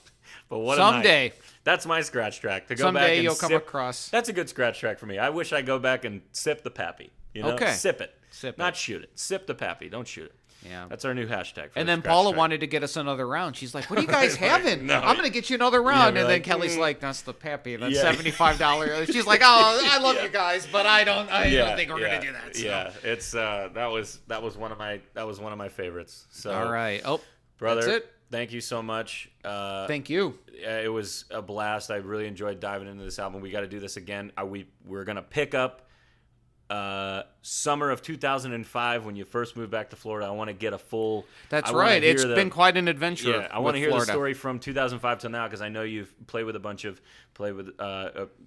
But what Someday. a night. That's my scratch track. To go Someday back and you'll come sip- across. That's a good scratch track for me. I wish I go back and sip the Pappy. Okay. Sip it. Sip Not it. shoot it. Sip the Pappy. Don't shoot it. Yeah. That's our new hashtag. For And the then scratch Paula track. wanted to get us another round. She's like, "What are you guys having? No. I'm going to get you another round." we're and then like, Kelly's like, "That's the Pappy. That's Yeah. $75." She's like, "Oh, I love you guys, but I don't think we're going to do that." So. Yeah, it's that was one of my favorites. So All right. Oh, brother, that's it. thank you so much. Thank you. It was a blast. I really enjoyed diving into this album. We got to do this again. We're gonna pick up summer of 2005 when you first moved back to Florida. I want to get a full. That's I wanna right. hear It's been quite an adventure. Yeah, I want to hear Florida. the story from 2005 till now because I know you've played with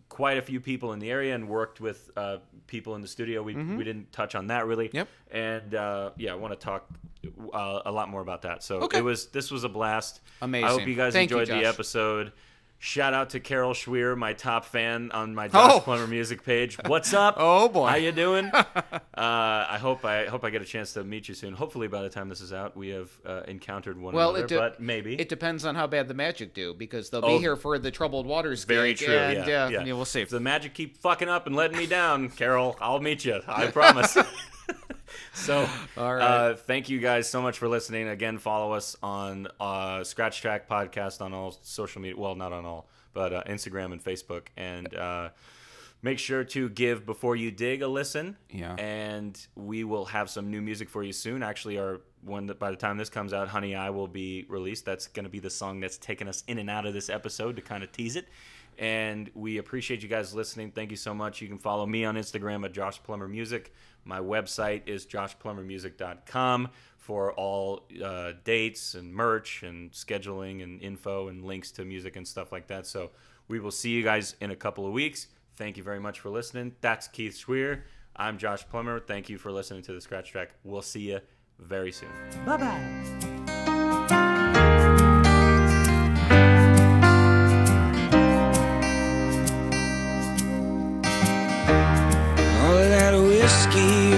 quite a few people in the area and worked with people in the studio. We didn't touch on that really. Yep. And I want to talk a lot more about that. So Okay. this was a blast. Amazing. I hope you guys Thank you, enjoyed the Josh. episode. Shout out to Carol Schwier, my top fan on my Josh Plummer music page. What's up? Oh, boy. How you doing? I hope I get a chance to meet you soon. Hopefully by the time this is out, we have encountered one another, but maybe. It depends on how bad the Magic do, because they'll be here for the Troubled Waters Very gig, true, and, yeah. we'll see. If the Magic keep fucking up and letting me down, Carol, I'll meet you. I promise. So, All right. thank you guys so much for listening. Again, follow us on Scratch Track Podcast on all social media. Well, not on all, but Instagram and Facebook. And make sure to give Before You Dig a listen. Yeah. And we will have some new music for you soon. Actually, by the time this comes out, Honey I will be released. That's going to be the song that's taken us in and out of this episode to kind of tease it. And we appreciate you guys listening. Thank you so much. You can follow me on Instagram at Josh Plummer Music. My website is joshplummermusic.com for all dates and merch and scheduling and info and links to music and stuff like that. So we will see you guys in a couple of weeks. Thank you very much for listening. That's Keith Schwier. I'm Josh Plummer. Thank you for listening to the Scratch Track. We'll see you very soon. Bye-bye. All of that whiskey